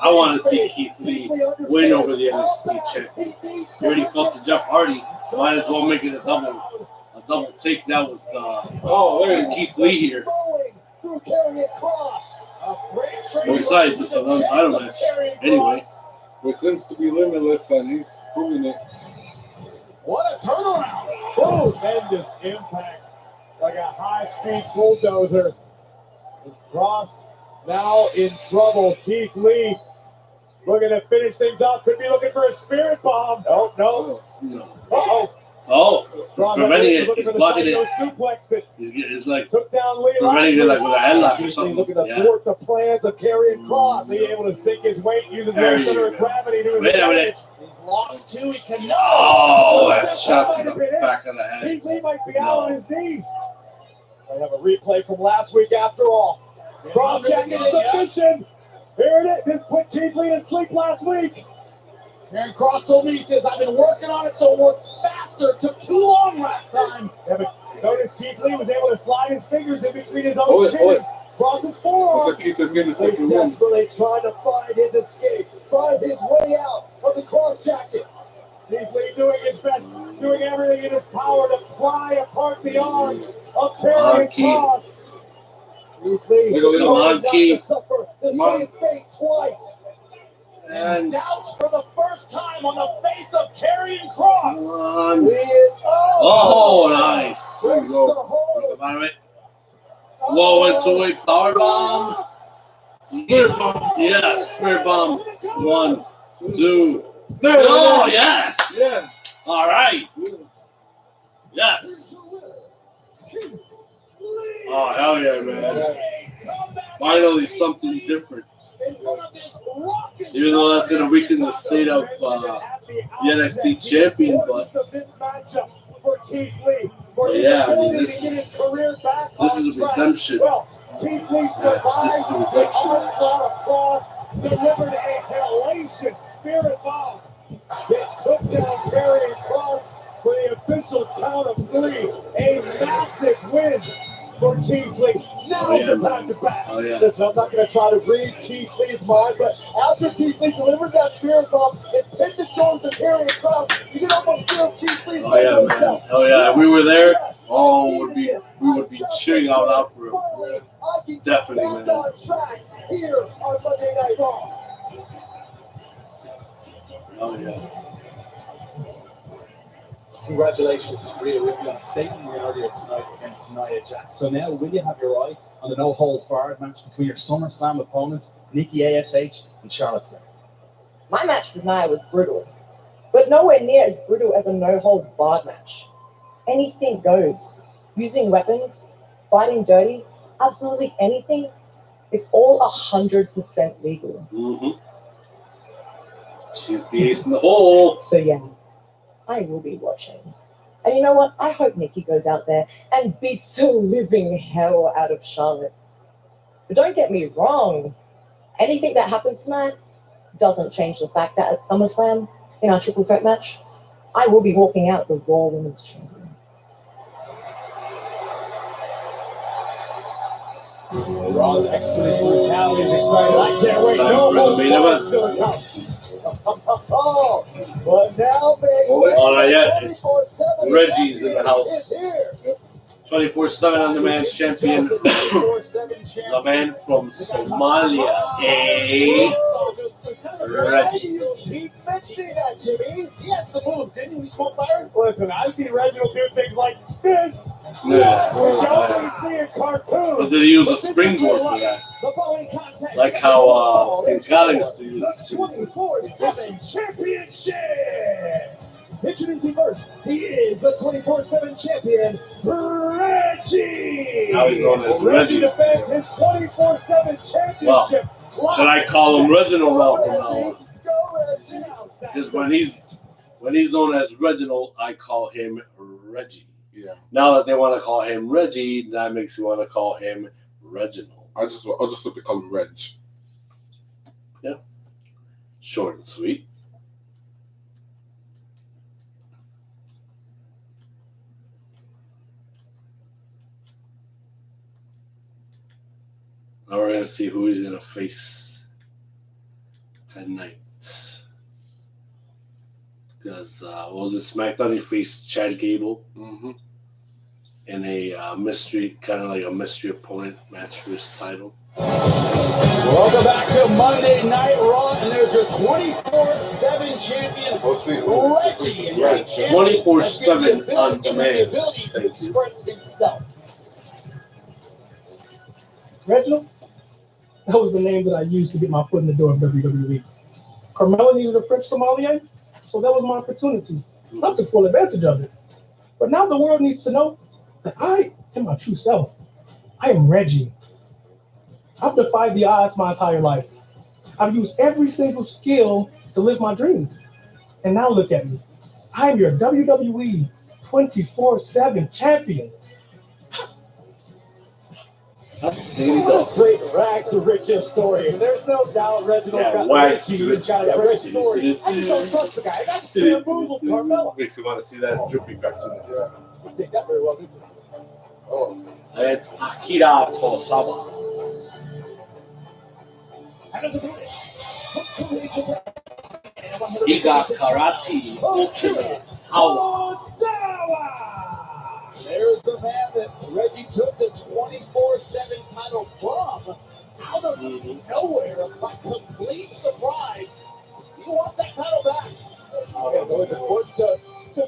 I want to see Keith Lee win over the NXT champion. He already fought to Jeff Hardy. Might as well make it a double takedown with Keith Lee here. Through Karrion Kross. Besides, it's an untitled match anyway. What claims to be limitless, and he's proving it. What a turnaround! Tremendous impact. Like a high-speed bulldozer. And Kross now in trouble. Keith Lee looking to finish things off. Could be looking for a spirit bomb. No. Uh-oh. Oh, he's preventing it. He's blocking it. Suplex that He's like took down Lee preventing it like with a headlock or something. Looking to thwart the plans of Karrion Kross. Being able to sink his weight, uses his center of gravity to his advantage. He's lost two. He cannot. Oh, that shot to the back of the head. Keith Lee might be out on his knees. I have a replay from last week after all. Kross checking submission. Here it is. This put Keith Lee to sleep last week. Karrion Kross told me, he says, I've been working on it so it works fast roster took too long last time. Yeah, but notice Keith Lee was able to slide his fingers in between his own chin. Cross his forearm. Looks like Keith is getting the They second one. desperately trying to find his escape, find his way out of the cross jacket. Keith Lee doing his best, doing everything in his power to pry apart the arms of Karrion Kross. Keith Lee Come on, not Keith. to suffer the same fate twice. And Doubts for the first time on the face of Karrion Kross. one. He is Oh, nice. There breaks you go. the hold. Look about it. Whoa, into a power bomb. Spirit bomb. Yes, spirit bomb. 1, 2. Oh, yes. Yeah. All right. Yes. Oh, hell yeah, man. Finally, something different. Even though that's going to weaken the state of the NXT champion, but yeah, I mean, this is a redemption match. This is a redemption match. Delivered a hellacious spirit bomb that took down Karrion Kross for the officials' count of 3. A massive win for Keith Lee. Now's the time to pass. Oh, yeah. Listen, I'm not going to try to read Keith Lee's mind, but after Keith Lee delivered that spirit bomb and pinned the shoulders of Karrion Kross, you can almost feel Keith Lee's Oh yeah, man. Oh yeah, if we were there, we would be cheering out loud for him. Definitely, man. Here on Monday Night Raw. Oh yeah. Congratulations, Rhea Ripley, on stating earlier tonight against Nia Jax. So now, will you have your eye on the no-holds-barred match between your SummerSlam opponents, Nikki ASH and Charlotte Flair? My match with Nia was brutal, but nowhere near as brutal as a no-hold-barred match. Anything goes. Using weapons, fighting dirty, absolutely anything. It's all 100% legal. Mm-hmm. She's the ace in the hole. So yeah, I will be watching. And you know what? I hope Nikki goes out there and beats the living hell out of Charlotte. But don't get me wrong. Anything that happens tonight doesn't change the fact that at SummerSlam, in our triple threat match, I will be walking out the Raw Women's Champion. Raw's expletive brutality is exciting. I can't wait. Time No for the more main fans event. gonna come. Oh, but now, baby, Oh, not yet. 24/7 Reggie's in the house. is here. 24/7 on-demand champion. The man from Somalia, Reggie. Keep mentioning that, Jimmy. He had some moves, didn't he? We spoke fire. Listen, I've seen Reginald do things like this. Yeah. Show me see a cartoon. But did he use a springboard for that? The following contest. Like how St. Scott used to use The a springboard. 24/7 Championship. Introducing first, he is the 24/7 champion, Reggie. Now he's known as Reggie. defends his 24/7 championship. Should I call him Reginald now from now on? Because when he's known as Reginald, I call him Reggie. Yeah. Now that they want to call him Reggie, that makes me want to call him Reginald. I'll just simply call him Reg. Yeah. Short and sweet. Now we're going to see who he's going to face tonight. Because, what was it, SmackDown? He faced Chad Gable in a mystery, kind of like a mystery opponent match for his title. Welcome back to Monday Night Raw, and there's your 24/7 champion, Reggie. And Right, 24/7 on demand. Ability to express himself. Reginald, that was the name that I used to get my foot in the door of WWE. Carmella needed a French sommelier, so that was my opportunity. I took full advantage of it. But now the world needs to know that I am my true self. I am Reggie. I've defied the odds my entire life. I've used every single skill to live my dream. And now look at me. I am your WWE 24/7 champion. What a great rags to riches story. And there's no doubt Reginald's got Richie's got a great story. I just don't trust the guy. I got to see removals, Carmella. Makes you want to see that drippy cartoon. Yeah. You take that very well, didn't you? Oh. It's Akira Tosawa. He got karate. There's the man that Reggie took the 24/7 title from out of nowhere by complete surprise. He wants that title back. It's important to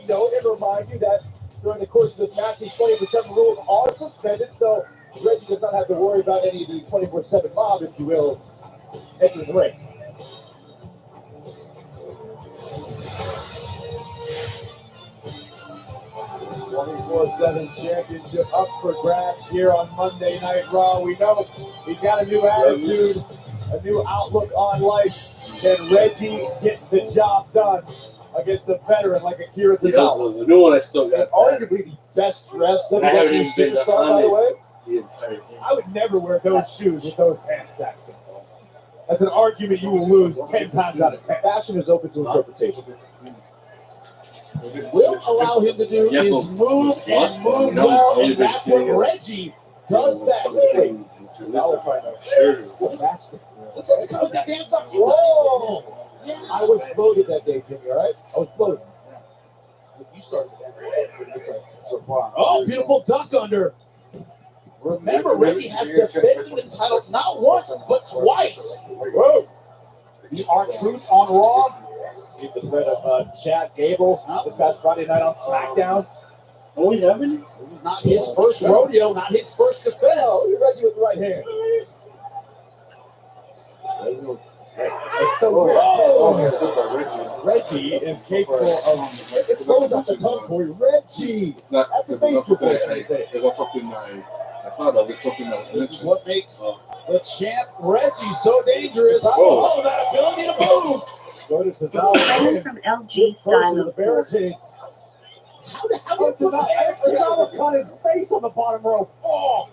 note and remind you that during the course of this match, these 24/7 rules are suspended, so Reggie does not have to worry about any of the 24/7 mob, if you will, entering the ring. 24/7 championship up for grabs here on Monday Night Raw. We know he's got a new attitude, a new outlook on life. Can Reggie get the job done against the veteran like Akira Tozawa? The new one I still got. Arguably the best dressed WWE superstar, by the way. I would never wear those shoes with those pants, Saxton. That's an argument you will lose 10 times out of 10. Fashion is open to interpretation. Will allow him to do is move and move well, and that's what Reggie does best. Sure. This looks kind of that dance off you. Whoa! I was bloated that day, Jimmy, all right? I was bloated. You started the dance so far. Oh, beautiful duck under. Remember, Reggie has defended the title not once, but twice. Whoa! The R-Truth on Raw. Keep the thread of Chad Gable this past Friday night on SmackDown. Oh, you haven't? This is not his first rodeo, not his first defense. Oh, Reggie with the right hand. It's so weird. Reggie is capable of. It throws out the tongue for you. Reggie. It's not. That's a faithful person. It's something I thought of. It's something that was This is what makes the champ Reggie so dangerous. Oh, that ability to move. Go to Tozawa. From LG style The barricade. How did Tozawa cut his face on the bottom rope? Oh.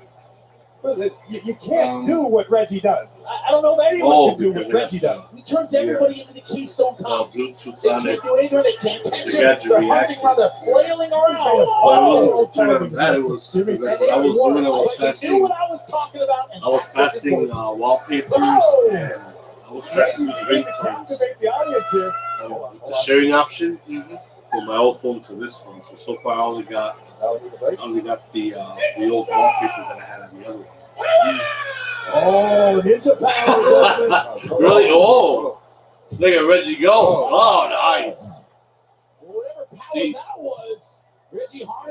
You can't do what Reggie does. I don't know if anyone can do what Reggie does. He turns everybody into the Keystone Cops. They can't do anything. They can't catch him. They're hunting around. They're flailing around. I was talking about. I was passing wallpapers and I was tracking the ringtones. The audience here. The sharing option from my old phone to this one. So far I only got the old wallpaper that I had on the other one. Oh, Ninja Power. Really? Oh, look at Reggie go. Oh, nice. See,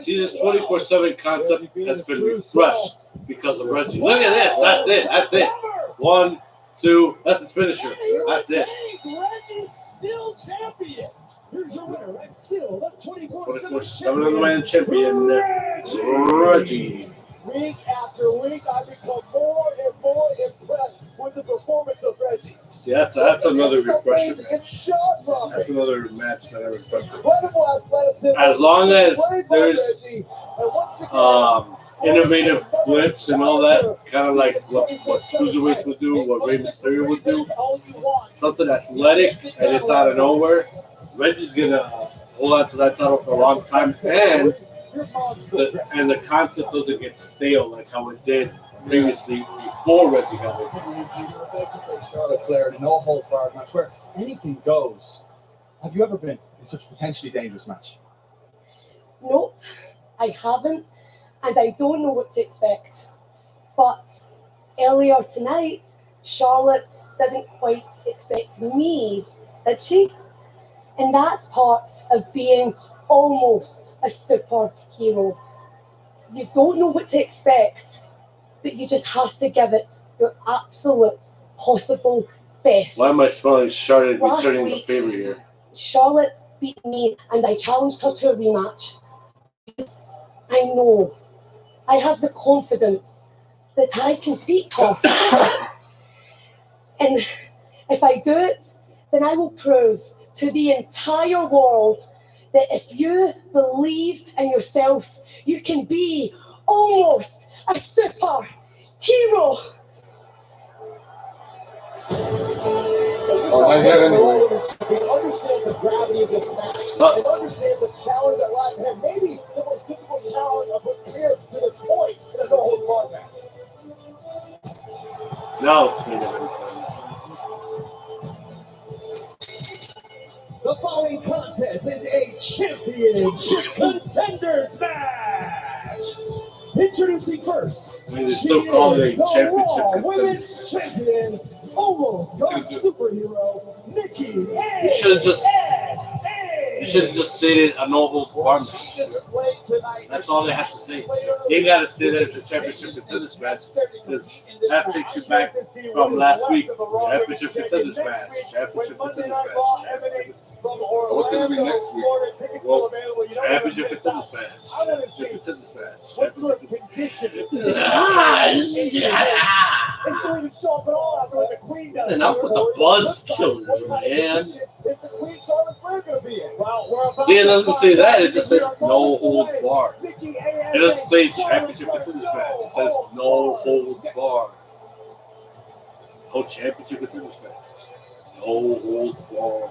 this 24/7 concept has been refreshed because of Reggie. Look at this. That's it. That's it. 1, 2. That's his finisher. That's it. Reggie's still champion. Here's your winner, and still the 24/7 man champion, Reggie. Week after week, I become more and more impressed with the performance of Reggie. See, that's another refresher match. That's another match that I refreshed. As long as there's innovative flips and all that, kind of like what cruiserweights would do, what Rey Mysterio would do, something athletic and it's out of nowhere. Reggie's gonna hold on to that title for a long time, and the concept doesn't get stale like how it did previously before Reggie got it. Charlotte Flair in an no holds barred match where anything goes. Have you ever been in such a potentially dangerous match? No, I haven't, and I don't know what to expect. But earlier tonight, Charlotte didn't quite expect me, did she? And that's part of being almost a superhero. You don't know what to expect, but you just have to give it your absolute possible best. Why am I smelling Charlotte Last returning the week, favor here? Charlotte beat me, and I challenged her to a rematch. Because I know, I have the confidence that I can beat her. And if I do it, then I will prove to the entire world that if you believe in yourself, you can be almost a superhero. Hero. Oh, not yet anyway. He understands the gravity of this match and understands the challenge that lies ahead. Maybe the most difficult challenge of her career to this point in a no-holds-barred match. Now it's main event time. The following contest is a championship contenders match. Introducing first, I mean, they still call it a the championship Raw contender. Women's Champion, almost a superhero, Nikki You should have just. You should have just stated a no holds barred match. That's all they have to say. You ain't got to say that it's a championship contenders match because that takes you back from last week. Championship contenders match. Championship contenders match. What's going to be next week? Well, championship contenders match. Championship contenders match. Enough with the buzz killers, man. See, it doesn't say that. It just says no holds barred. It doesn't say championship contenders match. It says no holds barred. No championship contenders match. No holds barred.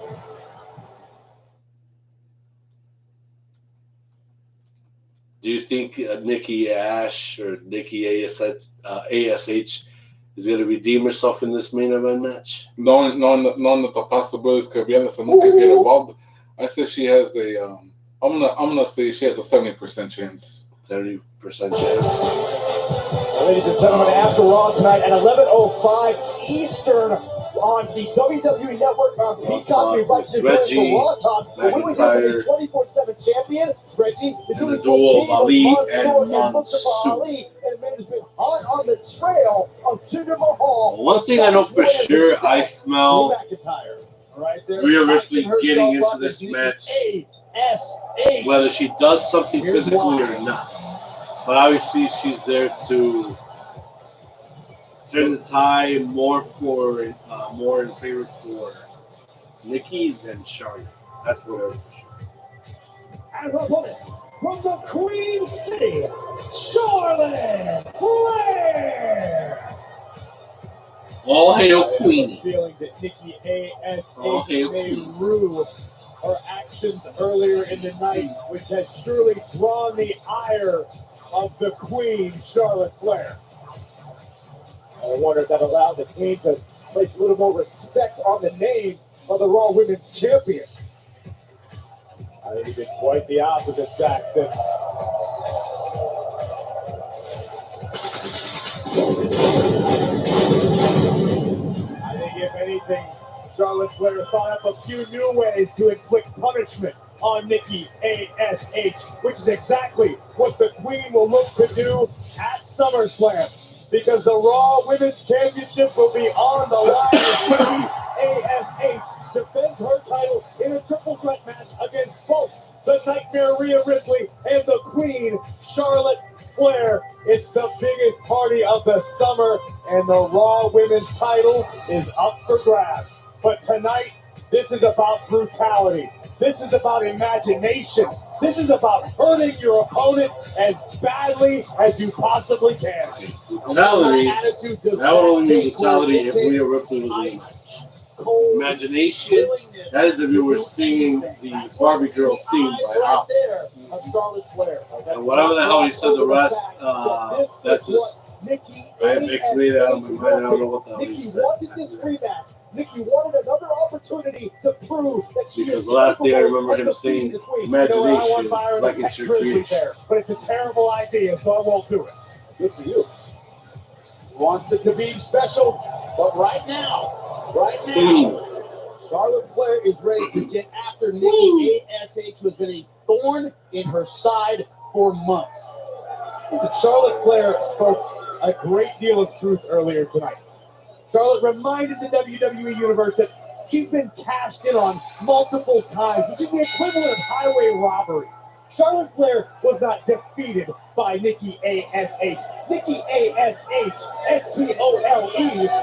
Do you think Nikki Ash or Nikki ASH is going to redeem herself in this main event match? Knowing that the possibilities could be honest and who could get involved, I say she has a. I'm gonna say she has a 70% chance. 70% chance. Ladies and gentlemen, after Raw tonight at 11:05 Eastern on the WWE Network on Peacock, we invite you to join Raw Talk. The women's 24/7 champion, Reggie, is doing the duel of Ali and Mustafa Ali, and man has been hot on the trail of Jinder Mahal. One thing I know for sure, I smell Rhea Ripley getting into this match, whether she does something physically or not. But obviously, she's there to turn the tide more in favor for Nikki than Charlotte. That's what I was sure. And her opponent from the Queen City, Charlotte Flair. All hail Queenie. Feeling that Nikki ASH may rue her actions earlier in the night, which has surely drawn the ire of the Queen, Charlotte Flair. I wonder if that allowed the Queen to place a little more respect on the name of the Raw Women's Champion. I think it's quite the opposite, Saxton. I think if anything, Charlotte Flair thought up a few new ways to inflict punishment on Nikki ASH, which is exactly what the Queen will look to do at SummerSlam, because the Raw Women's Championship will be on the line as Nikki ASH defends her title in a triple threat match against both the Nightmare Rhea Ripley and the Queen, Charlotte Flair. It's the biggest party of the summer, and the Raw Women's title is up for grabs. But tonight, this is about brutality. This is about imagination. This is about hurting your opponent as badly as you possibly can. Brutality. That would only be brutality if Rhea Ripley was in the match. Imagination. That is if you were singing the Barbie Girl theme by Al. And whatever the hell he said the rest, that's just. I mixed it out of my mind. I don't know what the hell he said. Nikki wanted another opportunity to prove that she because is the last thing I remember him saying, imagination, like it's your creation. But it's a terrible idea, so I won't do it. Good for you. Wants the Khabib special, but right now, Charlotte Flair is ready to get after Nikki ASH, who has been a thorn in her side for months. Listen, Charlotte Flair spoke a great deal of truth earlier tonight. Charlotte reminded the WWE Universe that she's been cashed in on multiple times, which is the equivalent of highway robbery. Charlotte Flair was not defeated by Nikki ASH. Nikki ASH, STOLE,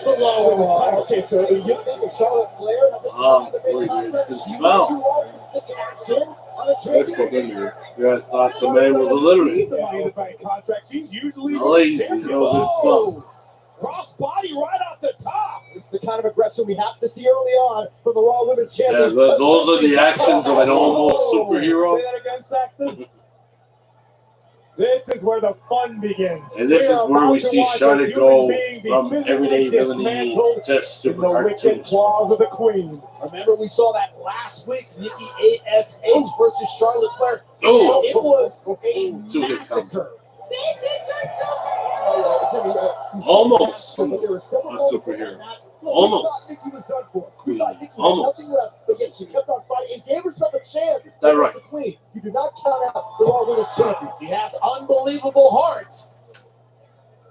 the Raw Women's title. Okay, so you think of Charlotte Flair had the big contract? You wanted to cash in on a champion? I thought the man was illiterate. The Money in the Bank contract. She's usually lazy, Crossbody right off the top. It's the kind of aggression we have to see early on from the Raw Women's Yeah, Champion. those are the actions of an almost superhero. Say that again, Saxton. This is where the fun begins. And this is where we see Charlotte go from everyday villainy to super the wicked cartoon. claws of the Queen. Remember, we saw that last week. Nikki ASH versus Charlotte Flair. Oh, It was a massacre. Almost a superhero. Almost. Queen. Almost. She kept on fighting and gave herself a chance. That's right. The Queen. You do not count out the Raw Women's Champion. She has unbelievable heart.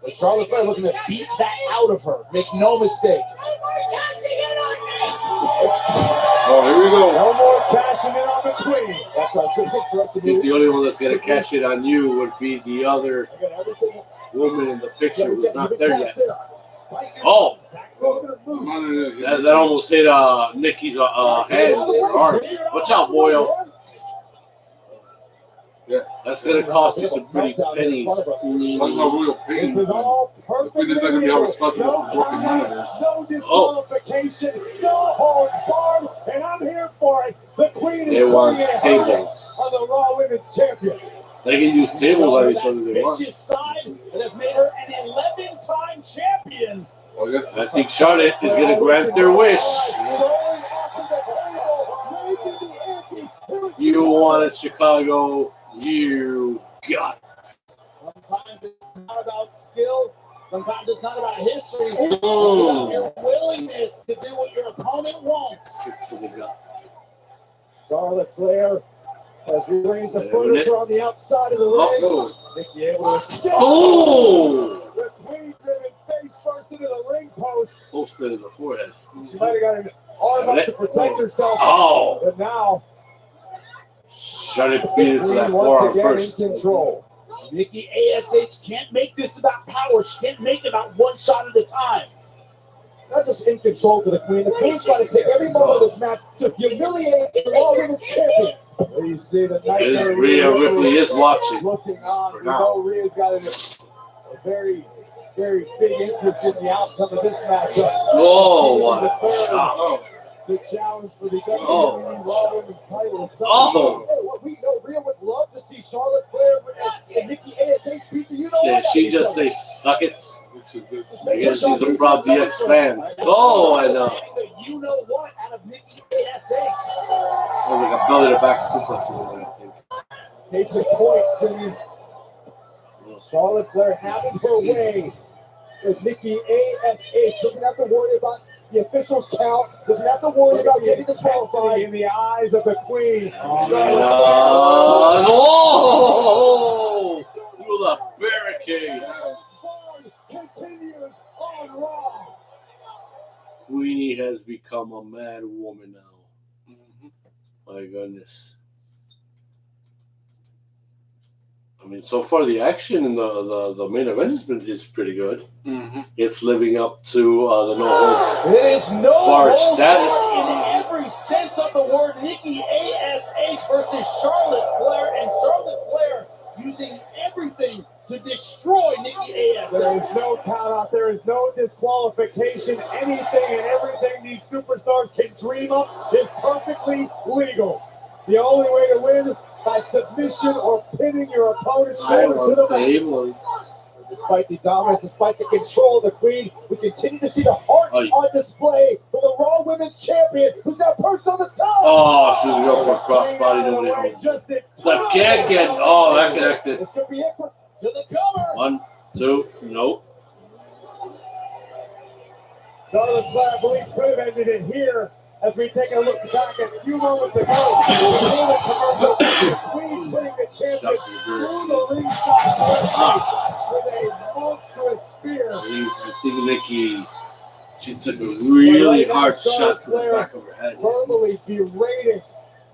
But Charlotte Flair looking to beat that out of her. Make no mistake. Oh, here we go. No more cashing in on the Queen. That's a good hit for us to I think do. the only one that's going to cash it on you would be the other woman in the picture who's not there yet. Oh, that almost hit Nikki's head or arm. Watch out, boyo. Yeah. That's going to cost you some pretty pennies. Talking about royal pain. The Queen is not going to be held responsible for broken monitors. No disqualification, no holds barred, and I'm here for it. The Queen They is want putting a tables. on the Raw Women's Champion. They can use tables on each other if they want. Vicious side that has made her an 11-time champion. Oh, yes. I think Charlotte is going to grant their wish. You wanted Chicago, you got it. Sometimes it's not about skill. Sometimes it's not about history. It's about your willingness to do what your opponent wants. Kick to the gut. Charlotte Flair has rearranged the furniture on the outside of the ring. Nikki able to step. Oh! The Queen driven face first into the ring post. Posted in the forehead. She might have got an arm up to protect herself. Oh! But now, Charlotte beat it to that Queen forearm once again first. in control. Nikki ASH can't make this about power. She can't make it about one shot at a time. Not just in control for the Queen. The Queen's trying to take every moment of this match to humiliate the Raw Women's Champion. There you see the nightmare. Rhea Ripley is watching. Looking on. For We now. know Rhea's got a very, very big interest in the outcome of this matchup. Oh, She what is a the shot. third. The challenge for the WWE Oh. Raw Women's title. Oh. Hey, what we know, Rhea would love to see Charlotte Flair and Nikki ASH beat the Did she just say suck it? I guess she's a Proud DX fan. Oh, and you know what out of Nikki ASH. it was like a belly to back suplex in there, I think. Case in point, Jimmy. Charlotte Flair having her way with Nikki ASH. Doesn't have to worry about the officials count. Doesn't have to worry about getting disqualified. In the eyes of the Queen. Oh! Through the barricade. Continues on Raw. Queenie has become a mad woman now. My goodness. I mean, so far the action in the main event is pretty good. It's living up to the no holds It is no barred holds status. barred in every sense of the word. Nikki ASH versus Charlotte Flair, and Charlotte Flair using everything to destroy Nikki ASH. There is no count out. There is no disqualification. Anything and everything these superstars can dream of is perfectly legal. The only way to win by submission or pinning your opponent's shoulders to the mat. Despite the dominance, despite the control of the Queen, we continue to see the heart on display for the Raw Women's Champion, who's now perched on the top. Oh, she's going for a crossbody. Nobody holds. Left kick and oh, that connected. It's gonna be it for to the cover. 1, 2, nope. Charlotte Flair, I believe, could have ended it here as we take a look back at a few moments ago. The Queen putting the champion through the ringside with a monstrous spear. I think Nikki, she took a really hard shot to the back of her head. Verbally berating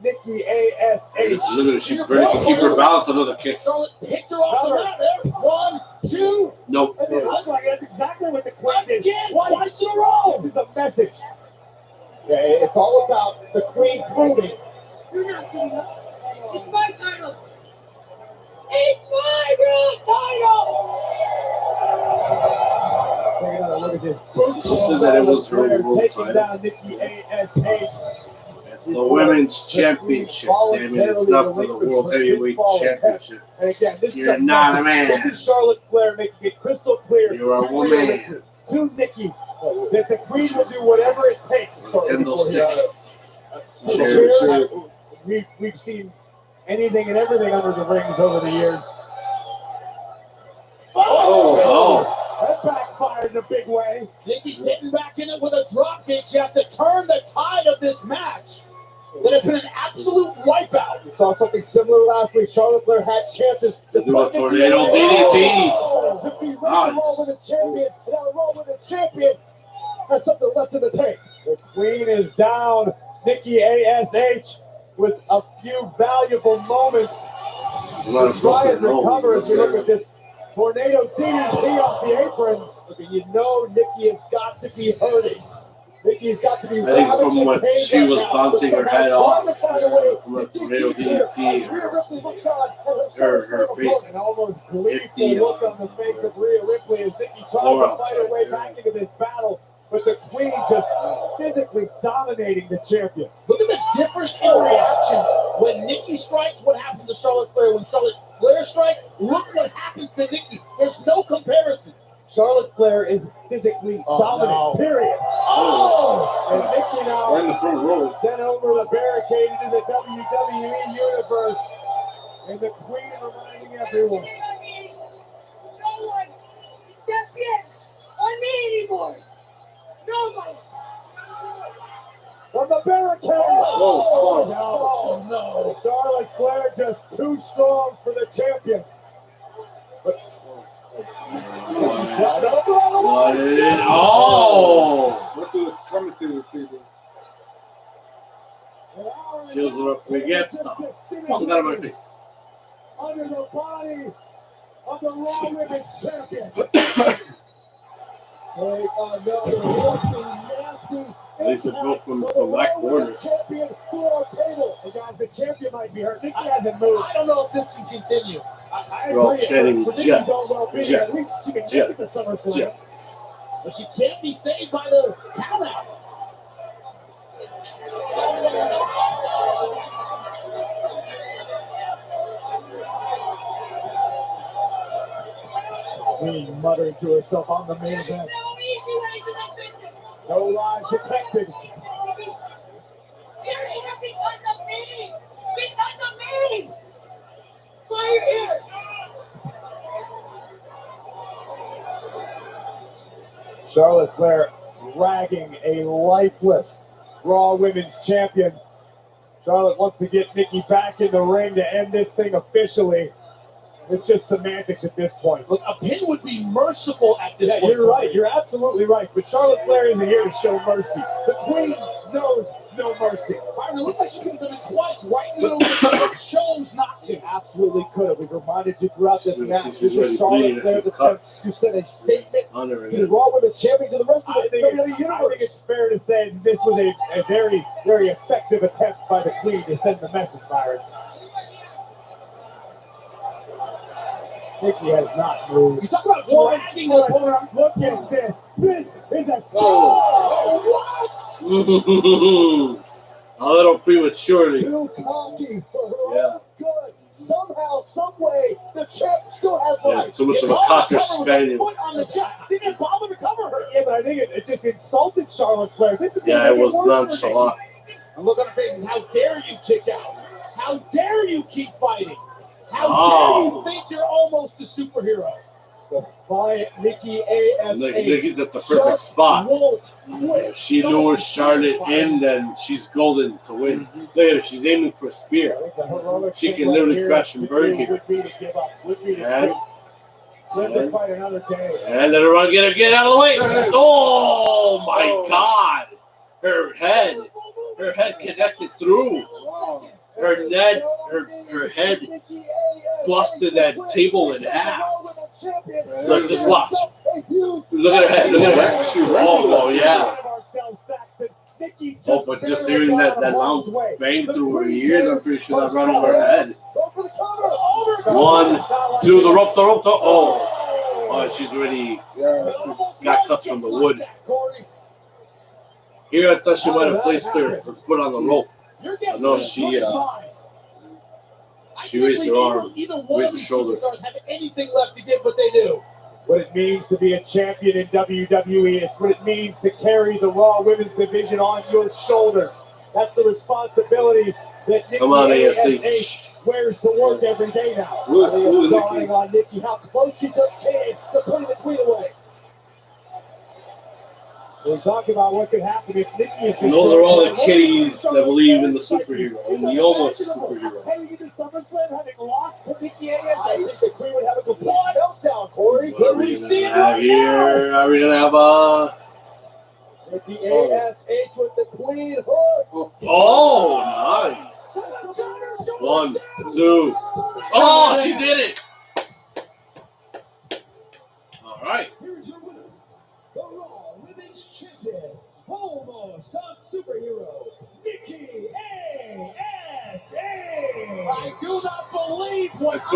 Nikki ASH. Look at her, she barely can keep her balance. Another kick. Charlotte picked her off the mat there. 1, 2. Nope. And it looks like that's exactly what the Queen did. Twice in a row. This is a message. Yeah, it's all about the Queen proving. You're not good enough. It's my title. It's my real title. Take another this boot She said that it was her world taking title. down Nikki ASH. It's the women's championship, damn it. It's not for the World Heavyweight Championship. And again, this You're is not a man. This is Charlotte Flair making it crystal clear. You're a woman. To Nikki that the Queen will do whatever it takes. Candlestick. Cheers. We've seen anything and everything under the rings over the years. That backfired in a big way. Nikki getting back in it with a drop kick. She has to turn the tide of this match. That has been an absolute wipeout. We saw something similar last week. Charlotte Flair had chances to do a tornado DDT. To be Raw with a champion. Now Raw with a champion has something left in the tank. The Queen is down. Nikki ASH with a few valuable moments to try and recover as we look at this tornado DDT off the apron. Look, you know Nikki has got to be hurting. Nikki's got to be. I think from when she was bouncing her head off from a tornado DDT, her face almost gleeful look on the face of Rhea Ripley as Nikki tries to fight her way back into this battle. But the Queen just physically dominating the champion. Look at the difference in reactions. When Nikki strikes, what happens to Charlotte Flair? When Charlotte Flair strikes, look what happens to Nikki. There's no comparison. Charlotte Flair is physically dominant, period. And Nikki now in the front row. sent over the barricade into the WWE Universe. And the Queen reminding everyone. No one steps in on me anymore. Nobody. From the barricade. Oh, no. Charlotte Flair just too strong for the champion. But what is it? Oh! What the commentator table? Shields the referee. Get the fuck out of my face. Under the body of the Raw Women's Champion. At least it broke from that corner. Champion to our table. Hey guys, the champion might be hurt. Nikki hasn't moved. I don't know if this can continue. We're all chanting Jets. At least she can make it to SummerSlam. But she can't be saved by the count out. Queen muttering to herself on the main event. No lies detected. You're here because of me! Because of me! Why are you here? Charlotte Flair dragging a lifeless Raw Women's Champion. Charlotte wants to get Nikki back in the ring to end this thing officially. It's just semantics at this point. Look, a pin would be merciful at this point. You're right. You're absolutely right. But Charlotte Flair isn't here to show mercy. The Queen knows no mercy. Byron, it looks like she could have done it twice, right in the middle of the chose not to. Absolutely could have. We've reminded you throughout this match. This is Charlotte Flair's attempt to send a statement to the Raw Women's Champion to the rest of the WWE Universe. I think it's fair to say that this was a very, very effective attempt by the Queen to send the message, Byron. Nikki has not moved. You talk about dragging the opponent. Look at this. This is a what? A little prematurely. Too cocky for her own good. Somehow, some way, the champ still has life. Too much of a cocker spaniel. Foot on the chest. Didn't bother to cover her. Yeah, but I think it just insulted Charlotte Flair. This is it was nonchalant. And look on her faces. How dare you kick out? How dare you keep fighting? How dare you think you're almost a superhero? Defiant Nikki ASH. Nikki's at the perfect spot. If she lures Charlotte in, then she's golden to win. Look at her. She's aiming for a spear. She can literally crash and burn here. And let her run. Get out of the way. Oh, my God. Her head connected through. Her head busted that table in half. Look, just watch. Look at her head. Oh, yeah. Oh, but just hearing that loud bang through her ears, I'm pretty sure that run over her head. 1, 2, the rope. Oh. Oh, she's already got cuts from the wood. Here, I thought she might have placed her foot on the rope. But no, she raised her arm, raised her shoulder. Have anything left to give what they do. What it means to be a champion in WWE. It's what it means to carry the Raw Women's Division on your shoulders. That's the responsibility that Nikki ASH wears to work every day now. It's dawning on Nikki how close she just came to putting the Queen away. We'll talk about what could happen if Nikki is. And those are all the kiddies that believe in the superhero, in the almost superhero. Heading into SummerSlam, having lost to Nikki ASH, I think the Queen would have a complete meltdown, Corey. What are we gonna have here? Are we gonna have a Nikki ASH with the Queen hook? Oh, nice. 1, 2. Oh, she did it. All right. Here's your winner, the Raw Women's Champion, almost a superhero, Nikki ASH. I do not believe what I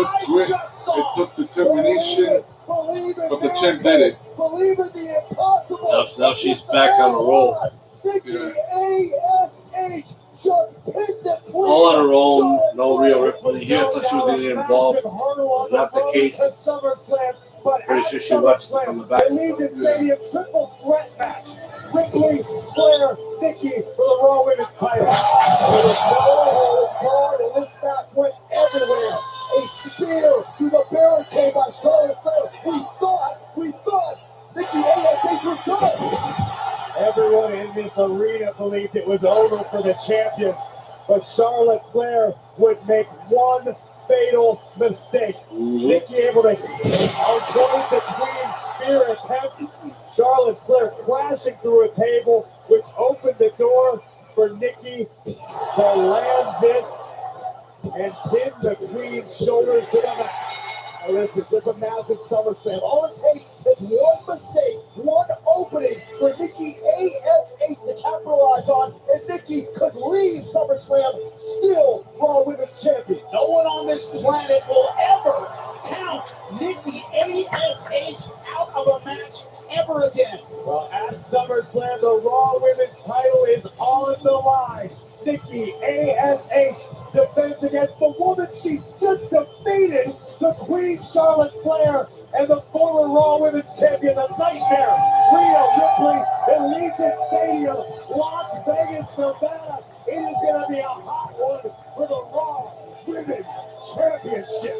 just saw. It took determination, but the champ did it. Believe in the impossible. Now she's back on the roll. Nikki ASH just picked the Queen. All on her own, no real Ripley. Here, I thought she was going to get involved. Not the case. Pretty sure she watched it from the back. Allegiant Stadium triple threat match. Ripley, Flair, Nikki for the Raw Women's title. There was no holds barred, and this match went everywhere. A spear through the barricade by Charlotte Flair. We thought Nikki ASH was done. Everyone in this arena believed it was over for the champion, but Charlotte Flair would make one fatal mistake. Nikki able to avoid the Queen's spear attempt. Charlotte Flair crashing through a table, which opened the door for Nikki to land this and pin the Queen's shoulders to the mat. Now listen, this amounts at SummerSlam. All it takes is one mistake, one opening for Nikki ASH to capitalize on, and Nikki could leave SummerSlam still Raw Women's Champion. No one on this planet will ever count Nikki ASH out of a match ever again. Well, at SummerSlam, the Raw Women's title is on the line. Nikki ASH defends against the woman she just defeated, the Queen Charlotte Flair, and the former Raw Women's Champion, the Nightmare, Rhea Ripley, in Allegiant Stadium, Las Vegas, Nevada. It is going to be a hot one for the Raw Women's Championship.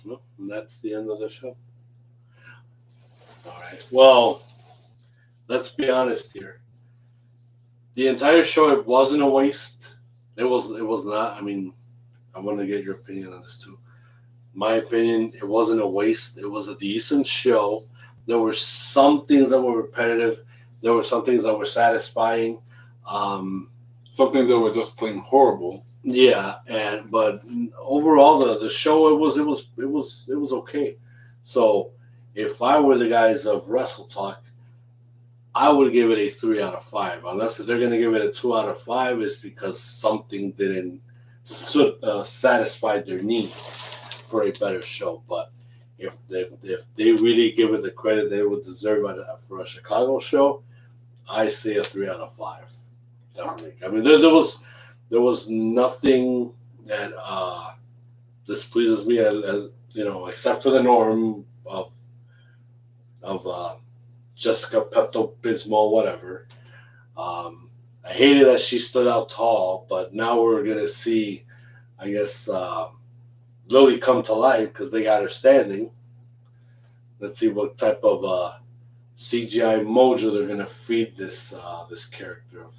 Well, and that's the end of the show. All right. Well, let's be honest here. The entire show, it wasn't a waste. It was not. I mean, I want to get your opinion on this too. My opinion, it wasn't a waste. It was a decent show. There were some things that were repetitive. There were some things that were satisfying. Some things that were just plain horrible. Yeah, but overall, the show it was okay. So if I were the guys of Wrestle Talk, I would give it a 3 out of 5. Unless if they're going to give it a 2 out of 5, it's because something didn't satisfy their needs for a better show. But if they really give it the credit they would deserve for a Chicago show, I say a 3 out of 5. Definitely. I mean, there was nothing that displeases me, except for the norm of Jessica Pepto-Bismol, whatever. I hated that she stood out tall, but now we're going to see, I guess, Lily come to life because they got her standing. Let's see what type of CGI mojo they're going to feed this character of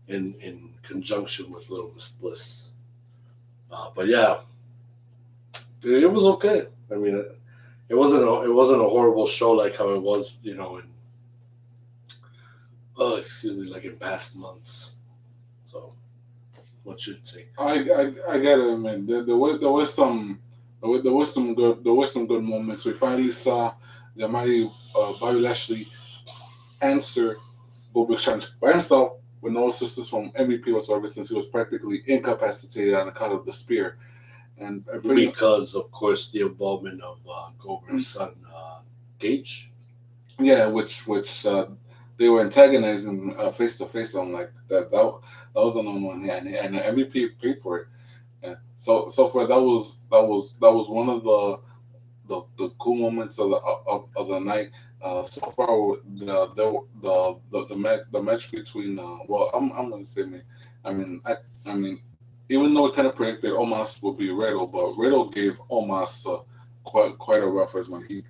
in conjunction with Little Miss Bliss. But yeah, it was okay. I mean, it wasn't a horrible show like how it was, like in past months. So, what you think? I gotta admit, there was some good moments. We finally saw Bobby Lashley answer Bobby Shank by himself with no assistance from MVP whatsoever, since he was practically incapacitated on account of the spear. And because, of course, the involvement of Goldberg's son, Gage. Yeah, which they were antagonizing face to face on like that. That was on one hand, and the MVP paid for it. Yeah. So far that was one of the cool moments of the night. So far, the match between well, I'm gonna say me. I mean, even though it kind of predicted Omos would be Riddle, but Riddle gave Omos quite a rough first one. He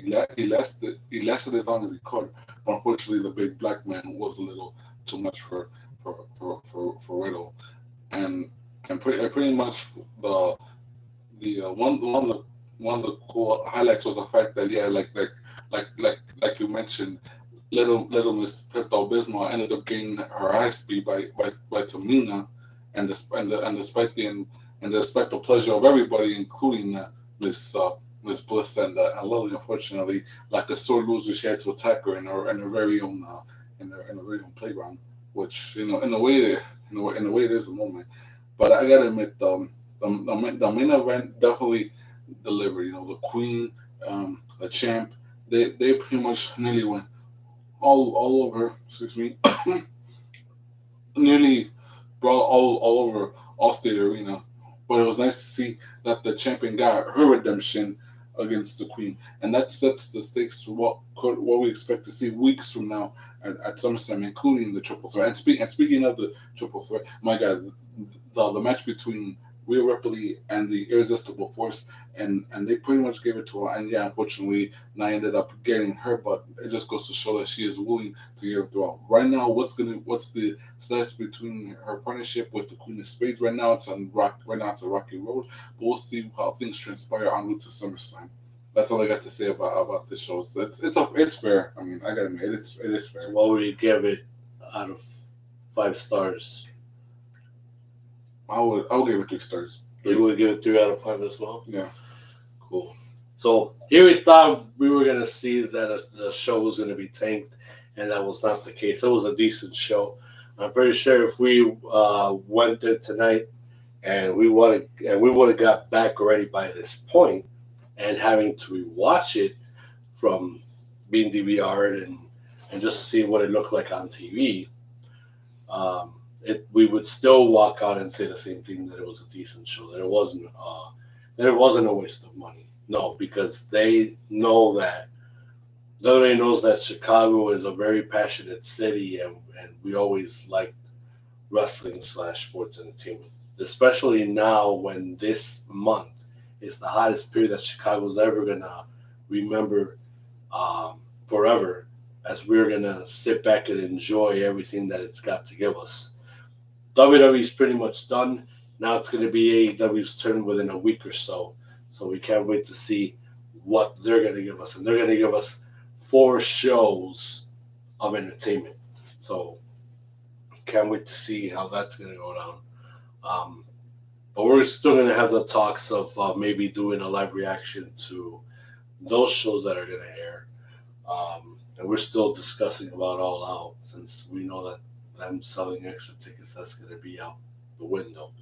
lasted as long as he could, but unfortunately, the big black man was a little too much for Riddle, and pretty much the one of the cool highlights was the fact that like you mentioned, little Miss Pepto Bismol ended up getting her eyes beat by Tamina, and despite the pleasure of everybody, including Miss Bliss and Lily, unfortunately, like a sore loser, she had to attack her in her very own playground, which in a way it is a moment. But I gotta admit, the main event definitely delivered. The Queen, the champ, they pretty much nearly went all over. Excuse me, nearly brought all over Allstate Arena. But it was nice to see that the champion got her redemption against the Queen, and that sets the stakes for what we expect to see weeks from now at SummerSlam, including the triple threat. And speaking of the triple threat, my God, the match between Rhea Ripley and the Irresistible Force, and they pretty much gave it to her. And yeah, unfortunately, I ended up getting her, but it just goes to show that she is willing to give it throughout. Right now, what's the status between her partnership with the Queen of Spades? Right now, it's a rocky road, but we'll see how things transpire en route to SummerSlam. That's all I got to say about this show. So it's fair. I mean, I gotta admit, it is fair. What would you give it out of 5 stars? I would give it 3 stars. You would give it 3 out of 5 as well? Yeah. Cool. So here we thought we were going to see that the show was going to be tanked, and that was not the case. It was a decent show. I'm pretty sure if we went there tonight and we would have got back already by this point, and having to rewatch it from being DVR'd and just to see what it looked like on TV, we would still walk out and say the same thing, that it was a decent show, that it wasn't a waste of money. No, because they know that everybody knows that Chicago is a very passionate city, and we always liked wrestling / sports entertainment, especially now when this month is the hottest period that Chicago's ever gonna remember forever, as we're gonna sit back and enjoy everything that it's got to give us. WWE's pretty much done. Now it's going to be AEW's turn within a week or so. So we can't wait to see what they're going to give us. And they're going to give us 4 shows of entertainment. So can't wait to see how that's going to go down. But we're still going to have the talks of maybe doing a live reaction to those shows that are going to air. And we're still discussing about All Out, since we know that them selling extra tickets, that's going to be out the window.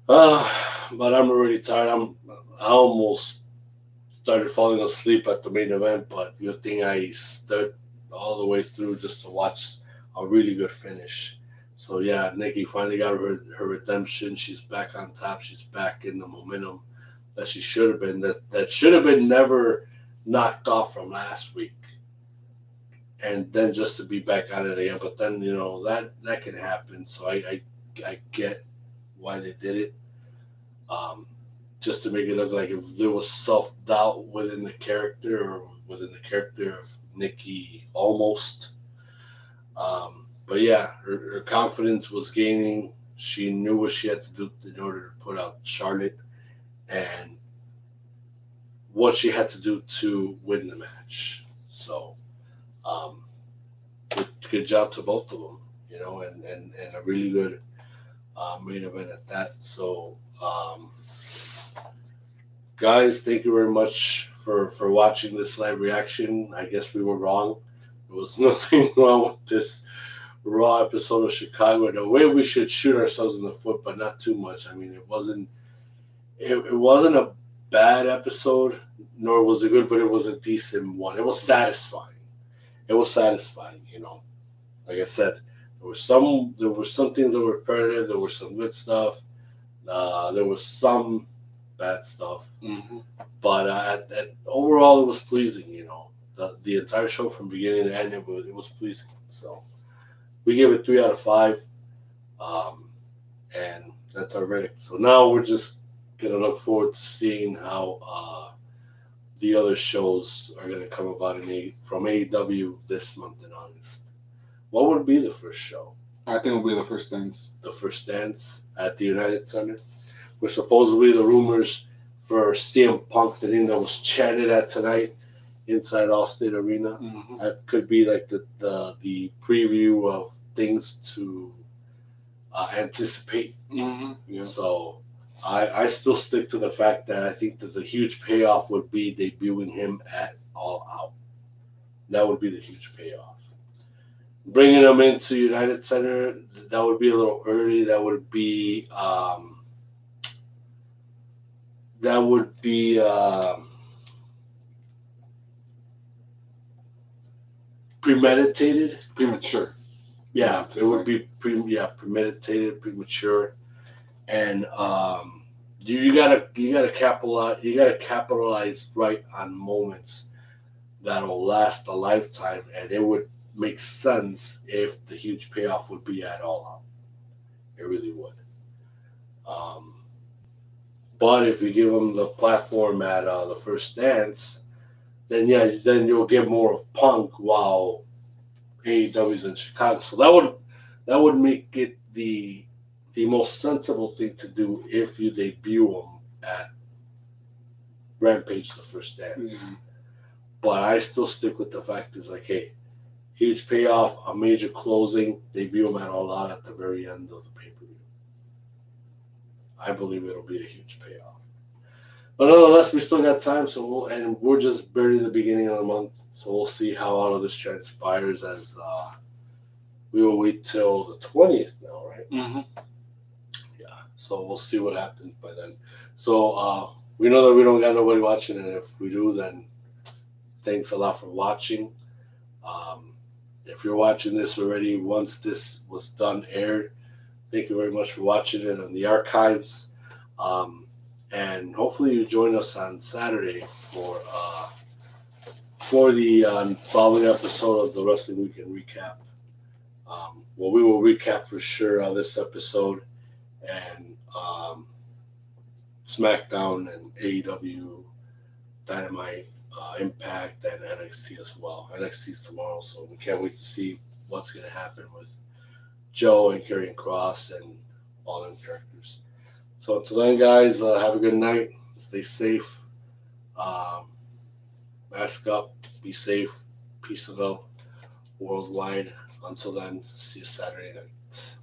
But I'm already tired. I almost started falling asleep at the main event, but good thing I stood all the way through just to watch a really good finish. So yeah, Nikki finally got her redemption. She's back on top. She's back in the momentum that she should have been. That should have been never knocked off from last week. And then just to be back at it again. But then, that can happen. So I get why they did it. Just to make it look like if there was self-doubt within the character, or within the character of Nikki almost. But yeah, her confidence was gaining. She knew what she had to do in order to put out Charlotte, and what she had to do to win the match. So good job to both of them, and a really good main event at that. So guys, thank you very much for watching this live reaction. I guess we were wrong. There was nothing wrong with this Raw episode of Chicago. The way we should shoot ourselves in the foot, but not too much. I mean, it wasn't a bad episode, nor was it good, but it was a decent one. It was satisfying. You know. Like I said, there were some things that were repetitive. There was some good stuff. There was some bad stuff. Mm-hmm. But overall, it was pleasing. You know, the entire show from beginning to end, it was pleasing. So we gave it 3 out of 5, and that's our verdict. So now we're just gonna look forward to seeing how the other shows are gonna come about from AEW this month in August. What would be the first show? I think it'll be the first dance. The first dance at the United Center, where supposedly the rumors for CM Punk that was chanted at tonight inside Allstate Arena. Mm-hmm. That could be like the preview of things to anticipate. Mm-hmm. Yeah. So I still stick to the fact that I think that the huge payoff would be debuting him at All Out. That would be the huge payoff. Bringing him into United Center, that would be a little early. That would be premeditated, premature. Yeah, it would be premeditated, premature, and you gotta capitalize right on moments that'll last a lifetime, and it would make sense if the huge payoff would be at All Out. It really would. But if you give them the platform at the first dance, then you'll get more of Punk while AEW's in Chicago. So that would make it the most sensible thing to do if you debut him at Rampage the first dance. Mm-hmm. But I still stick with the fact is like, hey, huge payoff, a major closing, debut him at All Out at the very end of the pay-per-view. I believe it'll be a huge payoff. But nonetheless, we still got time, and we're just barely the beginning of the month, so we'll see how all of this transpires as we will wait till the 20th now, right? Mm-hmm. Yeah, so we'll see what happens by then. So we know that we don't got nobody watching, and if we do, then thanks a lot for watching. If you're watching this already, once this was done, aired, thank you very much for watching it on the archives. And hopefully you join us on Saturday for the following episode of the Wrestling Weekend Recap. Well, we will recap for sure this episode and SmackDown and AEW, Dynamite, Impact, and NXT as well. NXT's tomorrow, so we can't wait to see what's going to happen with Joe and Karrion Kross and all them characters. So until then, guys, have a good night. Stay safe. Mask up. Be safe. Peace and love worldwide. Until then, see you Saturday night.